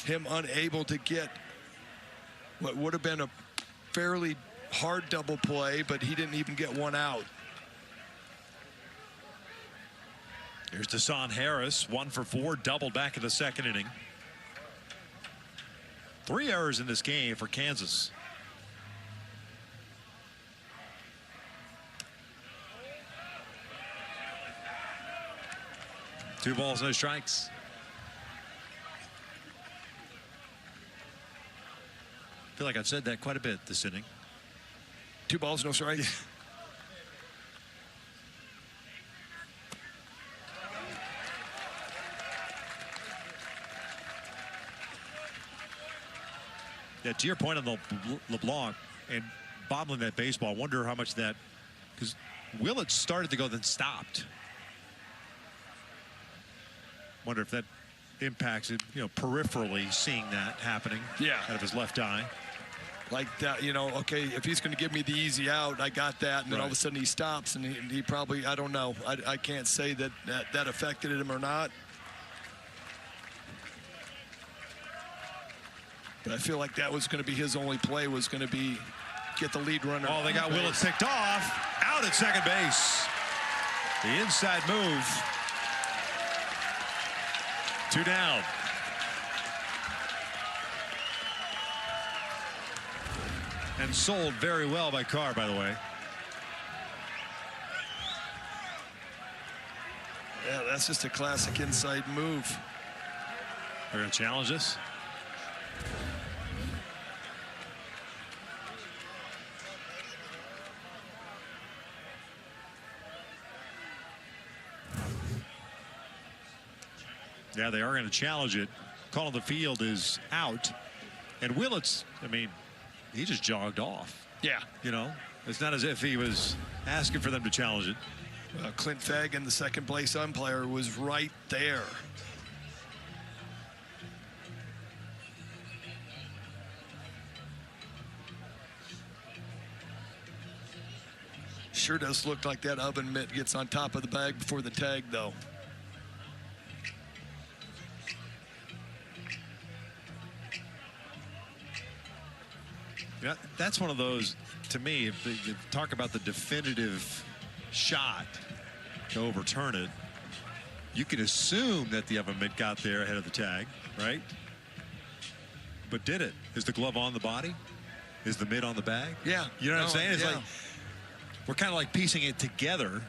him unable to get what would have been a fairly hard double play, but he didn't even get 1 out. Here's Deshaun Harris, 1 for 4, doubled back in the 2nd inning. 3 errors in this game for Kansas. Two balls, no strikes. I feel like I've said that quite a bit this inning. 2 balls, no strikes. Yeah, to your point on the LeBlanc and bobbling that baseball, I wonder how much that, because Willett started to go then stopped. Wonder if that impacts it, you know, peripherally seeing that happening out of his left eye. Like that, you know, okay, if he's going to give me the easy out, I got that, and then all of a sudden he stops, and he probably, I don't know. I can't say that affected him or not. But I feel like that was going to be his only play, was going to be get the lead runner. Oh, they got Willett ticked off. Out at second base. The inside move. 2 down. And sold very well by Carr, by the way. Yeah, that's just a classic inside move. They're going to challenge this. Yeah, they are going to challenge it. Call on the field is out. And Willett's, I mean, he just jogged off. Yeah. You know, it's not as if he was asking for them to challenge it. Clint Fagan, the second place umpire, was right there. Sure does look like that oven mitt gets on top of the bag before the tag, though. Yeah, that's one of those, to me, if you talk about the definitive shot to overturn it, you could assume that the oven mitt got there ahead of the tag, right? But did it? Is the glove on the body? Is the mitt on the bag? Yeah. You know what I'm saying? It's yeah. like, we're kind of like piecing it together.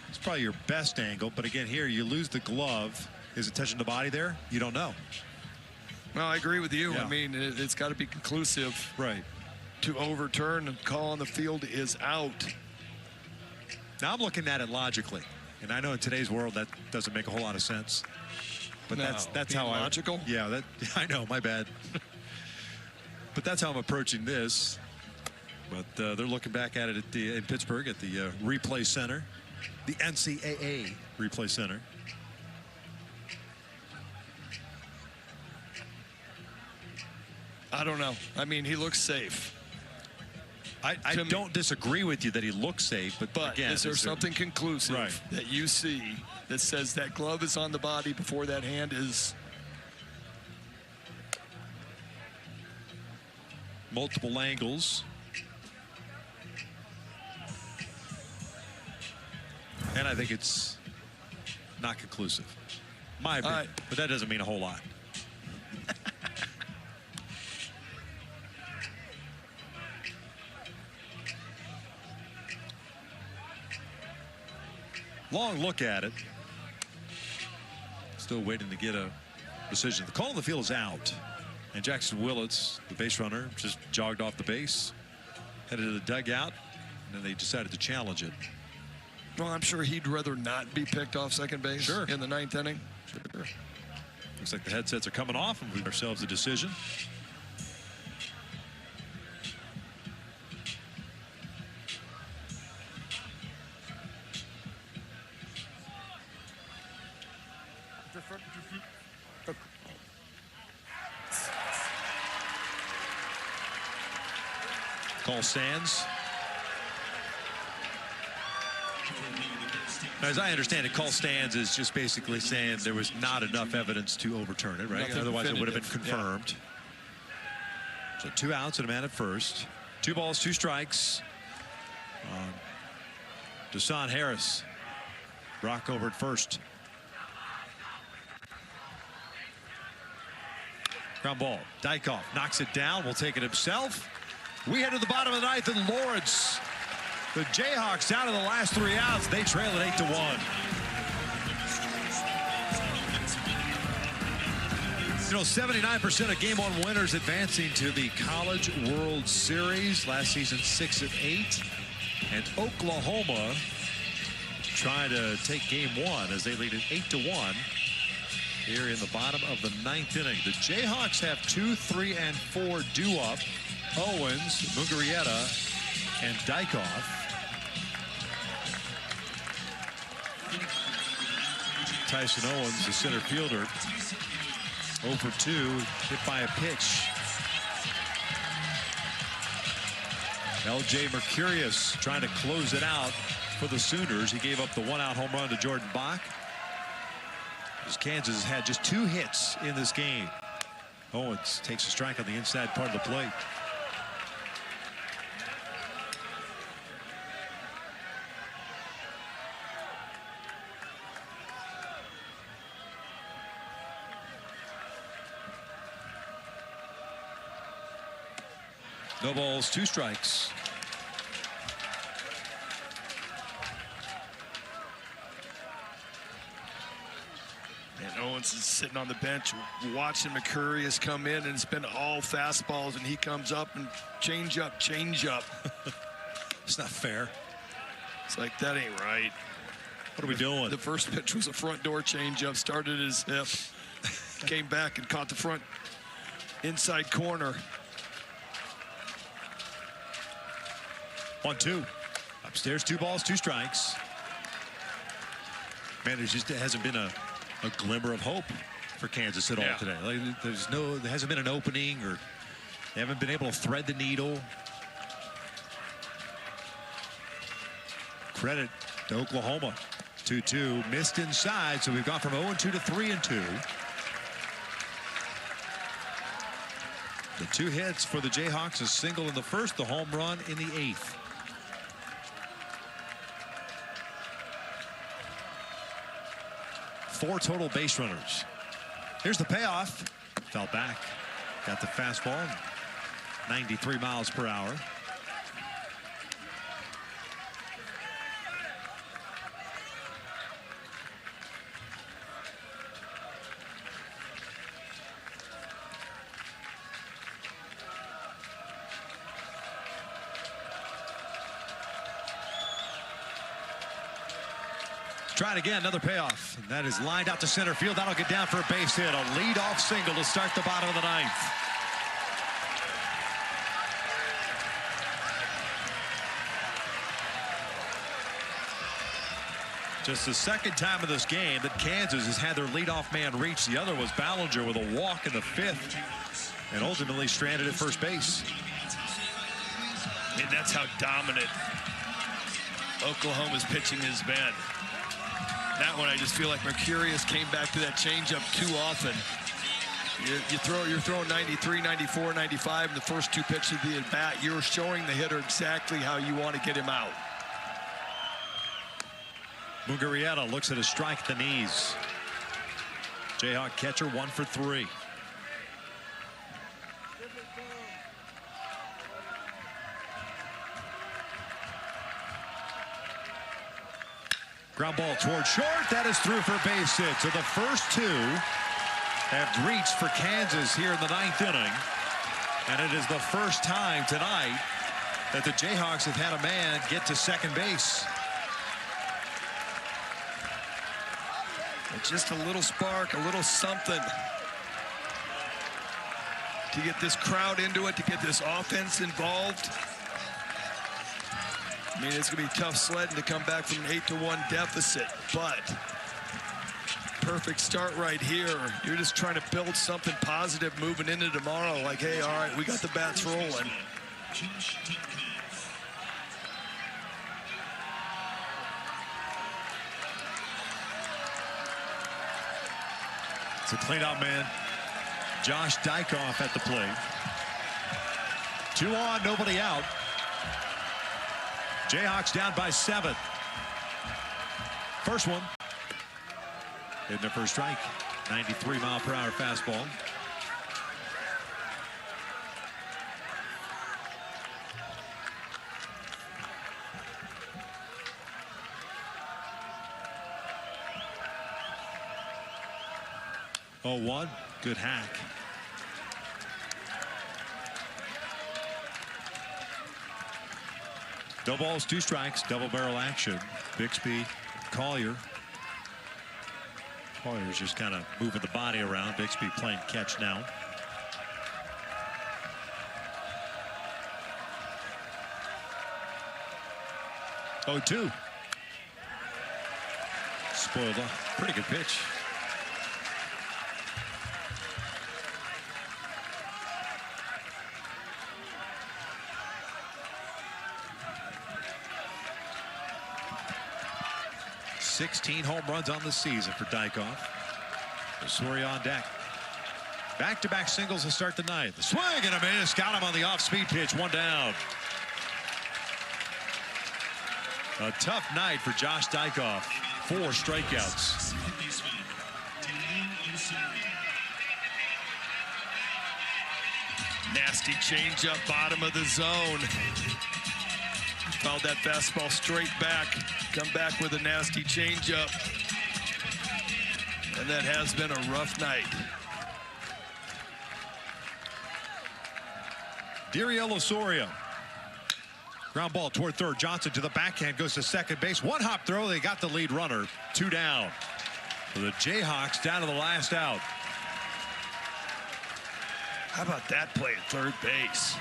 It's probably your best angle, but again, here you lose the glove. Is it touching the body there? You don't know. No, I agree with you. Yeah. I mean, it's got to be conclusive. Right. To overturn, and call on the field is out. Now I'm looking at it logically, and I know in today's world that doesn't make a whole lot of sense. But No, that's being how logical? Yeah, that I know. My bad. But that's how I'm approaching this. But they're looking back at it in Pittsburgh at the replay center, the NCAA replay center. I don't know. I mean, he looks safe. I don't disagree with you that he looks safe, but again, is there something conclusive that you see that says that glove is on the body before that hand is? Multiple angles. And I think it's not conclusive. My opinion, but that doesn't mean a whole lot. Long look at it. still waiting to get a decision. The call on the field is out. And Jackson Willits, the base runner, just jogged off the base, headed to the dugout, and then they decided to challenge it. Well, I'm sure he'd rather not be picked off second base in the 9th inning. Sure. Looks like the headsets are coming off, and we give ourselves a decision. Call stands. As I understand it, call stands is just basically saying there was not enough evidence to overturn it, right? Nothing Otherwise, it would have been definitive, confirmed. So 2 outs and a man at first. 2 balls, 2 strikes. Deshaun Harris. Brock over at first. Ground ball. Dykoff knocks it down. Will take it himself. We head to the bottom of the 9th, and Lawrence. The Jayhawks down to the last 3 outs. They trail it 8-1. You know, 79% of Game 1 winners advancing to the College World Series. Last season, 6 of 8. And Oklahoma trying to take Game 1 as they lead it 8-1 here in the bottom of the 9th inning. The Jayhawks have 2, 3, and 4 due up. Owens, Mugarieta, and Dykoff. Tyson Owens, the center fielder, 0 for 2, hit by a pitch. L.J. Mercurius trying to close it out for the Sooners. He gave up the 1-out home run to Jordan Bach. As Kansas has had just 2 hits in this game. Owens takes a strike on the inside part of the plate. No balls, 2 strikes. And Owens is sitting on the bench watching Mercurius come in, and it's been all fastballs, and he comes up and change up. It's not fair. It's like, that ain't right. What are we doing? The first pitch was a front door changeup, started his hip, came back and caught the front inside corner. 1-2. Upstairs, 2 balls, 2 strikes. Man, there just hasn't been a glimmer of hope for Kansas at all today. Like, there hasn't been an opening, or they haven't been able to thread the needle. Credit to Oklahoma. 2-2, missed inside, so we've gone from 0-2 to 3-2. The 2 hits for the Jayhawks, a single in the first, the home run in the 8th. Four total base runners. Here's the payoff. Fell back. Got the fastball. 93 miles per hour. Try it again, another payoff. And that is lined out to center field. That'll get down for a base hit. A leadoff single to start the bottom of the 9th. Just the second time in this game that Kansas has had their leadoff man reach. The other was Ballinger with a walk in the 5th and ultimately stranded at first base. And that's how dominant Oklahoma's pitching has been. That one, I just feel like Mercurius came back to that changeup too often. You're throwing 93, 94, 95 in the first 2 pitches of the at-bat. You're showing the hitter exactly how you want to get him out. Mugarieta looks at a strike at the knees. Jayhawk catcher 1 for 3. Ground ball toward short. That is through for a base hit. So the first two have reached for Kansas here in the 9th inning. And it is the first time tonight that the Jayhawks have had a man get to second base. Just a little spark, a little something to get this crowd into it, to get this offense involved. I mean, it's going to be tough sledding to come back from an 8-1 deficit, but perfect start right here. You're just trying to build something positive moving into tomorrow. Like, hey, all right, we got the bats rolling. It's a cleanout man. Josh Dykoff at the plate. 2 on, nobody out. Jayhawks down by 7. First one. In the first strike. 93-mile-per-hour fastball. Oh, 1. Good hack. No balls, 2 strikes, double barrel action. Bixby, Collier. Collier's just kind of moving the body around. Bixby playing catch now. Oh, 2. Spoiled up. Pretty good pitch. .16 home runs on the season for Dykoff. Osorio on deck. Back-to-back singles to start the ninth. The swing and a miss. Got him on the off-speed pitch. 1 down. A tough night for Josh Dykoff. 4 strikeouts. Nasty changeup, bottom of the zone. Fouled that fastball straight back. Come back with a nasty changeup. And that has been a rough night. Diriel Osorio. Ground ball toward third. Johnson to the backhand, goes to second base. 1 hop throw. They got the lead runner. 2 down. For the Jayhawks down to the last out. How about that play at third base?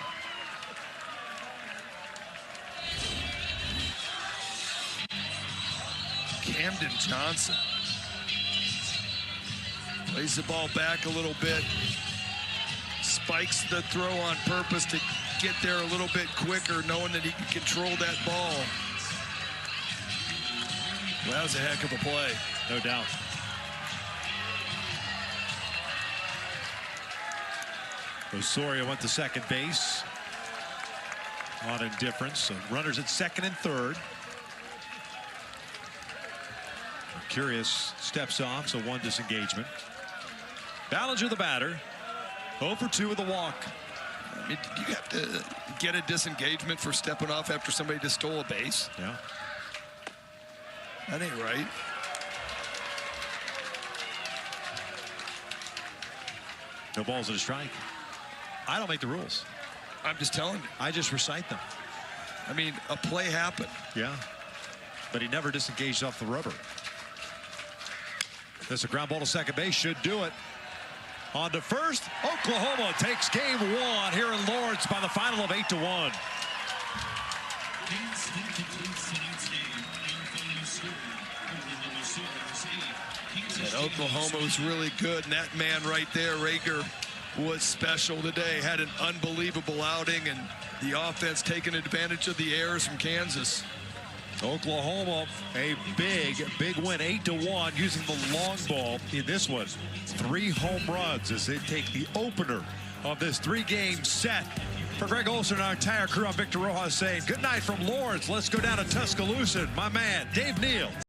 Camden Johnson plays the ball back a little bit, spikes the throw on purpose to get there a little bit quicker, knowing that he can control that ball. Well, that was a heck of a play. No doubt. Osorio went to second base on indifference. So runners at second and third. Curious steps off, so 1 disengagement. Ballinger the batter. 0 for 2 with a walk. I mean, you have to get a disengagement for stepping off after somebody just stole a base. Yeah. That ain't right. No balls and a strike. I don't make the rules. I'm just telling you. I just recite them. I mean, a play happened. Yeah. But he never disengaged off the rubber. There's a ground ball to second base. Should do it. On to first. Oklahoma takes game 1 here in Lawrence by the final of 8-1. And Oklahoma was really good. And that man right there, Rager, was special today. Had an unbelievable outing, and the offense taking advantage of the errors from Kansas. Oklahoma, a big win, 8-1, using the long ball in this one. 3 home runs as they take the opener of this 3-game set. For Greg Olson and our entire crew, I'm Victor Rojas saying good night from Lawrence. Let's go down to Tuscaloosa. My man, Dave Neal.